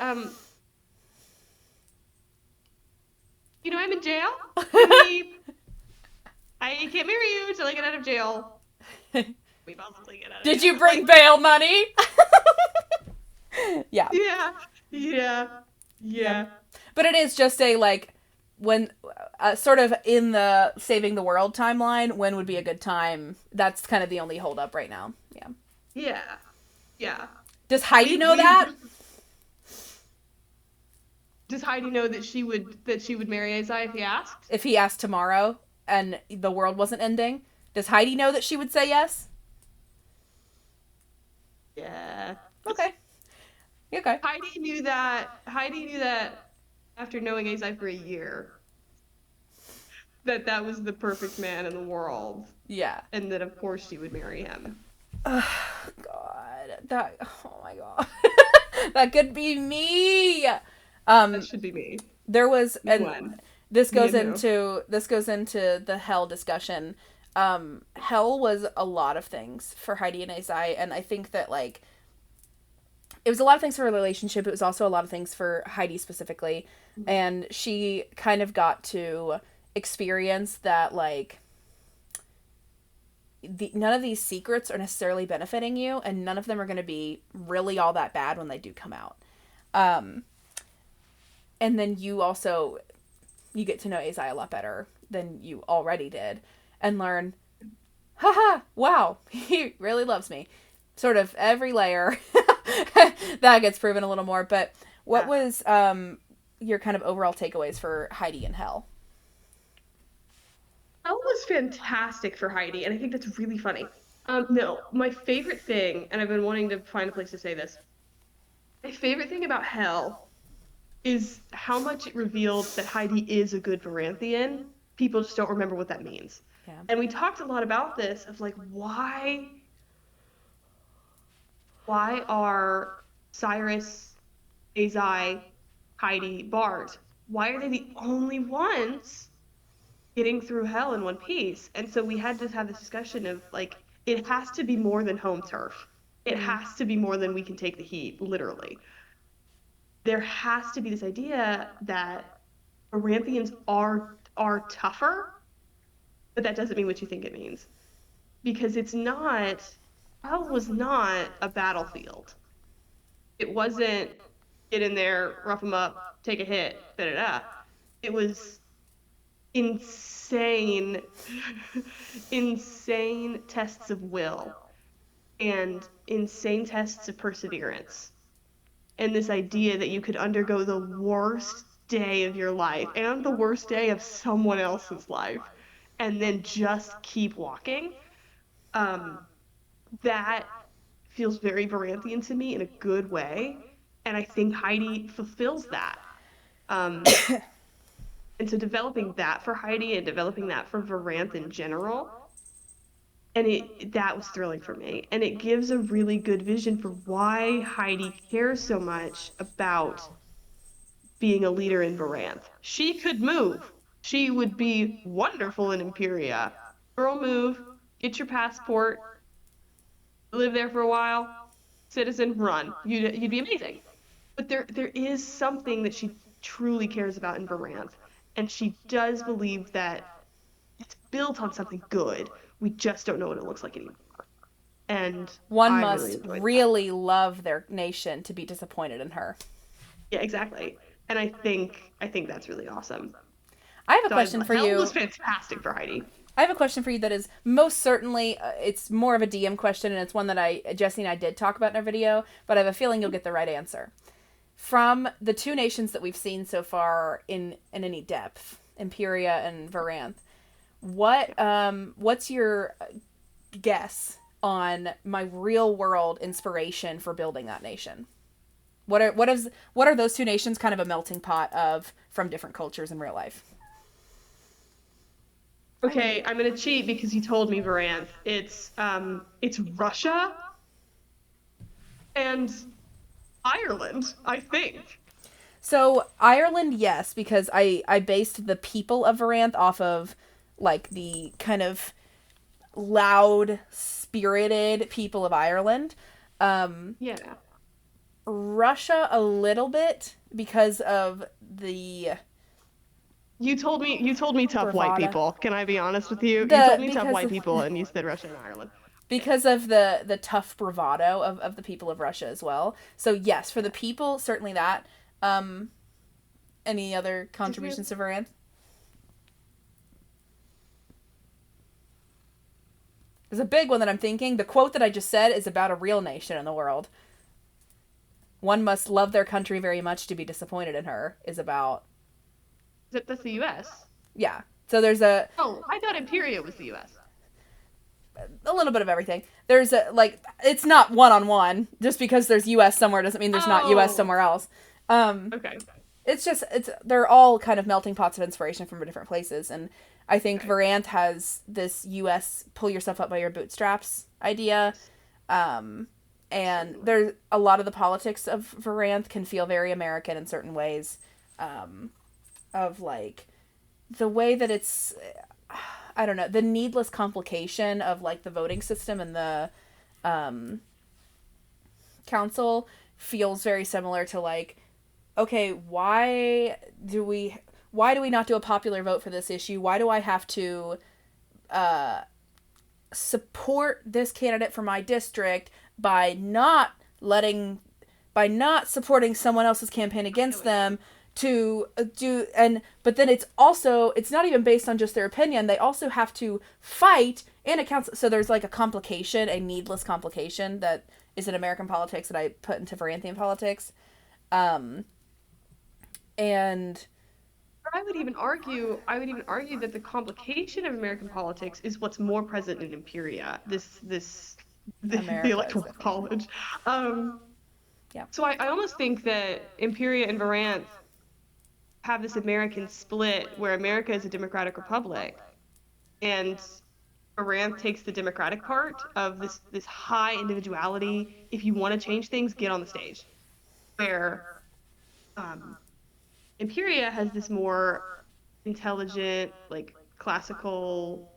You know, I'm in jail. I can't marry you until I get out of jail. we possibly get out of Did here. you bring bail money? Yeah. Yeah. Yeah. Yep. Yeah. But it is just a like when sort of in the saving the world timeline, when would be a good time? That's kind of the only hold up right now. Yeah. Yeah. Yeah. Does Heidi know We that? does Heidi know that she would marry Azai if he asked? If he asked tomorrow and the world wasn't ending, does Heidi know that she would say yes? Yeah. Okay. Okay. Heidi knew that after knowing Azai for a year, that was the perfect man in the world, Yeah. and that of course she would marry him. God, that. Oh my God, that could be me. That should be me. There was, Me and when? this Me goes and who? into the hell discussion. Hell was a lot of things for Heidi and Azai, and I think that like it was a lot of things for a relationship. It was also a lot of things for Heidi specifically, and she kind of got to experience that like none of these secrets are necessarily benefiting you, and none of them are going to be really all that bad when they do come out. And then you get to know Azai a lot better than you already did, and learn, haha, wow, he really loves me. Sort of every layer that gets proven a little more. But what was your kind of overall takeaways for Heidi and Hell? Hell was fantastic for Heidi, and I think that's really funny. No, my favorite thing, and I've been wanting to find a place to say this. My favorite thing about Hell is how much it revealed that Heidi is a good Varanthian. People just don't remember what that means. Yeah. And we talked a lot about this of like why are Cyrus, Azai, Heidi, Bart, why are they the only ones getting through hell in one piece? And so we had to have this discussion of like, it has to be more than home turf. It has to be more than we can take the heat, literally. There has to be this idea that Oranthians are tougher, but that doesn't mean what you think it means. Because it's not, hell was not a battlefield. It wasn't get in there, rough them up, take a hit, da da da. It was insane, insane tests of will and insane tests of perseverance. And this idea that you could undergo the worst day of your life and the worst day of someone else's life and then just keep walking. That feels very Varanthian to me in a good way. And I think Heidi fulfills that. Um, and so developing that for Heidi and developing that for Varanth in general, and that was thrilling for me. And it gives a really good vision for why Heidi cares so much about being a leader in Varanth. She could move. She would be wonderful in Imperia. Girl, move, get your passport, live there for a while, citizen, run. You'd be amazing. But there is something that she truly cares about in Varanth, and she does believe that it's built on something good. We just don't know what it looks like anymore. And One I really must enjoyed that. really love their nation to be disappointed in her. Yeah, exactly. And I think that's really awesome. I have a So question for Hell you. was fantastic for Heidi. I have a question for you that is most certainly it's more of a DM question, and it's one that Jesse and I did talk about in our video, but I have a feeling you'll get the right answer. From the two nations that we've seen so far in any depth, Imperia and Varanth, what's your guess on my real world inspiration for building that nation? What are those two nations kind of a melting pot of from different cultures in real life? Okay, I'm gonna cheat because you told me Varanth. It's Russia and Ireland, I think. So Ireland, yes, because I based the people of Varanth off of like the kind of loud, spirited people of Ireland. Yeah. Russia a little bit because of the You told me tough white bravada. people. Can I be honest with you? You The told me tough because white of, people and you said Russia and Ireland. because of the tough bravado of the people of Russia as well. So yes, for the people, certainly that. Any other contributions to Varanth? There's a big one that I'm thinking. The quote that I just said is about a real nation in the world. One must love their country very much to be disappointed in her is about... That's the U.S.? Yeah. So there's a... Oh, I thought Imperia was the U.S. A little bit of everything. There's a, like, it's not one-on-one. Just because there's U.S. somewhere doesn't mean there's not U.S. somewhere else. Okay. They're all kind of melting pots of inspiration from different places. And I think Varanth has this U.S. pull yourself up by your bootstraps idea. And there's a lot of the politics of Varanth can feel very American in certain ways. Of like the way that it's, I don't know, the needless complication of like the voting system and the council feels very similar to like, okay, why do we not do a popular vote for this issue? Why do I have to support this candidate for my district by not supporting someone else's campaign against them to do, but then it's not even based on just their opinion. They also have to fight in a council. So there's like a needless complication that is in American politics that I put into Varanthian politics. And I would even argue that the complication of American politics is what's more present in Imperia, the electoral college. Yeah. So I almost think that Imperia and Varanth have this American split where America is a democratic republic, and Varanth takes the democratic part of this high individuality. If you want to change things, get on the stage. Where Imperia has this more intelligent, like classical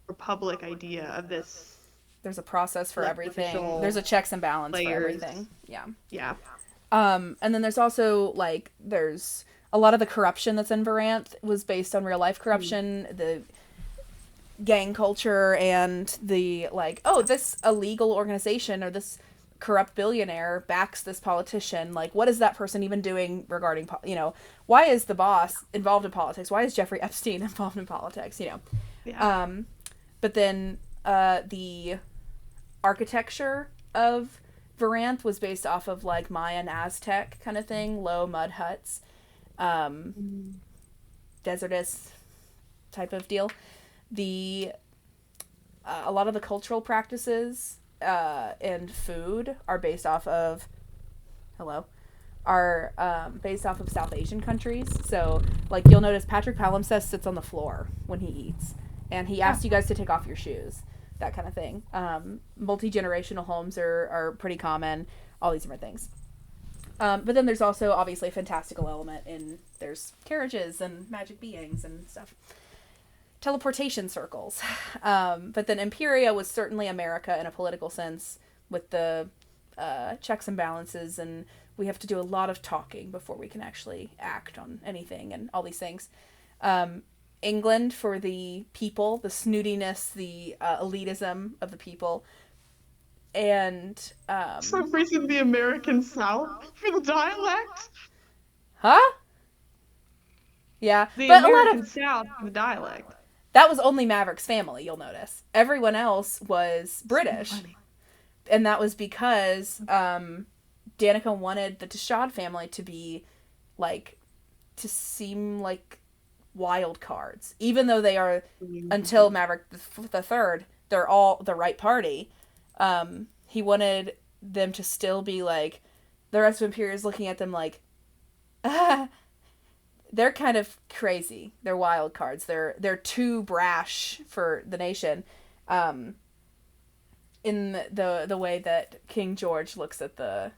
republic idea of this. There's a process for everything. There's a checks and balance for everything. Yeah. Yeah. And then there's also like there's a lot of the corruption that's in Varanth was based on real life corruption, the gang culture and the like, oh, this illegal organization or this corrupt billionaire backs this politician. Like, what is that person even doing regarding, why is the boss involved in politics? Why is Jeffrey Epstein involved in politics? Yeah. But then the architecture of Varanth was based off of like Mayan Aztec kind of thing, low mud huts, desertous type of deal. A lot of the cultural practices and food are based off of South Asian countries. So like you'll notice Patrick Palimpsest sits on the floor when he eats, and he asks you guys to take off your shoes, that kind of thing. Multi-generational homes are pretty common, all these different things. But then there's also obviously a fantastical element in there's carriages and magic beings and stuff. Teleportation circles. But then Imperia was certainly America in a political sense with the checks and balances, and we have to do a lot of talking before we can actually act on anything and all these things. England for the people, the snootiness, the elitism of the people. And for some reason the American South for the dialect. Huh? Yeah. The but American South for the dialect. That was only Maverick's family, you'll notice. Everyone else was British. So and that was because Danica wanted the Tashad family to be to seem like wild cards. Even though they are, until Maverick the Third, they're all the right party. He wanted them to still be like, the rest of Imperia's looking at them like, they're kind of crazy. They're wild cards. They're too brash for the nation. In the way that King George looks at the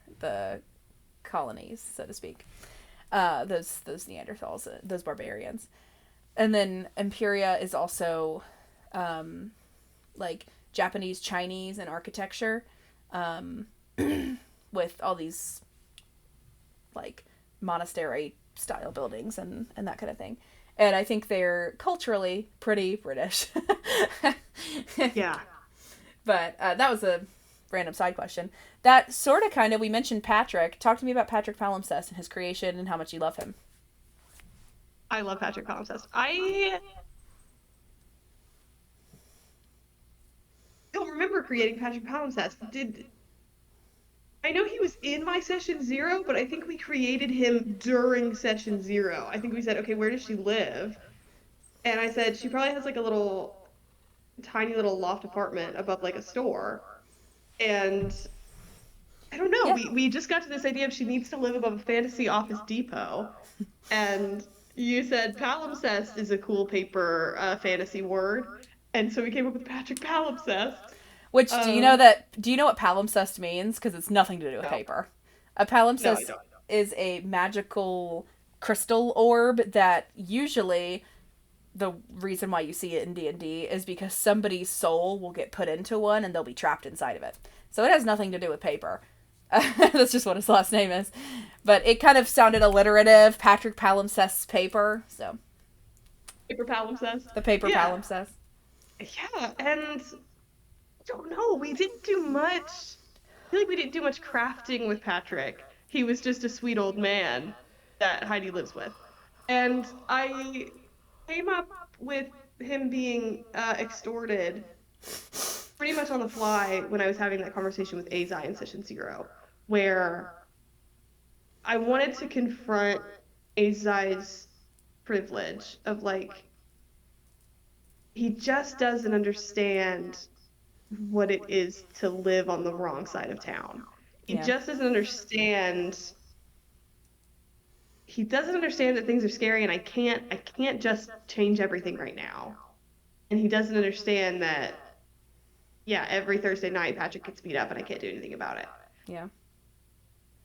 colonies, so to speak. Those Neanderthals, those barbarians. And then Imperia is also Japanese, Chinese, and architecture, with all these monastery style buildings and that kind of thing. And I think they're culturally pretty British. Yeah. But that was a random side question. That sort of kind of, we mentioned Patrick. Talk to me about Patrick Palimpsest and his creation and how much you love him. I love Patrick Palimpsest. I don't remember creating Patrick Palimpsest. I know he was in my session 0, but I think we created him during session 0. I think we said, okay, where does she live? And I said, she probably has like a tiny little loft apartment above like a store. And I don't know, Yeah. we just got to this idea of she needs to live above a fantasy office depot. And you said palimpsest is a cool paper fantasy word. And so we came up with Patrick Palimpsest. Which, do you know what palimpsest means? Because it's nothing to do with No, paper. A no, I palimpsest don't. is a magical crystal orb that usually the reason why you see it in D&D is because somebody's soul will get put into one and they'll be trapped inside of it. So it has nothing to do with paper. That's just what his last name is. But it kind of sounded alliterative. Patrick Palimpsest's paper. So Paper Palimpsest. the paper Yeah, palimpsest. yeah, and I don't know, we didn't do much. I feel like we didn't do much crafting with Patrick. He was just a sweet old man that Heidi lives with. And I came up with him being extorted pretty much on the fly when I was having that conversation with Azai in session 0, where I wanted to confront Azai's privilege of like, he just doesn't understand what it is to live on the wrong side of town. He Yeah. just doesn't understand. He doesn't understand that things are scary and I can't just change everything right now. And he doesn't understand that, yeah, every Thursday night Patrick gets beat up and I can't do anything about it. Yeah.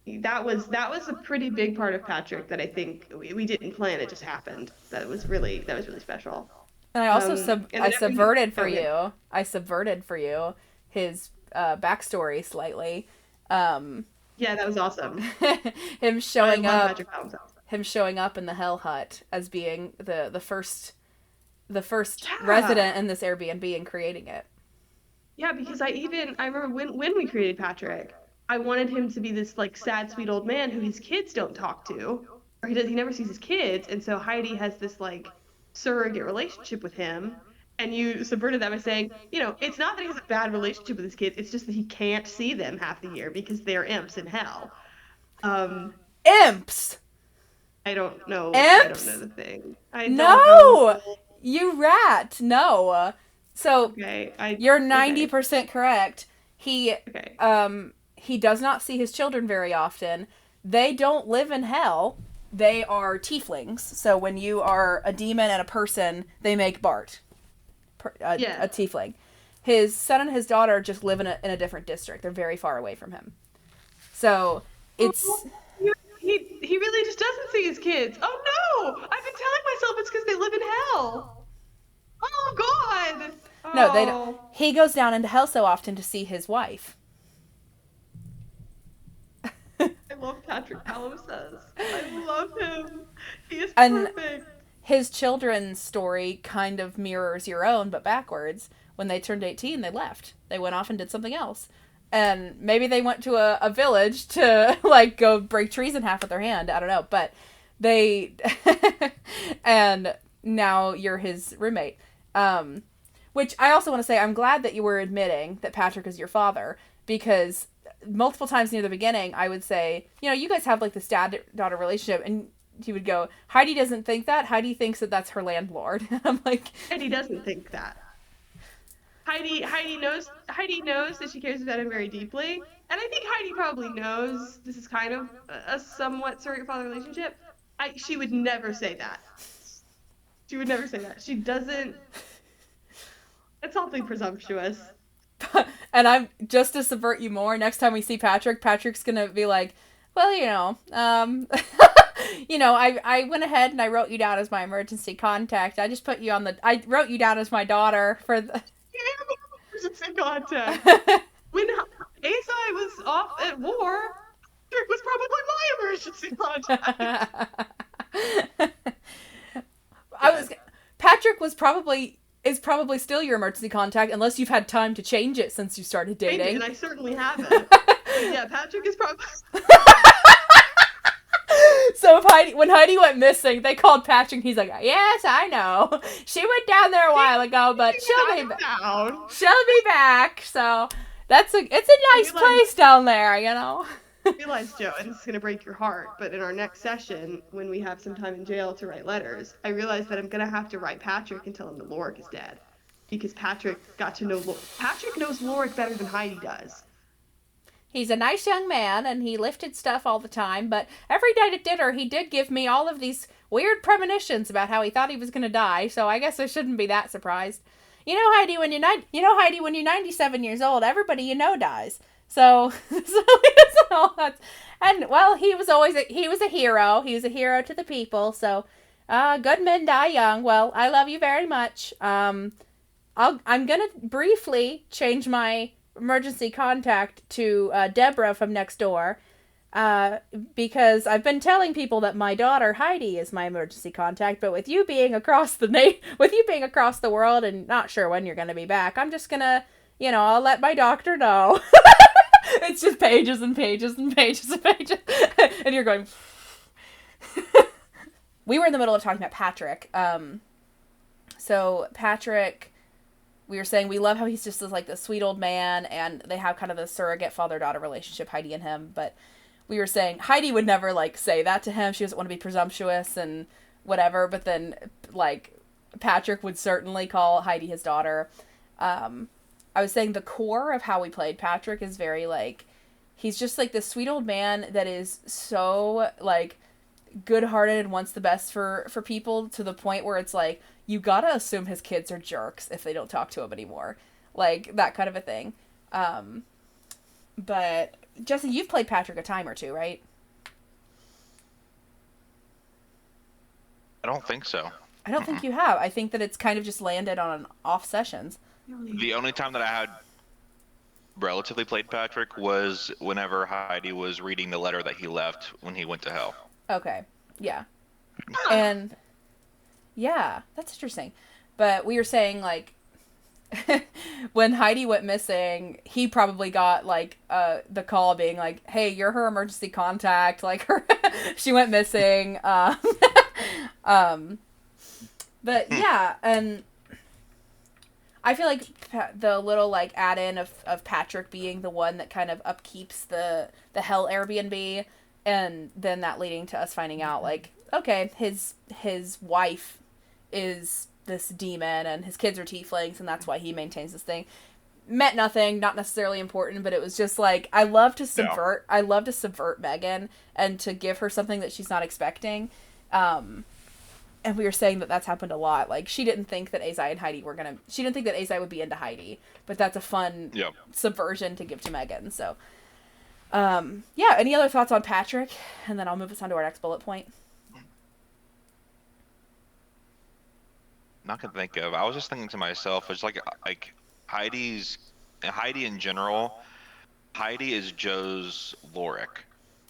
That was a pretty big part of Patrick that I think we didn't plan. It just happened. That was really special. And I also And I then every subverted for oh yeah, you. I subverted for you his backstory slightly. Um, yeah, that was awesome. him I showing love up, Patrick Baum's. him showing up in the Hell Hut as being the first Yeah, resident in this Airbnb and creating it. yeah, because I remember when we created Patrick, I wanted him to be this like sad, sweet old man who his kids don't talk to, or he never sees his kids, and so Heidi has this like surrogate relationship with him. And you subverted that by saying, it's not that he has a bad relationship with his kids, it's just that he can't see them half the year because they're imps in hell. Um, Imps. I don't know Imps. the thing. I don't know the No, full. you rat. No. So Okay, you're okay, 90% correct. He okay. he does not see his children very often. They don't live in hell. They are tieflings. So when you are a demon and a person, they make Bart Yeah. a tiefling. His son and his daughter just live in a different district. They're very far away from him. So it's Oh, he really just doesn't see his kids. Oh no! I've been telling myself it's because they live in hell. Oh God! no, they don't. Oh, He goes down into hell so often to see his wife. I love Patrick Palimpsest. I love him. He is And perfect. his children's story kind of mirrors your own, but backwards. When they turned 18, they left. They went off and did something else. And maybe they went to a village to, like, go break trees in half with their hand. I don't know. But they. And now you're his roommate. Which I also want to say, I'm glad that you were admitting that Patrick is your father. Because multiple times near the beginning, I would say, you guys have, like, this dad-daughter relationship. And he would go, Heidi doesn't think that. Heidi thinks that that's her landlord. I'm like, And he doesn't think that. Heidi knows that she cares about him very deeply, and I think Heidi probably knows this is kind of a somewhat surrogate father relationship. She would never say that. She would never say that. She doesn't. It's awfully presumptuous. and I'm just to subvert you more. Next time we see Patrick, Patrick's gonna be like, well, I went ahead and I wrote you down as my emergency contact. I just put you on I wrote you down as my daughter for the. Emergency contact. When Azai was off at war, Patrick was probably my emergency contact. I was. Patrick was probably is probably still your emergency contact, unless you've had time to change it since you started dating. And I certainly haven't. Yeah, Patrick is probably... So when Heidi went missing, they called Patrick. He's like, "Yes, I know. She went down there a while ago, but she'll be back." So it's a nice place down there, you know. I realize, Joe, and this is going to break your heart, but in our next session, when we have some time in jail to write letters, I realize that I'm going to have to write Patrick and tell him that Lorik is dead. Because Patrick got to know Patrick knows Lorik better than Heidi does. He's a nice young man, and he lifted stuff all the time, but every night at dinner, he did give me all of these weird premonitions about how he thought he was going to die, so I guess I shouldn't be that surprised. You know, Heidi, when you're 97 years old, everybody you know dies. So and well, he was a hero. He was a hero to the people. So, good men die young. Well, I love you very much. I'm gonna briefly change my emergency contact to Deborah from next door, because I've been telling people that my daughter Heidi is my emergency contact. But with you being across the world and not sure when you're gonna be back, I'm just gonna, I'll let my doctor know. It's just pages and pages and pages and pages. And you're going... We were in the middle of talking about Patrick. So Patrick, we were saying we love how he's just this sweet old man, and they have kind of the surrogate father-daughter relationship, Heidi and him. But we were saying Heidi would never, say that to him. She doesn't want to be presumptuous and whatever. But then, Patrick would certainly call Heidi his daughter. I was saying the core of how we played Patrick is very, he's just, this sweet old man that is so, good-hearted and wants the best for people, to the point where it's, you gotta assume his kids are jerks if they don't talk to him anymore. That kind of a thing. But, Jesse, you've played Patrick a time or two, right? I don't think so. I don't think you have. I think that it's kind of just landed on off sessions. The only time that I had relatively played Patrick was whenever Heidi was reading the letter that he left when he went to hell. Okay. Yeah. And yeah, that's interesting. But we were saying, when Heidi went missing, he probably got the call being hey, you're her emergency contact, she went missing. But yeah, and I feel like the little add-in of Patrick being the one that kind of upkeeps the hell Airbnb, and then that leading to us finding out okay, his wife is this demon and his kids are tieflings, and that's why he maintains this thing. Meant nothing, not necessarily important, but it was just I love to subvert Megan and to give her something that she's not expecting. And we were saying that that's happened a lot. She didn't think that Azai and Heidi she didn't think that Azai would be into Heidi, but that's a fun subversion to give to Megan. So, yeah, any other thoughts on Patrick? And then I'll move us on to our next bullet point. Not gonna think of. I was just thinking to myself, it's Heidi in general. Heidi is Joe's Lorik.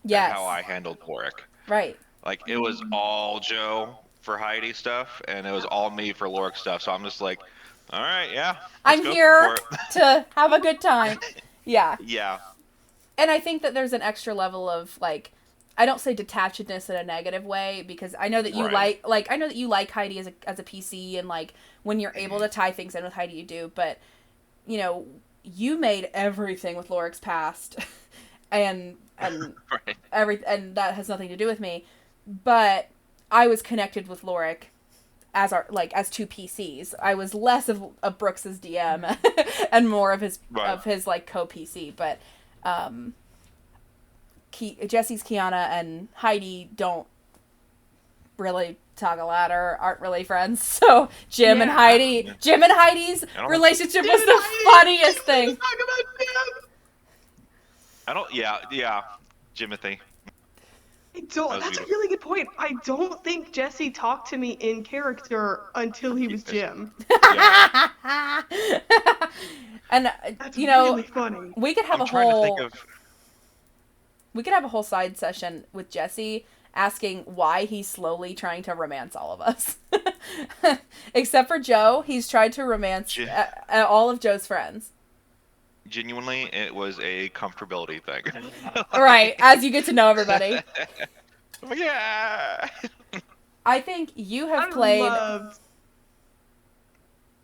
Yes. How I handled Lorik. Right. It was all Joe for Heidi stuff, and it was all me for Lorik stuff. So I'm just all right, yeah. I'm here to have a good time. Yeah. Yeah. And I think that there's an extra level of I don't say detachedness in a negative way, because I know that you I know that you like Heidi as a PC, and when you're able to tie things in with Heidi, you do. But you made everything with Lorik's past, and right. and that has nothing to do with me. But I was connected with Lorik as as two PCs. I was less of Brooks's DM and more of his co-PC. But Jesse's Kiana and Heidi don't really talk a lot or aren't really friends. So Jim and Heidi's relationship was the funniest thing. Jimothy. That's a really good point. I don't think Jesse talked to me in character until he was Jim. Yeah. And that's really funny. We could have a whole side session with Jesse asking why he's slowly trying to romance all of us. Except for Joe, he's tried to romance all of Joe's friends. Genuinely, it was a comfortability thing. Right, as you get to know everybody. Yeah. I think you have played.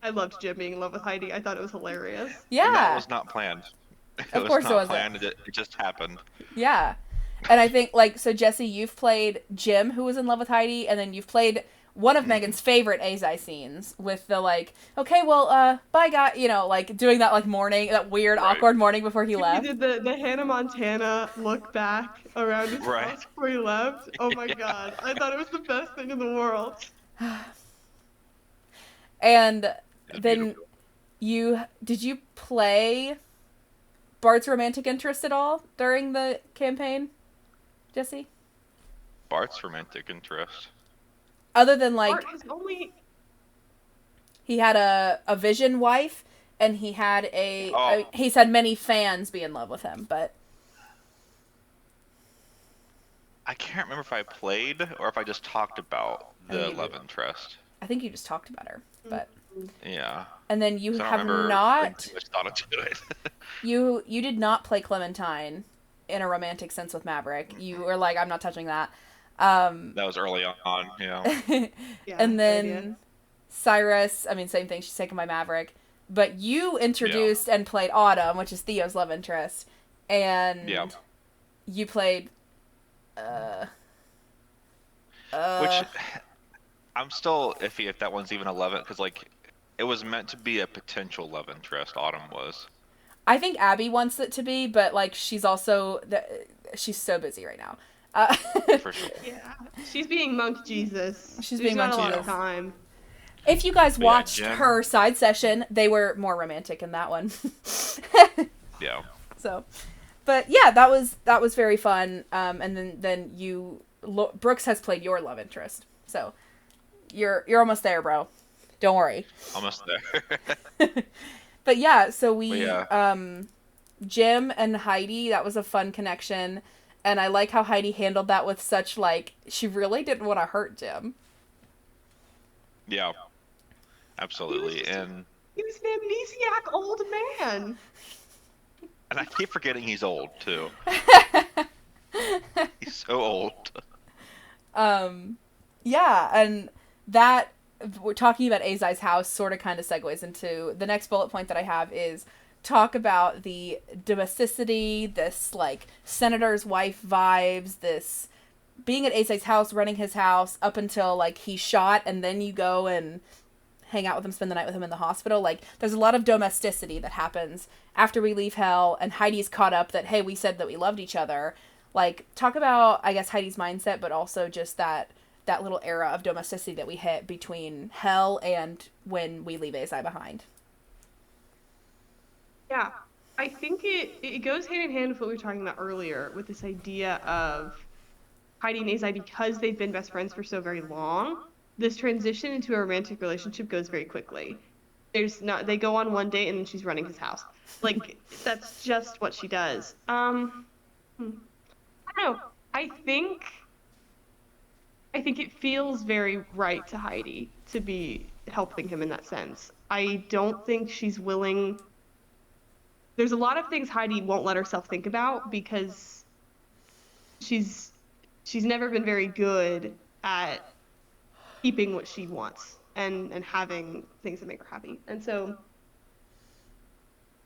I loved Jim being in love with Heidi. I thought it was hilarious. Yeah. And that was not planned. Of course it wasn't. Planned. It just happened. Yeah. And I think, like, so Jesse, you've played Jim, who was in love with Heidi, and then you've played one of Megan's favorite Azai scenes with the, like, okay, well, bye, guy, you know, like, doing that, like, morning, that weird, awkward morning before he left. He did the Hannah Montana look back around his house before he left. Oh my God. I thought it was the best thing in the world. And then did you play Bart's romantic interest at all during the campaign, Jesse? Bart's romantic interest? Other than, like, Bart has only... he had a vision wife, and he had he's had many fans be in love with him, but I can't remember if I played or if I just talked about the love interest. I think you just talked about her, but yeah. And then you have not. You did not play Clementine in a romantic sense with Maverick. You were like, I'm not touching that. That was early on, yeah. And then Cyrus, I mean, same thing. She's taken by Maverick, but you introduced and played Autumn, which is Theo's love interest, and you played. Which I'm still iffy if that one's even a love it, because like it was meant to be a potential love interest. Autumn was. I think Abby wants it to be, but like she's also she's so busy right now. For sure. Yeah, she's being Monk Jesus. She's being Monk Jesus. Time. If you guys watched her side session, they were more romantic in that one. Yeah. So, but yeah, that was very fun. And then Brooks has played your love interest, so you're almost there, bro. Don't worry. Almost there. But yeah, so Jim and Heidi, that was a fun connection. And I like how Heidi handled that with such, like, she really didn't want to hurt Jim. Yeah. Absolutely. He was an amnesiac old man. And I keep forgetting he's old, too. He's so old. Yeah, and that, we're talking about Azai's house, sort of kind of segues into the next bullet point that I have is talk about the domesticity, this, like, senator's wife vibes, this being at Azai's house, running his house, up until, like, he's shot, and then you go and hang out with him, spend the night with him in the hospital. Like, there's a lot of domesticity that happens after we leave hell, and Heidi's caught up that, hey, we said that we loved each other. Like, talk about, I guess, Heidi's mindset, but also just that little era of domesticity that we hit between hell and when we leave Azai behind. Yeah, I think it goes hand in hand with what we were talking about earlier, with this idea of Heidi and Azai, because they've been best friends for so very long, this transition into a romantic relationship goes very quickly. They go on one date and then she's running his house. Like, that's just what she does. I don't know. I think it feels very right to Heidi to be helping him in that sense. I don't think she's willing. There's a lot of things Heidi won't let herself think about because she's never been very good at keeping what she wants and having things that make her happy. And so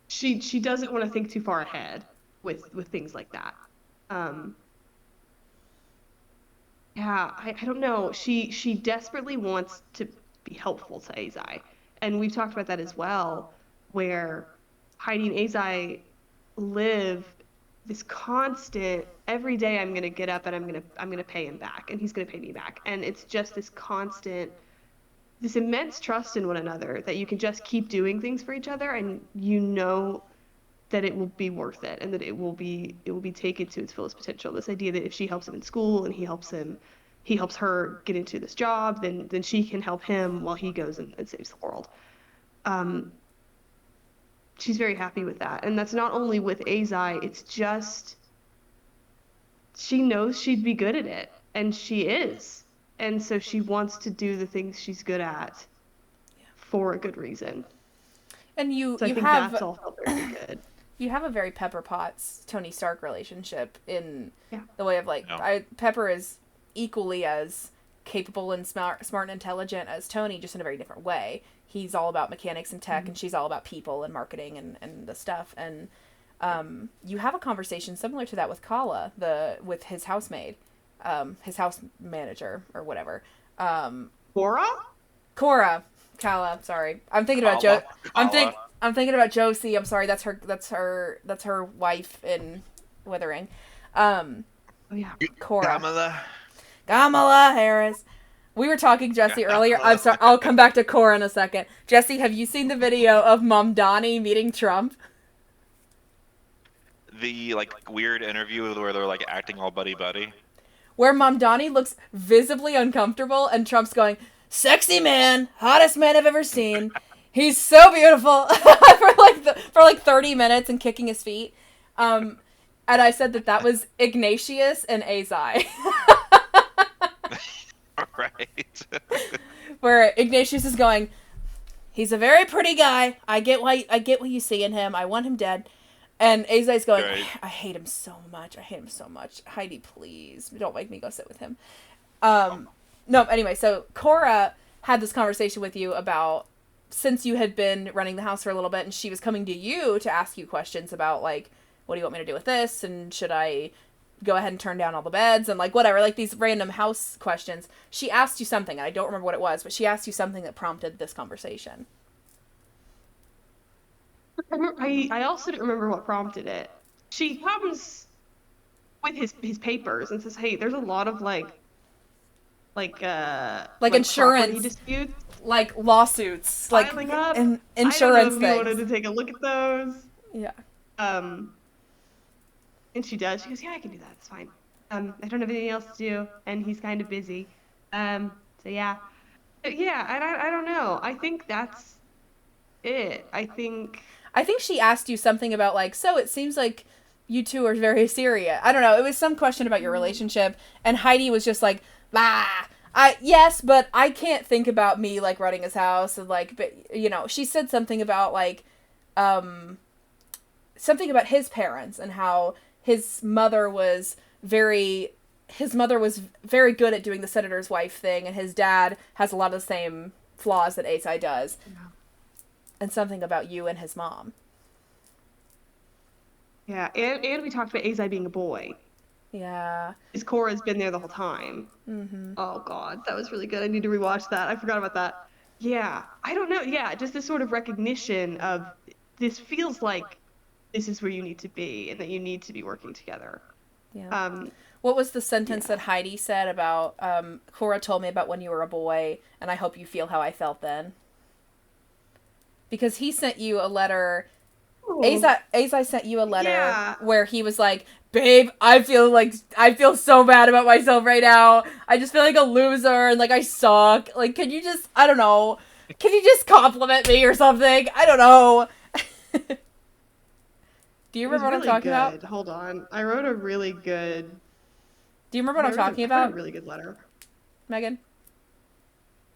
she doesn't want to think too far ahead with things like that. Yeah, I don't know. She desperately wants to be helpful to Azai. And we've talked about that as well, where Heidi and Azai live this constant, every day I'm going to get up and I'm going to pay him back and he's going to pay me back. And it's just this constant, this immense trust in one another that you can just keep doing things for each other and you know that it will be worth it and that it will be taken to its fullest potential. This idea that if she helps him in school and he helps her get into this job, then she can help him while he goes and saves the world. She's very happy with that. And that's not only with Azai, it's just she knows she'd be good at it. and she is. And so she wants to do the things she's good at for a good reason. And So I think that's all felt very good. you have a very Pepper Potts Tony Stark relationship in Yeah. the way of like Yeah. Pepper is equally as capable and smart and intelligent as Tony, just in a very different way. He's all about mechanics and tech, and she's all about people and marketing and the stuff. And you have a conversation similar to that with Kala, with his housemaid, his house manager or whatever. Cora? Kala. Sorry, I'm thinking about Joe. Kala. I'm thinking about Josie. I'm sorry. That's her wife in Withering. Oh yeah. Cora. Kamala. Harris. We were talking, Jesse, earlier. I'm sorry. I'll come back to Cora in a second. Jesse, have you seen the video of Mom Donnie meeting Trump? The like weird interview where they're like acting all buddy. Where Mom Donnie looks visibly uncomfortable and Trump's going, "Sexy man, hottest man I've ever seen. He's so beautiful," for like 30 minutes and kicking his feet. And I said that was Ignatius and Azai. Right. Where Ignatius is going, "He's a very pretty guy. I get what you see in him. I want him dead." And Azai's going, Right. I hate him so much. Heidi, please don't make me go sit with him. No, anyway, so Cora had this conversation with you about, since you had been running the house for a little bit, and she was coming to you to ask you questions about, like, what do you want me to do with this? And should I go ahead and turn down all the beds? And, like, whatever, like, these random house questions. She asked you something, and I don't remember what it was, but she asked you something that prompted this conversation. I also don't remember what prompted it. She comes with his papers and says, "Hey, there's a lot of like insurance property disputes, like lawsuits, piling up. and insurance I don't know if things." you wanted to take a look at those. Yeah. And she does. She goes, "Yeah, I can do that. It's fine. I don't have anything else to do, and he's kind of busy. So yeah, yeah. And I don't know. I think that's it. I think she asked you something about, like, so it seems like you two are very serious. I don't know. It was some question about your relationship, and Heidi was just like, yes, but I can't think about me, like, running his house, and, like, but, you know, she said something about, like, something about his parents, and how his mother was very good at doing the senator's wife thing, and his dad has a lot of the same flaws that Azai does. Yeah. And something about you and his mom. Yeah, and we talked about Azai being a boy. Yeah. His Cora's been there the whole time. Mm-hmm. Oh god, that was really good. I need to rewatch that. I forgot about that. Yeah, I don't know. Yeah, just this sort of recognition of this feels like this is where you need to be and that you need to be working together. Yeah. What was the sentence that Heidi said about, Cora told me about when you were a boy, and I hope you feel how I felt then? Because he sent you a letter. Azai sent you a letter where he was like, "Babe, I feel so bad about myself right now. I just feel like a loser and like I suck. Like, can you just compliment me or something? I don't know." Do you remember what I'm talking about? Hold on. I wrote a really good. Do you remember what I'm talking about? I wrote a really good letter. Megan?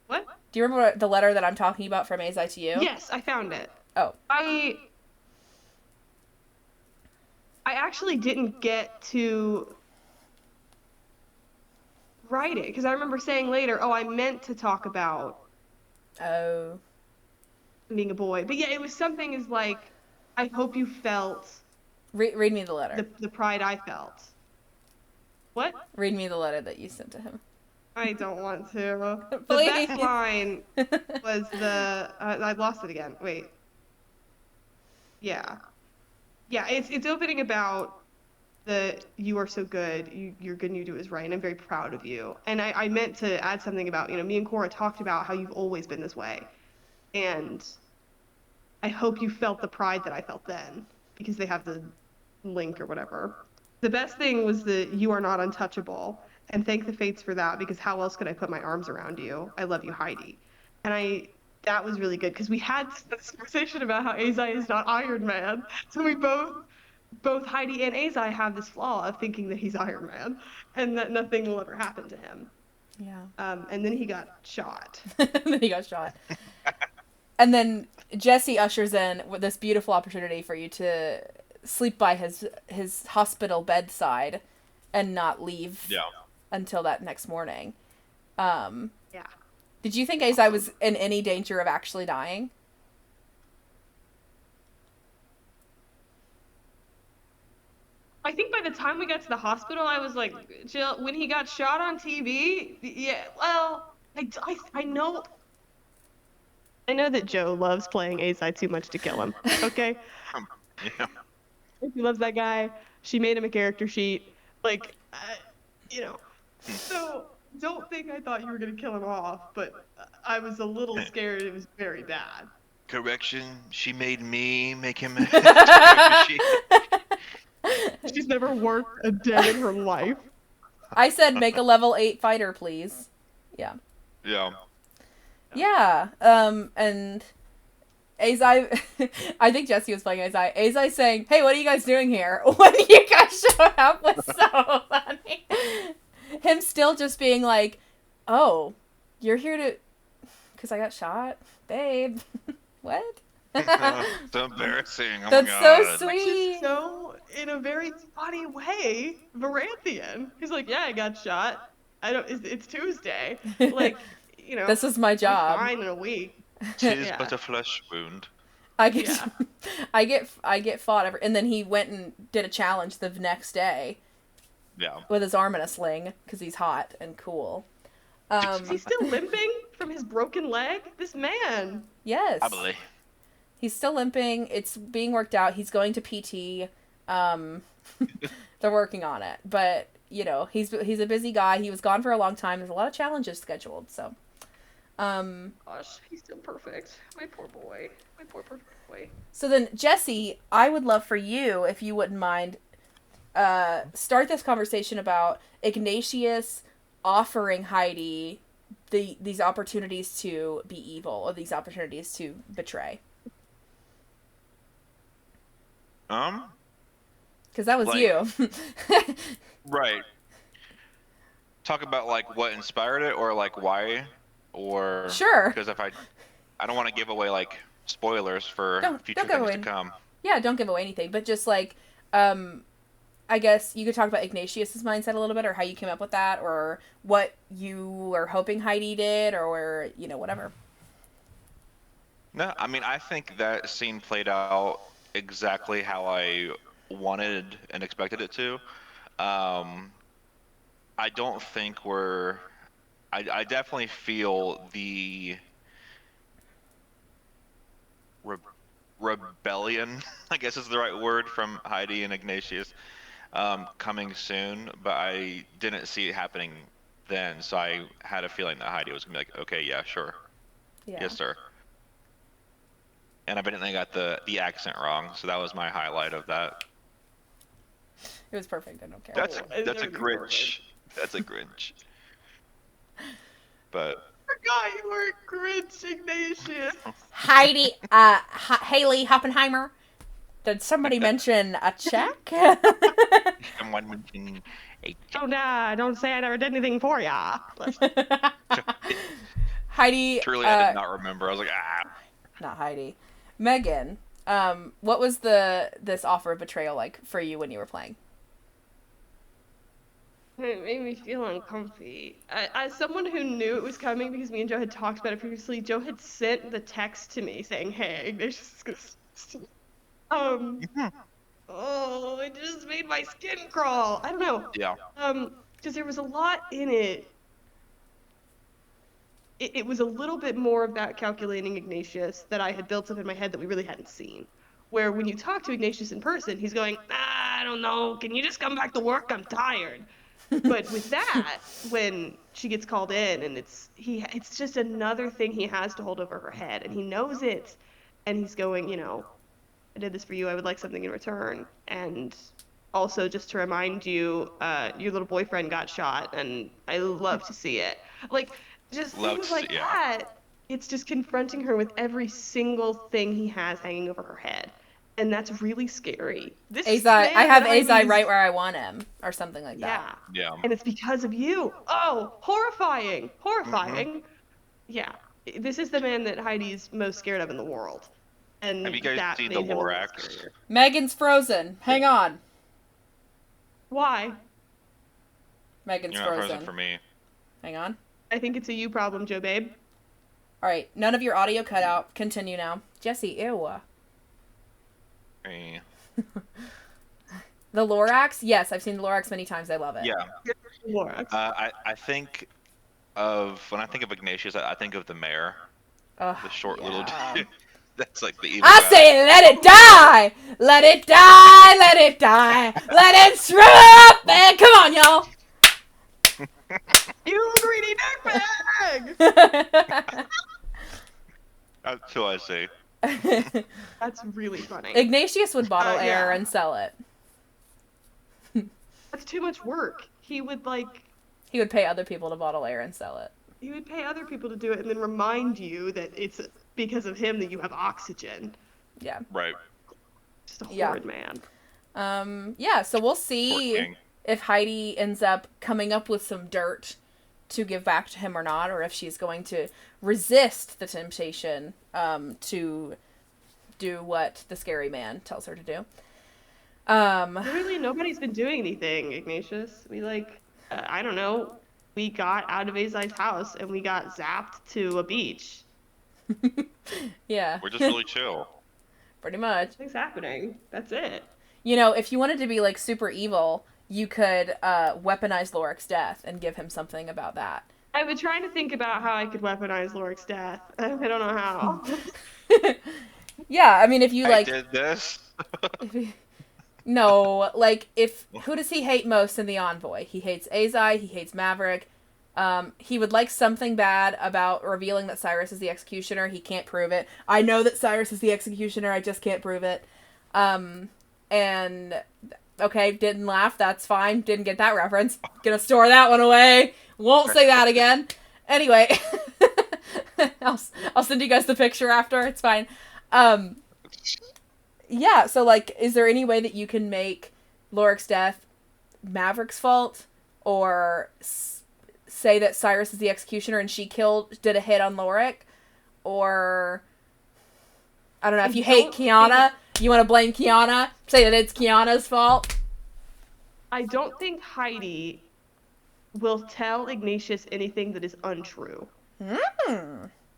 What? Do you remember the letter that I'm talking about from Azai to you? Yes, I found it. Oh. I actually didn't get to write it because I remember saying later, "Oh, I meant to talk about being a boy." But yeah, it was something as like, "I hope you felt." Read me the letter. The pride I felt. What? Read me the letter that you sent to him. I don't want to. Please. The best line was I lost it again. Wait. Yeah. Yeah, it's opening about you are so good, you're good and you do is right, and I'm very proud of you. And I meant to add something about, me and Cora talked about how you've always been this way. And I hope you felt the pride that I felt then, because they have the link or whatever. The best thing was that you are not untouchable. And thank the fates for that, because how else could I put my arms around you? I love you, Heidi. And that was really good, because we had this conversation about how Azai is not Iron Man. So we both both Heidi and Azai have this flaw of thinking that he's Iron Man and that nothing will ever happen to him. Yeah. And then he got shot. Then he got shot. And then Jesse ushers in with this beautiful opportunity for you to sleep by his hospital bedside and not leave until that next morning. Yeah. Did you think Azai was in any danger of actually dying? I think by the time we got to the hospital, I was like, Jill, when he got shot on TV, yeah, well, I know that Joe loves playing Azai too much to kill him, okay? Yeah. She loves that guy. She made him a character sheet. Like, so don't think I thought you were going to kill him off, but I was a little scared it was very bad. Correction, she made me make him She's never worked a day in her life. I said make a level 8 fighter, please. Yeah. Yeah. Yeah. And Azai, I think Jesse was playing Azai. Azai saying, "Hey, what are you guys doing here?" When you guys showed up was so funny. Him still just being like, "Oh, you're here to, because I got shot, babe." What? So embarrassing. Oh That's my so God. sweet. Just so, in a very funny way, Varanthian. He's like, yeah, I got shot. It's Tuesday. Like, This is my job. I'm fine in a week. Tis but a flesh wound. I get fought every, and then he went and did a challenge the next day. Yeah. With his arm in a sling because he's hot and cool. Is he still limping from his broken leg? This man. Yes. Probably. He's still limping. It's being worked out. He's going to PT. They're working on it, but he's a busy guy. He was gone for a long time. There's a lot of challenges scheduled. So. Gosh, he's still perfect. My poor boy. My poor perfect boy. So then, Jesse, I would love for you, if you wouldn't mind, start this conversation about Ignatius offering Heidi these opportunities to be evil, or these opportunities to betray. Because that was you. Right. Talk about like what inspired it, or like why, or sure. Because if I don't want to give away like spoilers for future things to come. Yeah, don't give away anything, but just like, I guess you could talk about Ignatius's mindset a little bit, or how you came up with that, or what you were hoping Heidi did, or whatever. No, I mean, I think that scene played out exactly how I wanted and expected it to. I don't think I definitely feel the rebellion, I guess is the right word, from Heidi and Ignatius coming soon, but I didn't see it happening then, so I had a feeling that Heidi was going to be like, okay, yeah, sure. Yeah. Yes, sir. And I bet I got the accent wrong, so that was my highlight of that. It was perfect. I don't care. That's a Grinch. That's a Grinch. But I forgot you were Grinch, Ignatius. Heidi, Haley Hoppenheimer. Did somebody mention a check? someone mentioned a Don't say I never did anything for ya. Heidi. Truly, I did not remember. I was like, Not Heidi. Megan, what was this offer of betrayal like for you when you were playing? It made me feel uncomfy. As someone who knew it was coming because me and Joe had talked about it previously, Joe had sent the text to me saying, "Hey, Ignatius is gonna." Oh, it just made my skin crawl. I don't know. Yeah. Because there was a lot in it. It was a little bit more of that calculating Ignatius that I had built up in my head that we really hadn't seen. Where when you talk to Ignatius in person, he's going, I don't know, can you just come back to work? I'm tired. But with that, when she gets called in, and it's just another thing he has to hold over her head, and he knows it, and he's going, I did this for you, I would like something in return, and also just to remind you, your little boyfriend got shot, and I love to see it. Like, just things like that. It's just confronting her with every single thing he has hanging over her head. And that's really scary. This Azai, man I have that Azai Heidi's- right where I want him, or something like that. Yeah. Yeah. And it's because of you. Oh, horrifying. Horrifying. Yeah. This is the man that Heidi's most scared of in the world. And Have you guys that seen made the him a little Lorax? scarier. Megan's frozen. Hang on. Why? Megan's You're not frozen. frozen for me. Hang on. I think it's a you problem, Joe Babe. All right, none of your audio cut out. Continue now. Jesse, ew. Hey. The Lorax? Yes, I've seen the Lorax many times. I love it. Yeah. Lorax. I think when I think of Ignatius, I think of the mayor, Ugh, the short yeah. little dude. That's like the evil I guy. say let it die! Let it die! Let it die! Let it shrivel up! Man, come on, y'all! You greedy dirtbag! That's who I see. That's really funny. Ignatius would bottle air yeah. and sell it. That's too much work. He would He would pay other people to bottle air and sell it. he would pay other people to do it and then remind you that it's because of him that you have oxygen. Yeah. Right. Just a Yeah. horrid man. Yeah, so we'll Short see king. if Heidi ends up coming up with some dirt to give back to him or not, or if she's going to resist the temptation to do what the scary man tells her to do. Literally, nobody's been doing anything, Ignatius. We I don't know. We got out of Azai's house and we got zapped to a beach. Yeah. We're just really chill. Pretty much. Nothing's happening. That's it. You know, if you wanted to be like super evil, you could weaponize Loric's death and give him something about that. I've been trying to think about how I could weaponize Loric's death. I don't know how. Yeah, I mean, if you I like, did this. no, like who does he hate most in the Envoy? He hates Azai. He hates Maverick. He would like something bad about revealing that Cyrus is the executioner. He can't prove it. I know that Cyrus is the executioner. I just can't prove it. And okay, didn't laugh. That's fine. Didn't get that reference. Gonna store that one away. Won't say that again. Anyway, I'll send you guys the picture after. It's fine. Yeah. So like, is there any way that you can make Loric's death Maverick's fault, or say that Cyrus is the executioner and she did a hit on Loric, or I don't know. If you hate Kiana, you want to blame Kiana, say that it's Kiana's fault. I don't think Heidi will tell Ignatius anything that is untrue.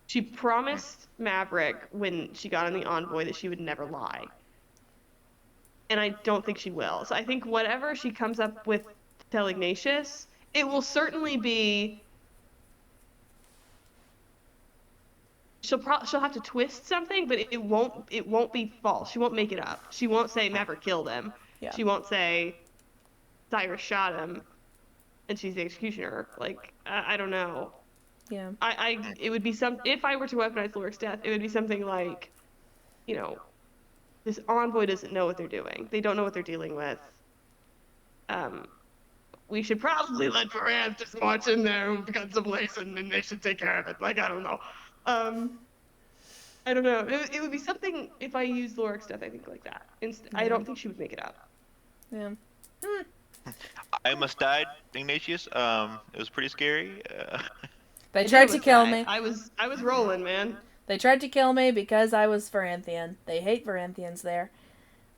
She promised Maverick when she got on the Envoy that she would never lie. And I don't think she will. So I think whatever she comes up with to tell Ignatius, it will certainly be... She'll have to twist something, but it won't be false. She won't make it up. She won't say Maverick killed him. Yeah. She won't say Cyrus shot him and she's the executioner. Like, I don't know. Yeah. It would be if I were to weaponize Loric's death, it would be something like, you know, this Envoy doesn't know what they're doing. They don't know what they're dealing with. We should probably let Varans just march in there with guns ablazing and they should take care of it. Like, I don't know. I don't know. It would be something if I used Loric's death, I think, like that. I don't think she would make it up. Yeah. I almost died, Ignatius. It was pretty scary. They tried to kill me. I was rolling, man. They tried to kill me because I was Varanthian. They hate Varanthians there.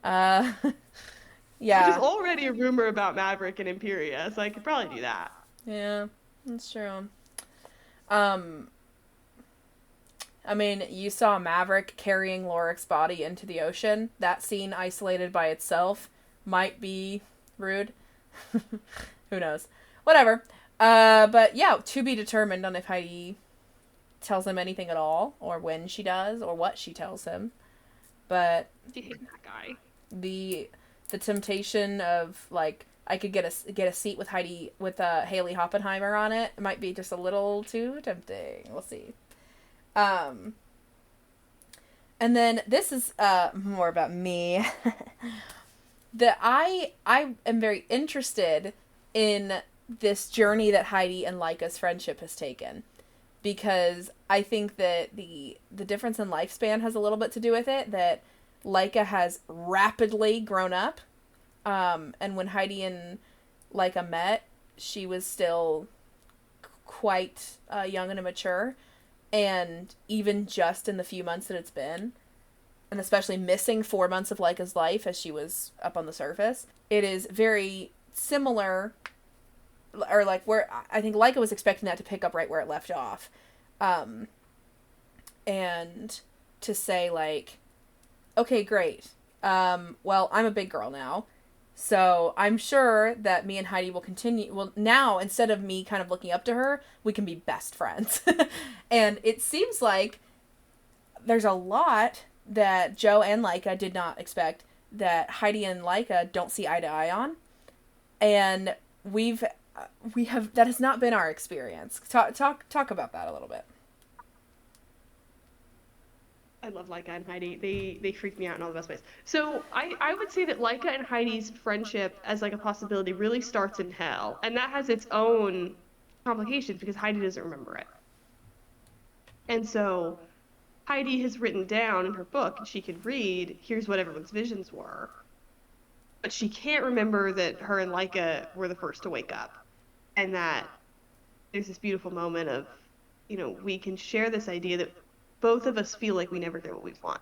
Yeah. There's already a rumor about Maverick and Imperia, so I could probably do that. Yeah, that's true. I mean, you saw Maverick carrying Loric's body into the ocean. That scene isolated by itself might be rude. Who knows? Whatever. But yeah, to be determined on if Heidi tells him anything at all, or when she does, or what she tells him. But I hate that guy. the temptation of like I could get a seat with Heidi with Haley Hoppenheimer on it might be just a little too tempting. We'll see. And then this is more about me. That I am very interested in this journey that Heidi and Laika's friendship has taken, because I think that the difference in lifespan has a little bit to do with it. That Laika has rapidly grown up. And when Heidi and Laika met, she was still quite young and immature. And even just in the few months that it's been, and especially missing 4 months of Laika's life as she was up on the surface, it is very similar, or like where I think Laika was expecting that to pick up right where it left off. And to say like, okay, great. Well, I'm a big girl now. So I'm sure that me and Heidi will continue. Well, now, instead of me kind of looking up to her, we can be best friends. And it seems like there's a lot that Joe and Laika did not expect that Heidi and Laika don't see eye to eye on. And we have, that has not been our experience. Talk about that a little bit. I love Laika and Heidi. They freak me out in all the best ways. So I would say that Laika and Heidi's friendship as like a possibility really starts in hell. And that has its own complications because Heidi doesn't remember it. And so Heidi has written down in her book, and she can read, here's what everyone's visions were. But she can't remember that her and Laika were the first to wake up. And that there's this beautiful moment of, we can share this idea that both of us feel like we never get what we want.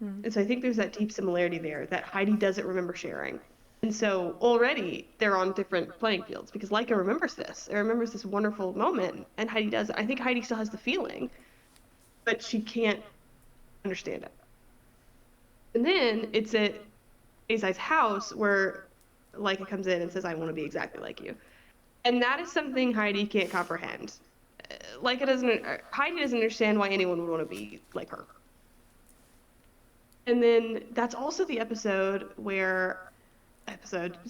And so I think there's that deep similarity there that Heidi doesn't remember sharing. And so already they're on different playing fields because Laika remembers this. It remembers this wonderful moment, and Heidi doesn't. I think Heidi still has the feeling, but she can't understand it. And then it's at Azai's house where Laika comes in and says, I want to be exactly like you. And that is something Heidi can't comprehend. Heidi doesn't understand why anyone would want to be like her. And then that's also the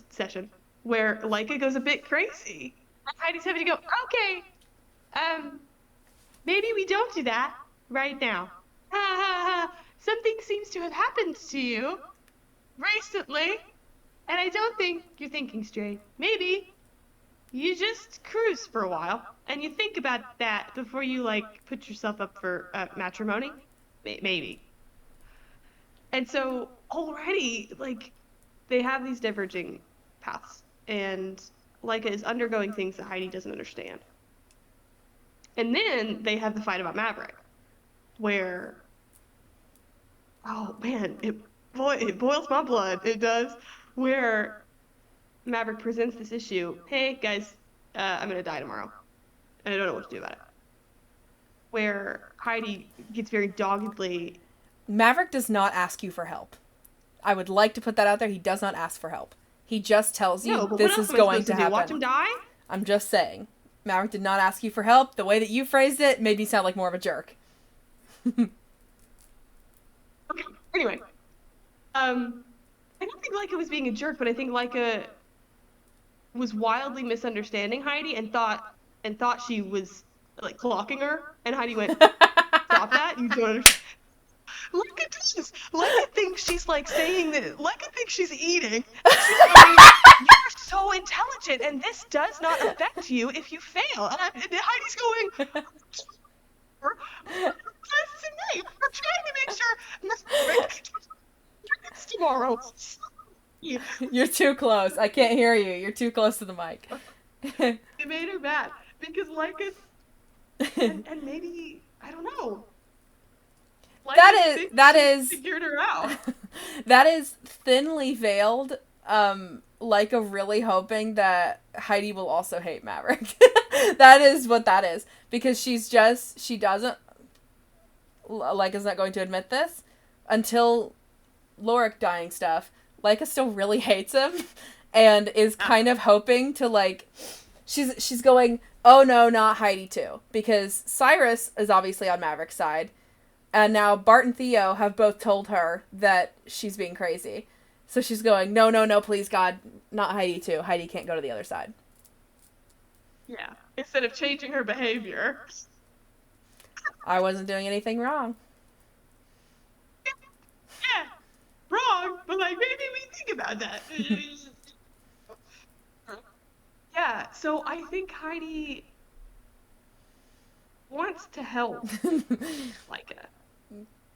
session where Laika goes a bit crazy. Heidi's having to go, okay, maybe we don't do that right now. Ha ha ha. Something seems to have happened to you recently, and I don't think you're thinking straight. Maybe you just cruise for a while, and you think about that before you, put yourself up for matrimony. Maybe. And so already, they have these diverging paths, and Laika is undergoing things that Heidi doesn't understand. And then they have the fight about Maverick, where, oh man, it boils my blood. It does. Where Maverick presents this issue. Hey guys, I'm gonna die tomorrow, and I don't know what to do about it. Where Heidi gets very doggedly. Maverick does not ask you for help. I would like to put that out there. He does not ask for help. He just tells you this is going to happen. Watch him die? I'm just saying. Maverick did not ask you for help. The way that you phrased it made me sound like more of a jerk. Okay. Anyway. I don't think Laika was being a jerk, but I think Laika was wildly misunderstanding Heidi and thought she was clocking her, and Heidi went, stop that, you don't understand. Laika does. Laika thinks she's saying that. Laika thinks she's eating. She's going, you're so intelligent, and this does not affect you if you fail. And Heidi's going, tonight. We're trying to make sure it's tomorrow. You're too close. I can't hear you. You're too close to the mic. It made her mad because Laika, and maybe I don't know. That is figured her out. That is thinly veiled. Laika really hoping that Heidi will also hate Maverick. That is what that is, because she doesn't. Laika's not going to admit this until Lorik dying stuff. Laika still really hates him, and is kind of hoping to she's going, oh no, not Heidi too, because Cyrus is obviously on Maverick's side. And now Bart and Theo have both told her that she's being crazy. So she's going, no, please God, not Heidi too. Heidi can't go to the other side. Yeah, instead of changing her behavior. I wasn't doing anything wrong. Yeah, wrong, but maybe we think about that. Yeah, so I think Heidi wants to help Laika.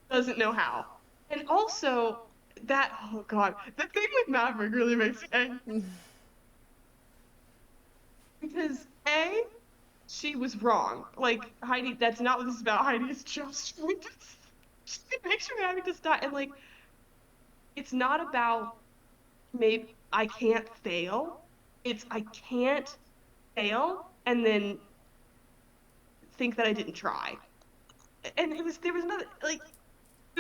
Doesn't know how. And also that, oh God, the thing with Maverick really makes me angry. Because she was wrong. Like, Heidi, that's not what this is about. Heidi is just she makes sure having to stop. And like, it's not about maybe I can't fail. It's I can't fail and then think that I didn't try. And there was another like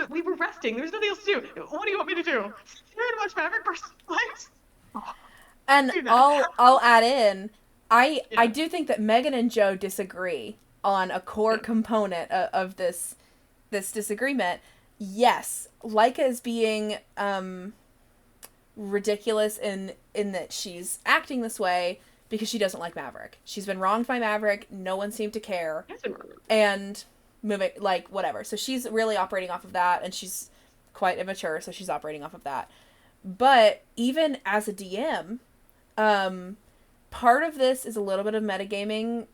we were resting. There was nothing else to do. What do you want me to do? Sit here and watch Maverick versus Flames? Oh, And do that. I'll add in, I Yeah. do think that Megan and Joe disagree on a core Yeah. component of this disagreement. Yes, Leica is being ridiculous in that she's acting this way because she doesn't like Maverick. She's been wronged by Maverick. No one seemed to care, and moving like whatever. So she's really operating off of that, and she's quite immature, so she's operating off of that. But even as a DM, part of this is a little bit of metagaming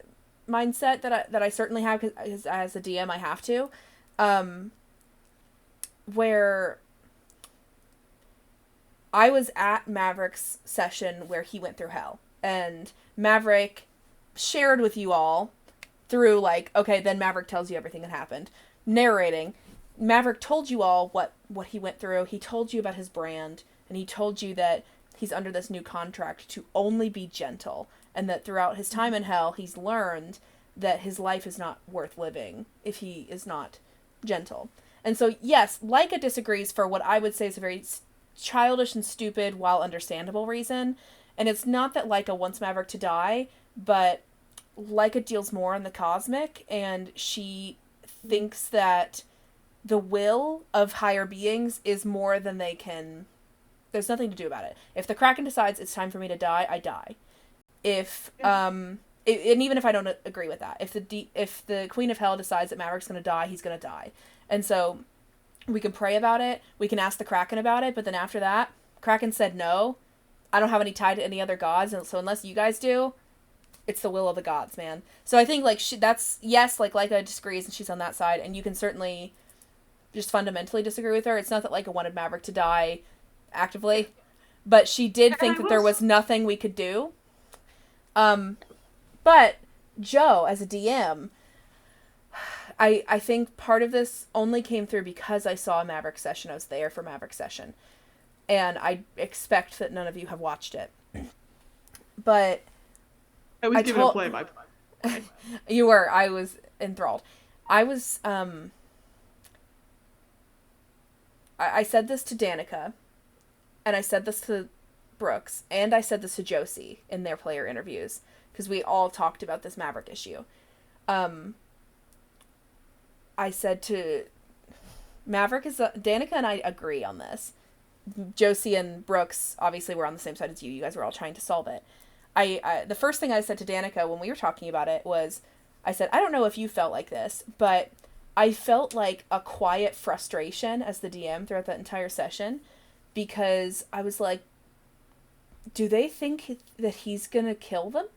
mindset that I certainly have because as a DM I have to, where I was at Maverick's session where he went through hell, and Maverick shared with you all through like, okay, then Maverick tells you everything that happened, narrating. Maverick told you all what he went through. He told you about his brand, and he told you that he's under this new contract to only be gentle, and that throughout his time in hell, he's learned that his life is not worth living if he is not gentle. And so, yes, Leica disagrees for what I would say is a very childish and stupid, while understandable reason. And it's not that Leica wants Maverick to die, but Leica deals more in the cosmic, and she thinks that the will of higher beings is more than they can. There's nothing to do about it. If the Kraken decides it's time for me to die, I die. If and even if I don't agree with that, if the Queen of Hell decides that Maverick's going to die, he's going to die. And so we can pray about it. We can ask the Kraken about it. But then after that, Kraken said no. I don't have any tie to any other gods, and so unless you guys do, it's the will of the gods, man. So I think like that's yes, like Leica disagrees and she's on that side, and you can certainly just fundamentally disagree with her. It's not that Leica wanted Maverick to die actively, but she did think that there was nothing we could do. But Joe, as a DM, I think part of this only came through because I saw a Maverick session. I was there for Maverick session. And I expect that none of you have watched it. But I was given a play by play. You were. I was enthralled. I was, I said this to Danica, and I said this to Brooks, and I said this to Josie in their player interviews, because we all talked about this Maverick issue. I said to Maverick Danica and I agree on this. Josie and Brooks obviously were on the same side as you. You guys were all trying to solve it. I the first thing I said to Danica when we were talking about it was, I said, I don't know if you felt like this, but I felt like a quiet frustration as the DM throughout that entire session, because I was like, do they think that he's gonna kill them?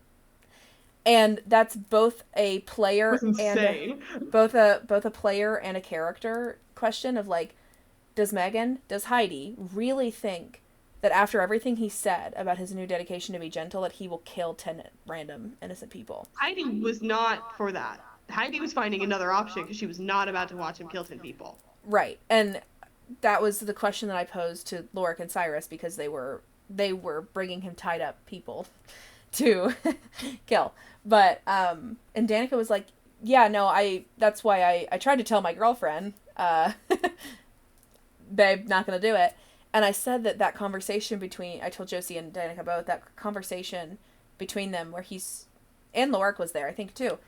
And that's both a player and both a player and a character question of like, does Heidi really think that after everything he said about his new dedication to be gentle, that he will kill 10 random innocent people? Heidi was not for that. Heidi was finding another option because she was not about to watch him kill 10 people. Right. And that was the question that I posed to Lorik and Cyrus, because they were bringing him tied up people to kill. But and Danica was like, yeah, no, that's why I tried to tell my girlfriend, babe, not gonna do it. And I said that conversation I told Josie and Danica both, that conversation between them where and Lorik was there, I think too,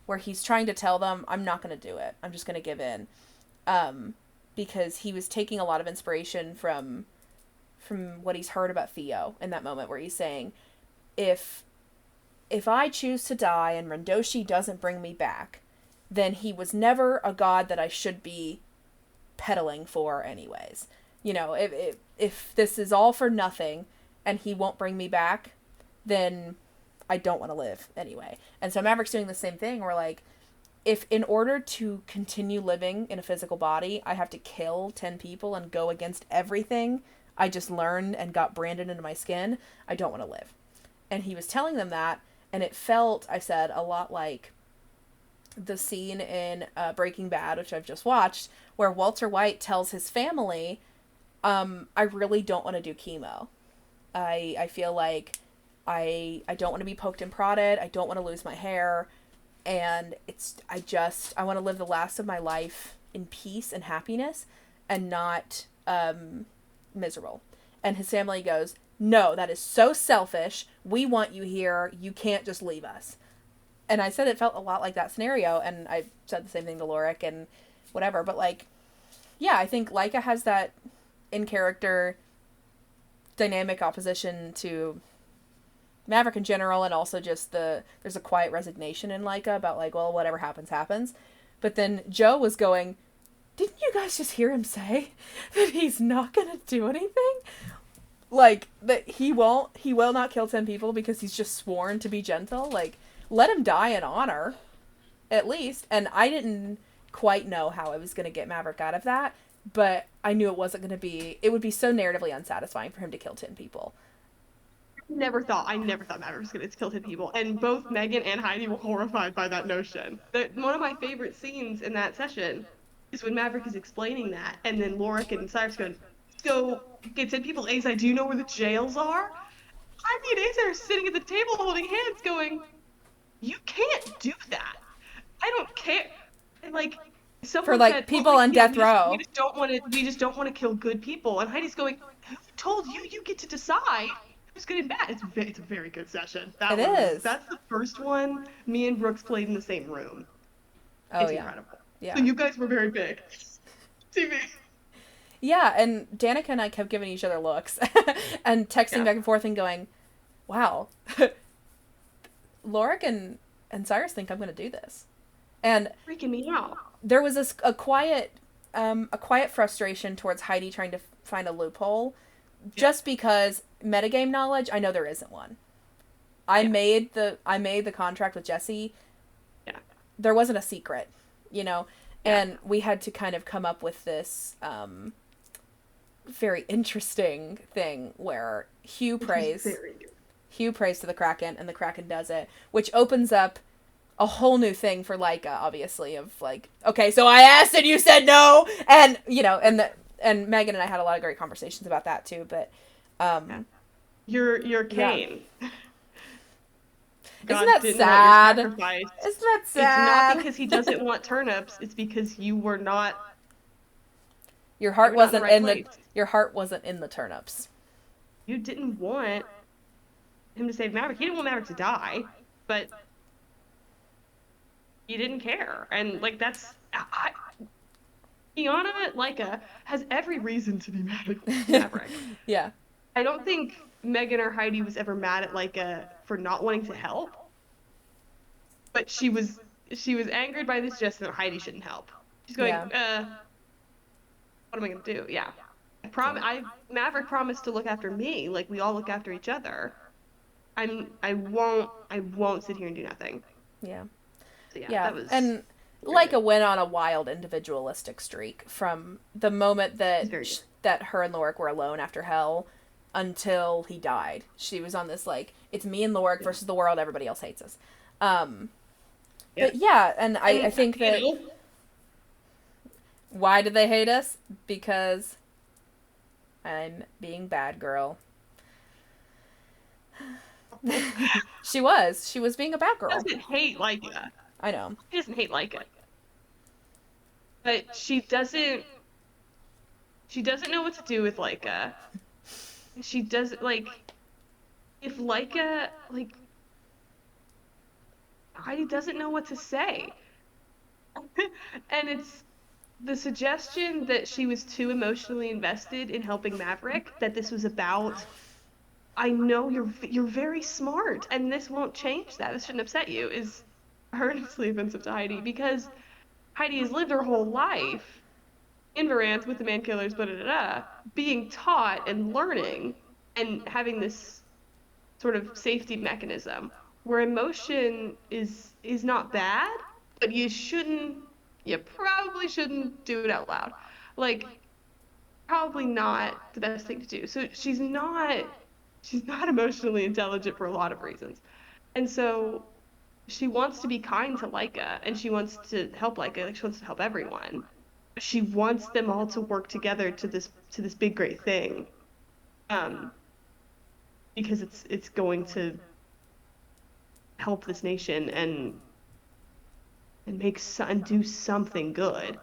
where he's trying to tell them, I'm not gonna do it, I'm just gonna give in, because he was taking a lot of inspiration from what he's heard about Theo in that moment, where he's saying, if I choose to die and Rendoshi doesn't bring me back, then he was never a god that I should be peddling for anyways. You know, if this is all for nothing and he won't bring me back, then I don't want to live anyway. And so Maverick's doing the same thing. We're like, if in order to continue living in a physical body, I have to kill 10 people and go against everything I just learned and got branded into my skin, I don't want to live. And he was telling them that, and it felt, I said, a lot like the scene in Breaking Bad, which I've just watched, where Walter White tells his family, I really don't want to do chemo. I feel like I don't want to be poked and prodded. I don't want to lose my hair. And I want to live the last of my life in peace and happiness and not miserable. And his family goes, no, that is so selfish. We want you here. You can't just leave us. And I said it felt a lot like that scenario, and I said the same thing to Lorik and whatever. But, like, yeah, I think Laika has that in-character dynamic opposition to Maverick in general, and also just there's a quiet resignation in Laika about, like, well, whatever happens, happens. But then Joe was going, didn't you guys just hear him say that he's not going to do anything? Like, that he will not kill 10 people because he's just sworn to be gentle. Like, let him die in honor, at least. And I didn't quite know how I was going to get Maverick out of that, but I knew it wasn't going to be, it would be so narratively unsatisfying for him to kill 10 people. I never thought Maverick was going to kill 10 people, and both Megan and Heidi were horrified by that notion. One of my favorite scenes in that session is when Maverick is explaining that, and then Lorik and Cyrus go get 10 people. Aza, do you know where the jails are? Heidi and Aza are sitting at the table holding hands going, you can't do that. I don't care. And, like, someone for, like, said, people on death row. We just don't want to kill good people. And Heidi's going, who told you get to decide who's good and bad? It's a very good session. That's the first one me and Brooks played in the same room. Oh, it's yeah. incredible. Yeah. So you guys were very big. TV. Yeah, and Danica and I kept giving each other looks and texting back and forth and going, wow, Lorik and Cyrus think I'm going to do this. And freaking me out. There was a quiet frustration towards Heidi trying to find a loophole, just because metagame knowledge, I know there isn't one. I made the contract with Jesse. Yeah. There wasn't a secret, you know, and we had to kind of come up with this very interesting thing where Hugh prays to the Kraken, and the Kraken does it, which opens up a whole new thing for Laika, obviously, of like, okay, so I asked and you said no, and you know, and Megan and I had a lot of great conversations about that too. But you're Cain. Isn't that sad? Isn't that sad? It's not because he doesn't want turnips. It's because you were not. Your heart wasn't in the turnips. You didn't want him to save Maverick. He didn't want Maverick to die, but you didn't care. And like Kiana, Laika, has every reason to be mad at Maverick. Yeah. I don't think Megan or Heidi was ever mad at Laika for not wanting to help, but she was angered by this suggestion that Heidi shouldn't help. She's going, what am I gonna do? Yeah. Maverick promised to look after me, like we all look after each other. I won't sit here and do nothing. Yeah. So that was. And Laika went on a wild individualistic streak from the moment that her and Lorik were alone after Hell until he died. She was on this, like, it's me and Lorik versus the world, everybody else hates us. But yeah, and I think that... Why did they hate us? Because I'm being bad girl. She was being a bad girl. She doesn't hate Laika. I know. She doesn't hate Laika. But she doesn't know what to do with Laika. She doesn't, like, if Laika, like, Heidi doesn't know what to say. And it's the suggestion that she was too emotionally invested in helping Maverick, that this was about, I know you're very smart, and this won't change that. This shouldn't upset you, is earnestly offensive to Heidi, because Heidi has lived her whole life in Varanth with the man killers, being taught and learning and having this sort of safety mechanism where emotion is not bad, but you probably shouldn't do it out loud. Like, probably not the best thing to do. So she's not emotionally intelligent for a lot of reasons. And so she wants to be kind to Leica and she wants to help Leica, like she wants to help everyone. She wants them all to work together to this big great thing. Um, because it's going to help this nation and and do something good.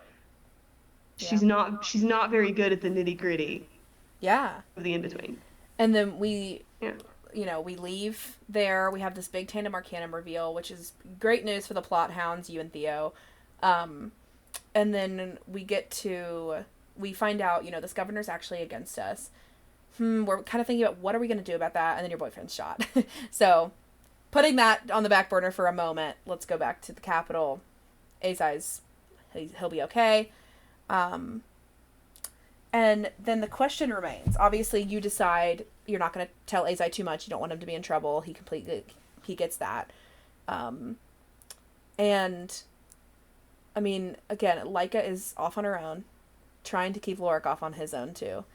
She's not very good at the nitty-gritty Yeah. of the in-between. And then we Yeah. we leave there. We have this big Tandem Arcanum reveal, which is great news for the plot hounds, you and Theo. And then we find out, this governor's actually against us. We're kind of thinking about what are we going to do about that, and then your boyfriend's shot. So, putting that on the back burner for a moment, let's go back to the Capitol. Azai's, he'll be okay. And then the question remains. Obviously, you decide you're not going to tell Azai too much. You don't want him to be in trouble. He gets that. And, I mean, again, Leica is off on her own, trying to keep Lorik off on his own, too.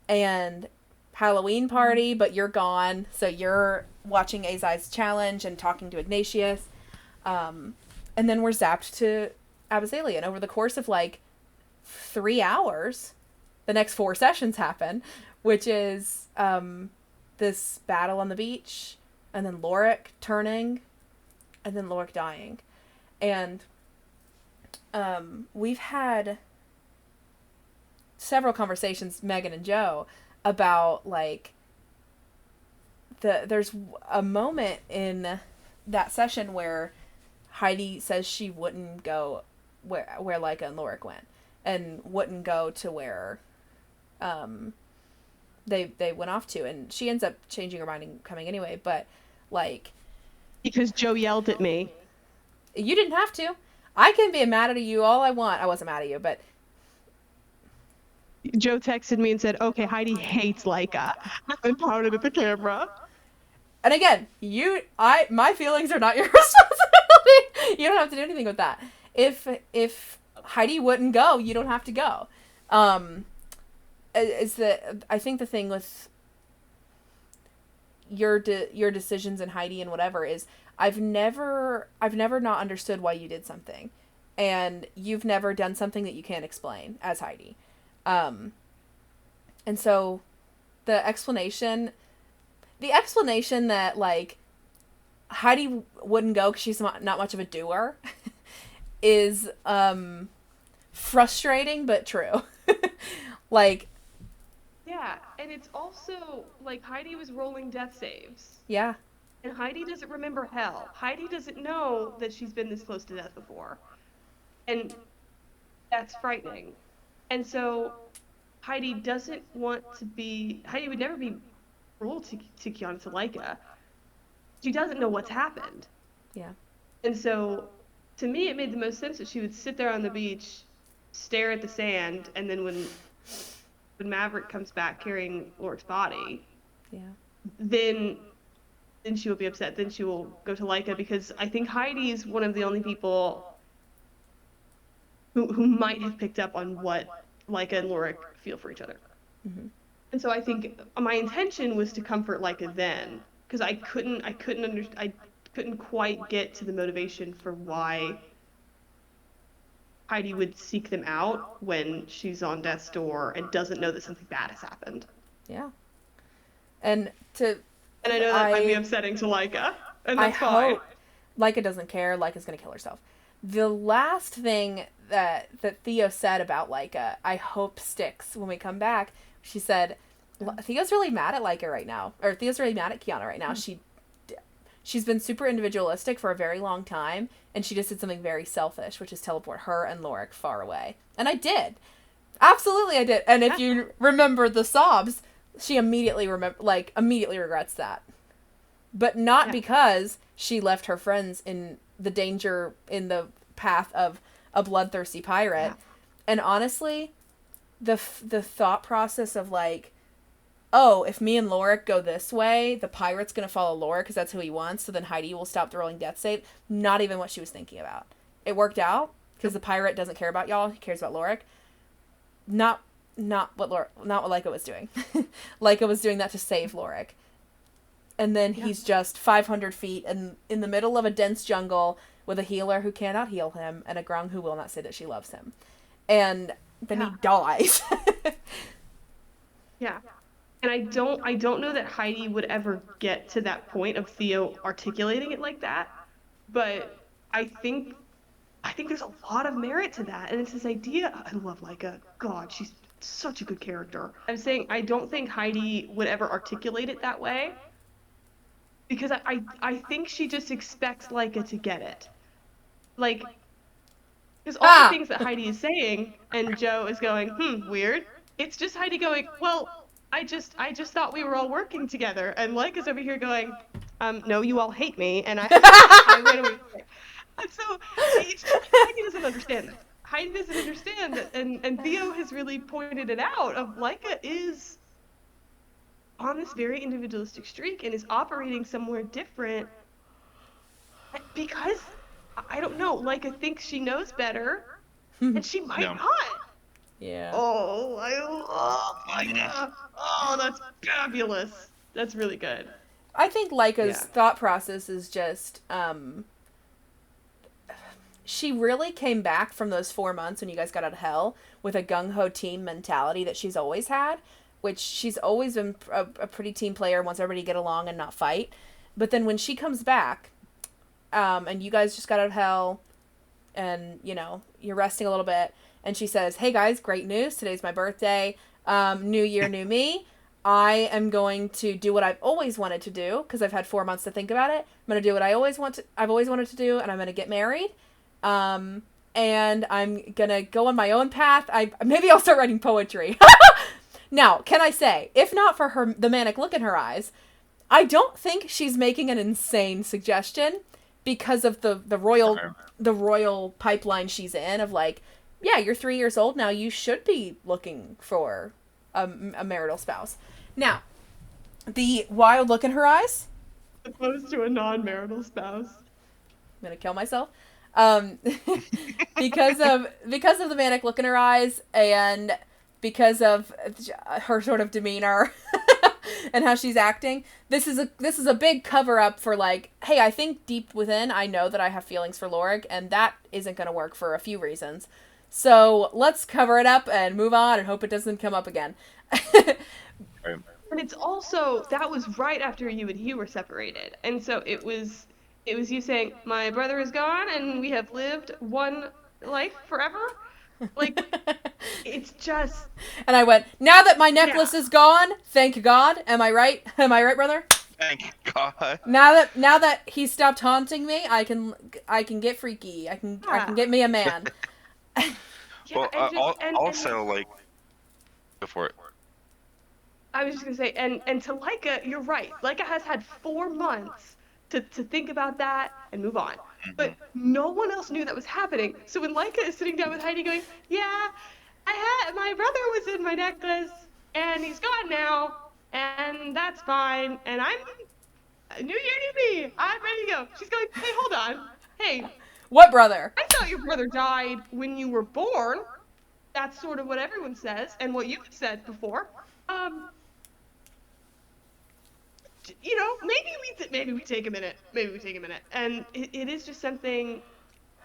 And Halloween party, but you're gone, so you're watching Azai's challenge and talking to Ignatius. And then we're zapped to Abyssalian. Over the course of, 3 hours, the next 4 sessions happen, which is this battle on the beach, and then Lorik turning, and then Lorik dying. And we've had several conversations, Megan and Joe, about there's a moment in that session where Heidi says she wouldn't go where Leica and Lorik went, and wouldn't go to where they went off to, and she ends up changing her mind and coming anyway. But because Joe yelled at me. You didn't have to. I can be mad at you all I want. I wasn't mad at you, but Joe texted me and said, "Okay, Heidi hates Leica," and pointed at the camera. And again, my feelings are not your responsibility. You don't have to do anything with that. If Heidi wouldn't go, you don't have to go. I think the thing with your decisions and Heidi and whatever is I've never not understood why you did something, and you've never done something that you can't explain as Heidi. And so the explanation that Heidi wouldn't go because she's not much of a doer is frustrating but true. Yeah, and it's also Heidi was rolling death saves. Yeah. And Heidi doesn't remember hell. Heidi doesn't know that she's been this close to death before. And that's frightening. And so Heidi would never be cruel to Kiana, to Leica. She doesn't know what's happened. Yeah. And so to me it made the most sense that she would sit there on the beach, stare at the sand, and then when Maverick comes back carrying Lorik's body, then she will be upset. Then she will go to Leica, because I think Heidi is one of the only people who might have picked up on what Leica and Lorik feel for each other. Mm-hmm. And so I think my intention was to comfort Leica then, because I couldn't quite get to the motivation for why Heidi would seek them out when she's on death's door and doesn't know that something bad has happened. Yeah. And I know that might be upsetting to Leica, and that's fine. Hope Leica doesn't care. Leica's gonna kill herself. The last thing that Theo said about Leica, I hope sticks when we come back. She said, Theo's really mad at Leica right now, or Theo's really mad at Kiana right now. She's been super individualistic for a very long time, and she just did something very selfish, which is teleport her and Lorik far away. And I did. Absolutely I did. And if you remember the sobs, she immediately regrets that. But not because she left her friends in the danger, in the path of a bloodthirsty pirate. Yeah. And honestly, the thought process of oh, if me and Lorik go this way, the pirate's going to follow Lorik because that's who he wants, so then Heidi will stop the rolling death save. Not even what she was thinking about. it worked out because the pirate doesn't care about y'all. He cares about Lorik. Not what Leica was doing. Leica was doing that to save Lorik. And then he's just 500 feet in the middle of a dense jungle with a healer who cannot heal him and a grung who will not say that she loves him. And then he dies. Yeah. And I don't know that Heidi would ever get to that point of Theo articulating it like that, but I think there's a lot of merit to that. And it's this idea, I love Leica. God, she's such a good character. I'm saying I don't think Heidi would ever articulate it that way, because I think she just expects Leica to get it. Like, because all the things that Heidi is saying and Joe is going, weird. It's just Heidi going, well, I just thought we were all working together. And Leica's over here going, no, you all hate me. And I went away. And so Heidi doesn't understand that. Heidi doesn't understand that. And Theo has really pointed it out of Leica is on this very individualistic streak and is operating somewhere different because, I don't know, Leica thinks she knows better and she might not. Yeah. Oh, I love Leica. Oh, that's fabulous. That's really good. I think Leica's thought process is just, she really came back from those 4 months when you guys got out of hell with a gung-ho team mentality that she's always had, which she's always been a pretty team player, wants everybody to get along and not fight. But then when she comes back, and you guys just got out of hell, and, you know, you're resting a little bit, and she says, hey guys, great news, today's my birthday, new year, new me. I am going to do what I've always wanted to do, because I've had 4 months to think about it. I'm going to do what I've always wanted to do, and I'm going to get married. And I'm going to go on my own path. Maybe I'll start writing poetry. Now, can I say, if not for the manic look in her eyes, I don't think she's making an insane suggestion because of the royal pipeline she's in of like, yeah, you're 3 years old now. You should be looking for a marital spouse. Now, the wild look in her eyes, opposed to a non-marital spouse. I'm gonna kill myself. Because of the manic look in her eyes and because of her sort of demeanor and how she's acting, this is a big cover up for like, hey, I think deep within I know that I have feelings for Lorik, and that isn't gonna work for a few reasons. So let's cover it up and move on and hope it doesn't come up again. And it's also, that was right after you and Hugh were separated. And so it was you saying, my brother is gone and we have lived one life forever. Like, it's just... And I went, now that my necklace is gone, thank God. Am I right? Am I right, brother? Thank God. Now that he stopped haunting me, I can get freaky. I can get me a man. Well, also, like, go for it. I was just going to say, and to Leica, you're right. Leica has had 4 months to think about that and move on. But no one else knew that was happening. So when Leica is sitting down with Heidi going, yeah, my brother was in my necklace, and he's gone now, and that's fine, and I'm new year, new me. I'm ready to go. She's going, hey, hold on. Hey. What brother? I thought your brother died when you were born. That's sort of what everyone says, and what you've said before. You know, maybe we take a minute. And it is just something,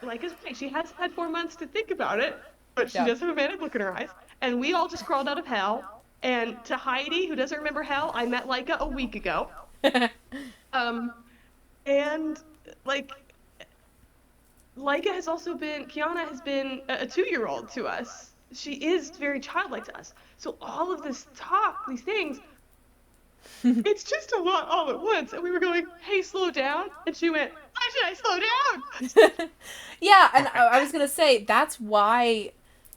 like, she has had 4 months to think about it, but she does have a manic look in her eyes. And we all just crawled out of hell. And to Heidi, who doesn't remember hell, I met Leica a week ago. And, like, Leica has also been, Kiana has been a 2-year-old to us. She is very childlike to us. So all of this talk, these things, it's just a lot all at once. And we were going, hey, slow down. And she went, why should I slow down? Yeah, and I was going to say, that's why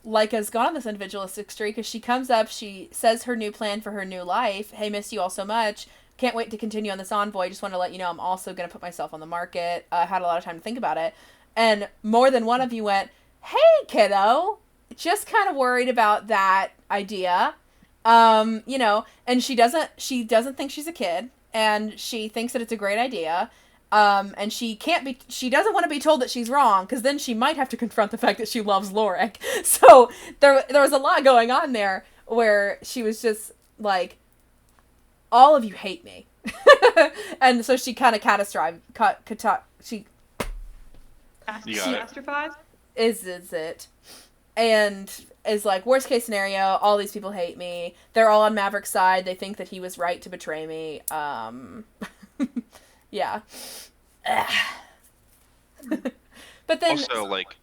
Leica's gone on this individualistic streak, because she comes up, she says her new plan for her new life. Hey, miss you all so much. Can't wait to continue on this envoy. Just want to let you know I'm also going to put myself on the market. I had a lot of time to think about it. And more than one of you went, hey, kiddo, just kind of worried about that idea. You know, and she doesn't think she's a kid, and she thinks that it's a great idea. And she doesn't want to be told that she's wrong, because then she might have to confront the fact that she loves Lorik. So there was a lot going on there where she was just like, all of you hate me. And so she kind of she Catastrophized? is it. And is like, worst case scenario, all these people hate me. They're all on Maverick's side. They think that he was right to betray me. Yeah. But then Also, like,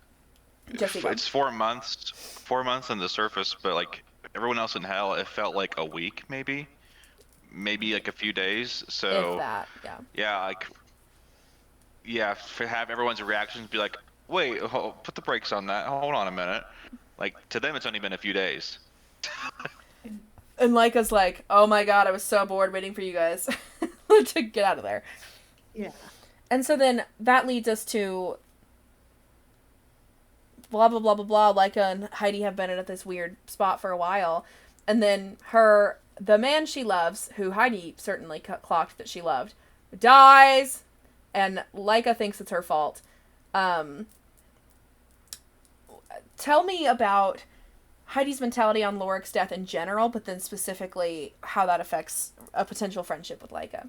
Jesse, it's 4 months on the surface, but like everyone else in hell, it felt like a week, maybe like a few days. So if that, yeah. yeah, like, yeah, have everyone's reactions be like, wait, put the brakes on that. Hold on a minute. Like, to them, it's only been a few days. And Laika's like, oh my god, I was so bored waiting for you guys to get out of there. Yeah. And so then that leads us to blah, blah, blah, blah, blah. Laika and Heidi have been at this weird spot for a while. And then the man she loves, who Heidi certainly clocked that she loved, dies. And Laika thinks it's her fault. Tell me about Heidi's mentality on Lorik's death in general, but then specifically how that affects a potential friendship with Laika.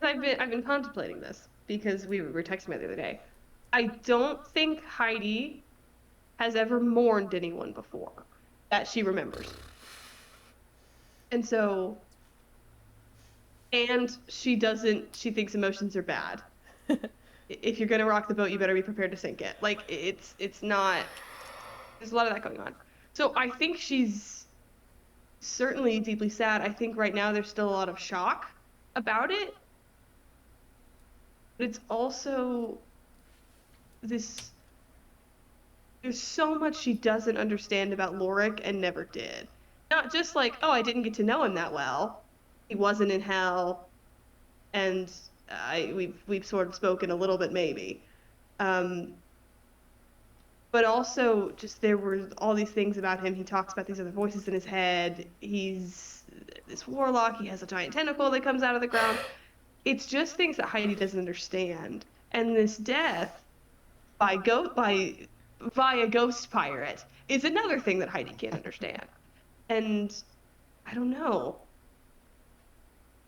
I've been contemplating this because we were texting about the other day. I don't think Heidi has ever mourned anyone before that she remembers. And so, and she thinks emotions are bad. If you're gonna rock the boat, you better be prepared to sink it. Like, it's not, there's a lot of that going on. So I think she's certainly deeply sad. I think right now there's still a lot of shock about it. But it's also there's so much she doesn't understand about Lorik and never did. Not just like, oh, I didn't get to know him that well. He wasn't in hell, and we've sort of spoken a little bit maybe. But also just there were all these things about him. He talks about these other voices in his head. He's this warlock. He has a giant tentacle that comes out of the ground. It's just things that Heidi doesn't understand. And this death via ghost pirate is another thing that Heidi can't understand. And I don't know.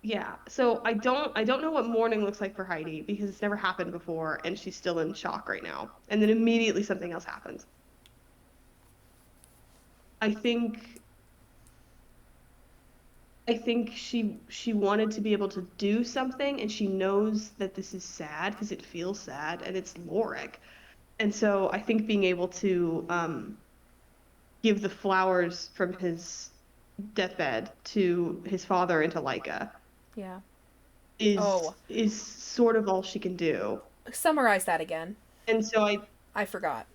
Yeah, so I don't know what mourning looks like for Heidi because it's never happened before and she's still in shock right now. And then immediately something else happens. I think she wanted to be able to do something, and she knows that this is sad because it feels sad and it's Lorik. And so I think being able to give the flowers from his deathbed to his father and to Laika is sort of all she can do. Summarize that again. And so I forgot.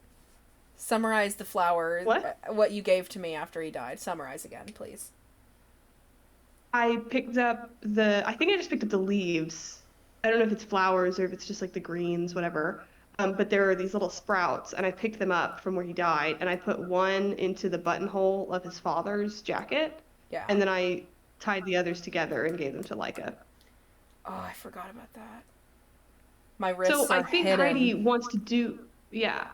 Summarize the flowers. What you gave to me after he died. Summarize again, please. I think I just picked up the leaves. I don't know if it's flowers or if it's just like the greens, whatever. But there are these little sprouts, and I picked them up from where he died, and I put one into the buttonhole of his father's jacket. Yeah. And then I tied the others together and gave them to Laika. Oh, I forgot about that. My wrists are hidden. So I think Heidi wants to do, yeah.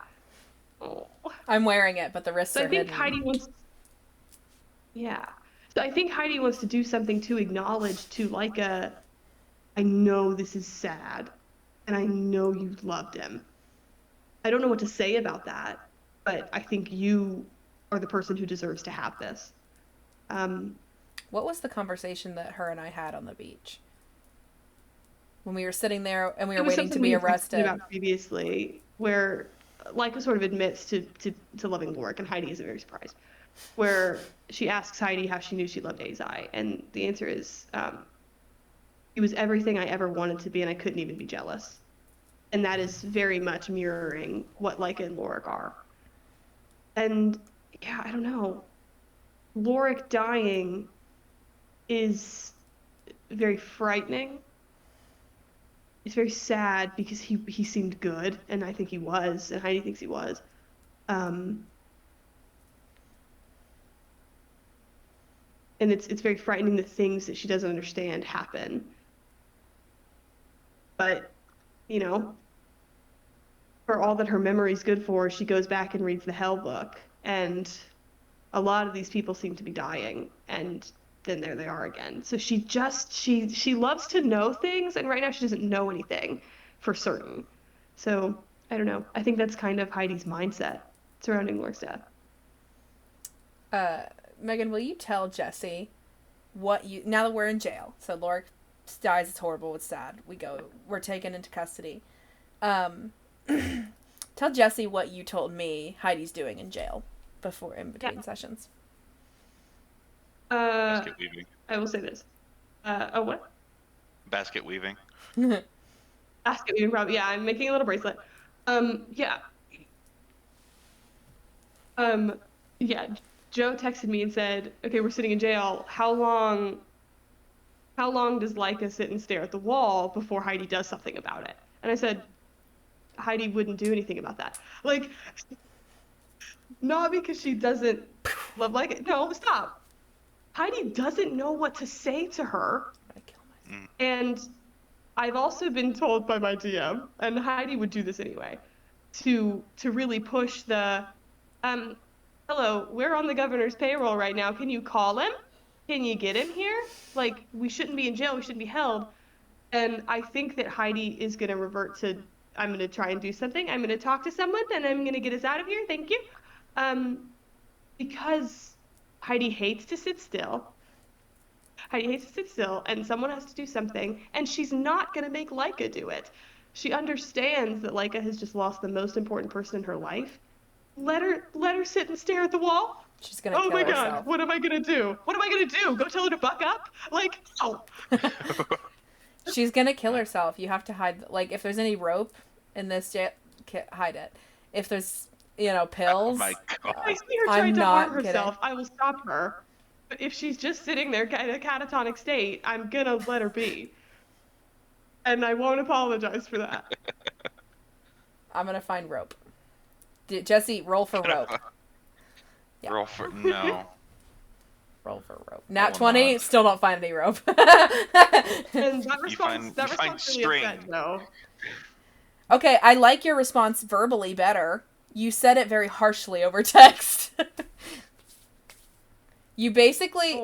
Oh. I'm wearing it, but the wrists are hidden. So I think Heidi wants, yeah. So I think Heidi wants to do something to acknowledge to Laika, I know this is sad, and I know you loved him. I don't know what to say about that, but I think you are the person who deserves to have this. What was the conversation that her and I had on the beach? When we were sitting there and we were waiting to be arrested. About previously, where Laika sort of admits to loving Lorik, and Heidi isn't very surprised. Where she asks Heidi how she knew she loved Azai, and the answer is, he was everything I ever wanted to be, and I couldn't even be jealous. And that is very much mirroring what Laika and Lorik are. And yeah, I don't know. Lorik dying is very frightening. It's very sad because he seemed good, and I think he was, and Heidi thinks he was. and it's very frightening, the things that she doesn't understand happen. But, you know, for all that her memory's good for, she goes back and reads the Hell book, and a lot of these people seem to be dying, and then there they are again. So she loves to know things, and right now she doesn't know anything for certain. So I don't know. I think that's kind of Heidi's mindset surrounding Lorik's death. Megan, will you tell Jesse what you, now that we're in jail, so Lorik dies, it's horrible, it's sad, we're taken into custody. Tell Jesse what you told me Heidi's doing in jail before, in between sessions. Basket weaving. I will say this. What? Basket weaving. Basket weaving, probably. Yeah, I'm making a little bracelet. Yeah. Yeah. Joe texted me and said, "Okay, we're sitting in jail. How long does Leica sit and stare at the wall before Heidi does something about it?" And I said, Heidi wouldn't do anything about that. Like, not because she doesn't love Leica. No, stop. Heidi doesn't know what to say to her. And I've also been told by my DM, and Heidi would do this anyway, to really push the, hello, we're on the governor's payroll right now. Can you call him? Can you get him here? Like, we shouldn't be in jail. We shouldn't be held. And I think that Heidi is going to revert to, I'm going to try and do something. I'm going to talk to someone, and I'm going to get us out of here. Thank you. Because Heidi hates to sit still. Heidi hates to sit still, and someone has to do something, and she's not going to make Leica do it. She understands that Leica has just lost the most important person in her life. Let her sit and stare at the wall. She's going to kill herself. Oh my God, what am I going to do? What am I going to do? Go tell her to buck up? Like, oh. She's going to kill herself. You have to hide, like, if there's any rope in this jail, hide it. If there's, pills, oh my God. I see her trying to harm herself. I will stop her. But if she's just sitting there in a catatonic state, I'm going to let her be. And I won't apologize for that. I'm going to find rope. Jesse, roll for rope. Yeah. Roll for, no. Roll for rope. Nat 20, still don't find any rope. And that response really string. upset, though. Okay, I like your response verbally better. You said it very harshly over text. You basically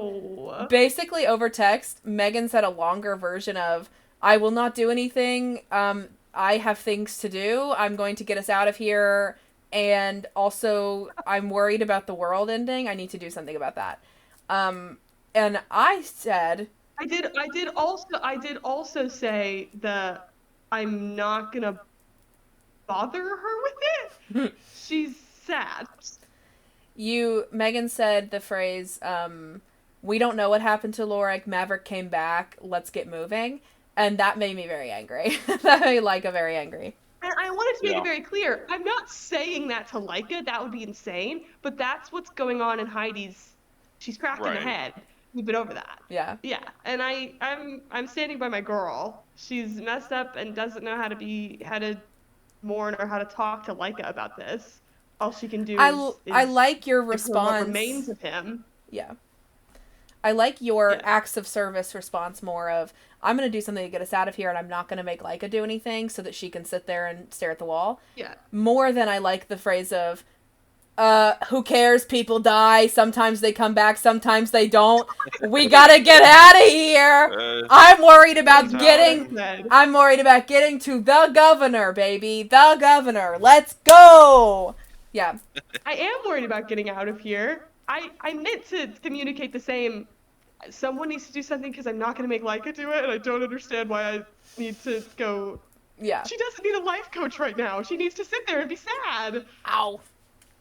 over text, Megan said a longer version of, I will not do anything. I have things to do. I'm going to get us out of here. And also, I'm worried about the world ending. I need to do something about that. And I said, I did also say that I'm not gonna bother her with it. She's sad. Megan said the phrase, we don't know what happened to Lorik. Maverick came back. Let's get moving. And that made me very angry. That made Leica very angry. And I wanted to make it very clear. I'm not saying that to Leica. That would be insane. But that's what's going on in Heidi's. She's cracked in the head. We've been over that. Yeah. Yeah. And I'm standing by my girl. She's messed up and doesn't know how to mourn or how to talk to Leica about this. All she can do is I like your response. What remains of him. Yeah. I like your acts of service response more of, I'm going to do something to get us out of here, and I'm not going to make Leica do anything so that she can sit there and stare at the wall. Yeah. More than I like the phrase of, who cares? People die. Sometimes they come back. Sometimes they don't. We got to get out of here. I'm worried about getting to the governor, baby. The governor. Let's go. Yeah. I am worried about getting out of here. I meant to communicate the same. Someone needs to do something because I'm not going to make Leica do it, and I don't understand why I need to go. Yeah. She doesn't need a life coach right now. She needs to sit there and be sad. Ow.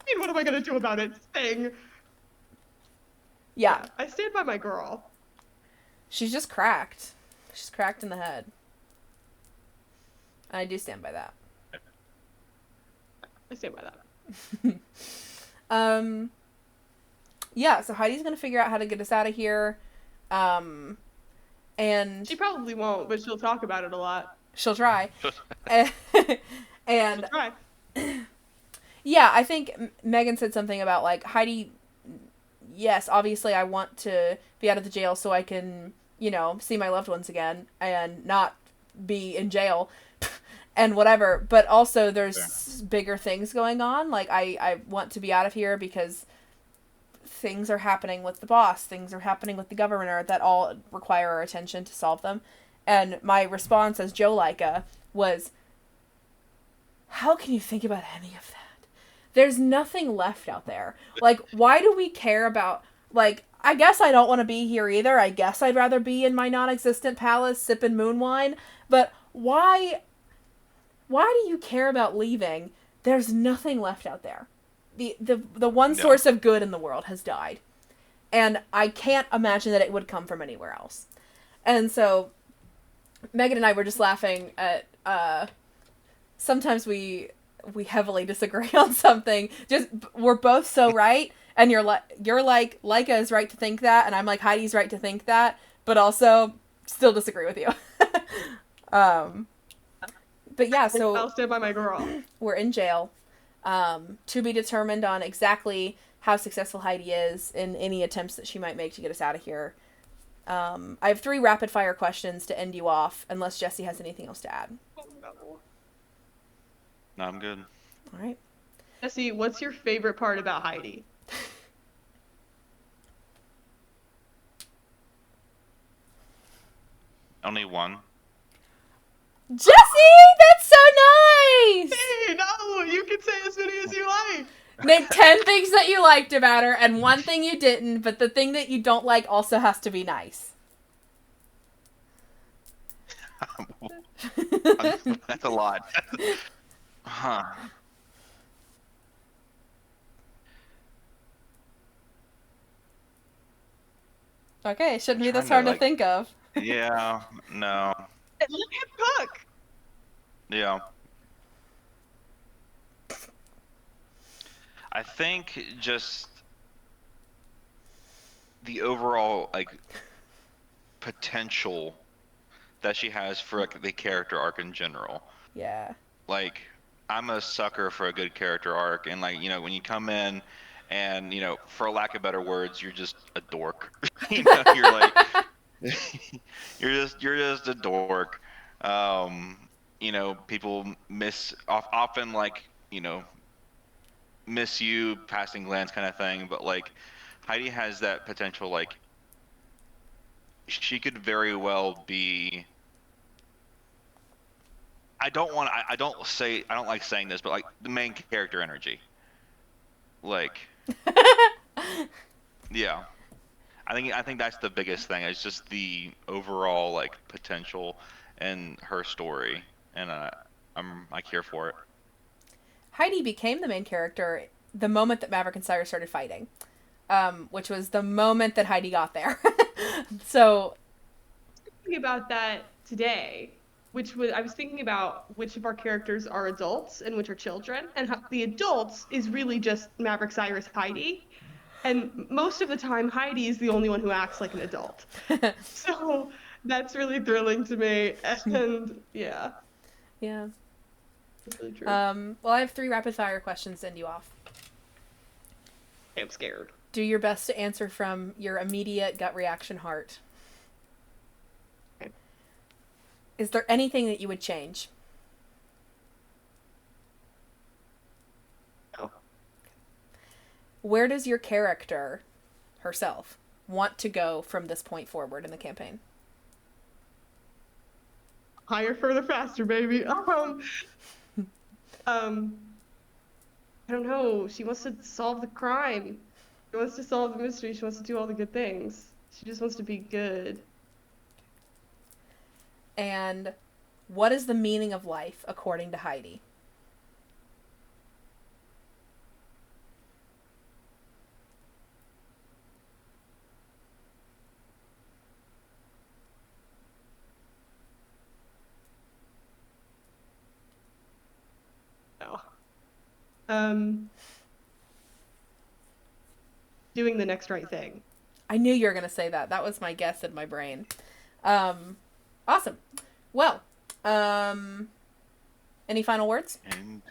I mean, what am I going to do about it? Thing. Yeah. I stand by my girl. She's just cracked. She's cracked in the head. I do stand by that. I stand by that. Yeah, so Heidi's gonna figure out how to get us out of here. And she probably won't, but she'll talk about it a lot. She'll try. And she'll try. Yeah, I think Megan said something about, like, Heidi, yes, obviously I want to be out of the jail so I can, you know, see my loved ones again and not be in jail and whatever. But also there's bigger things going on. Like, I want to be out of here because things are happening with the boss, things are happening with the governor that all require our attention to solve them. And my response as Joe Laika was, how can you think about any of that? There's nothing left out there. Like, why do we care about, like, I guess I don't want to be here either. I guess I'd rather be in my non-existent palace sipping moon wine. But why do you care about leaving? There's nothing left out there. The one source of good in the world has died. And I can't imagine that it would come from anywhere else. And so Megan and I were just laughing at sometimes we heavily disagree on something. Just we're both so right, and you're like Laika is right to think that, and I'm like Heidi's right to think that, but also still disagree with you. But yeah, so I'll stand by my girl. We're in jail, to be determined on exactly how successful Heidi is in any attempts that she might make to get us out of here. I have 3 rapid fire questions to end you off, unless Jesse has anything else to add. Oh, no. No, I'm good. All right. Jesse, what's your favorite part about Heidi? Only one. Jesse, that's so nice! Hey, no, you can say as many as you like. Name 10 things that you liked about her and 1 thing you didn't, but the thing that you don't like also has to be nice. That's a lot. Huh. Okay, it shouldn't be this hard to think of. Yeah, no. Let him cook. Yeah. I think just the overall, like, potential that she has for, like, the character arc in general. Yeah. Like, I'm a sucker for a good character arc, and, like, you know, when you come in and, you know, for lack of better words, you're just a dork. You know, you're like you're just a dork. You know, people often, like, you know, miss you, passing glance kind of thing, but, like, Heidi has that potential. Like, she could very well be, I don't like saying this, but, like, the main character energy. Like, yeah. I think that's the biggest thing. It's just the overall, like, potential in her story, and I care for it. Heidi became the main character the moment that Maverick and Cyrus started fighting, which was the moment that Heidi got there. So, Thinking about that today, I was thinking about which of our characters are adults and which are children, and how the adults is really just Maverick, Cyrus, Heidi, and most of the time Heidi is the only one who acts like an adult. So that's really thrilling to me, and yeah. Yeah. That's really true. Well, I have 3 rapid fire questions to end you off. I'm scared. Do your best to answer from your immediate gut reaction heart. Okay. Is there anything that you would change? No. Where does your character, herself, want to go from this point forward in the campaign? Higher, further, faster, baby. I don't know. She wants to solve the crime. She wants to solve the mystery. She wants to do all the good things. She just wants to be good. And what is the meaning of life according to Heidi? No. Doing the next right thing. I knew you were going to say that. That was my guess in my brain. Awesome. Well, any final words? And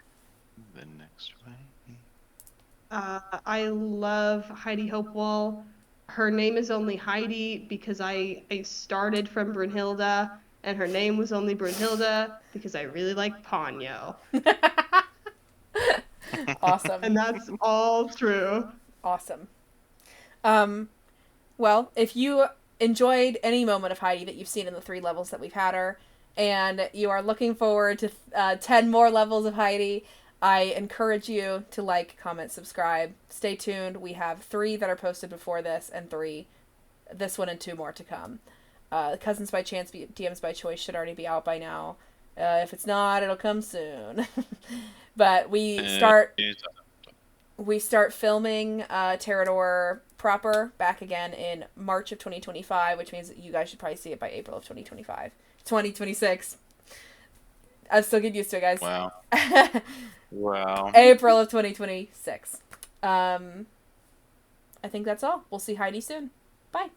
the next way. I love Heidi Hopewell. Her name is only Heidi because I started from Brunhilde, and her name was only Brunhilde because I really like Ponyo. Awesome. And that's all true. Awesome. Well, if you enjoyed any moment of Heidi that you've seen in the 3 levels that we've had her, and you are looking forward to 10 more levels of Heidi, I encourage you to like, comment, subscribe. Stay tuned. We have 3 that are posted before this, and 3, this one and 2 more to come. Cousins by Chance, DMs by Choice should already be out by now. If it's not, it'll come soon. But we start filming Terrador proper back again in March of 2025, which means that you guys should probably see it by April of 2026. I'm still getting used to it, guys. Wow. Wow. April of 2026. I think that's all. We'll see Heidi soon. Bye.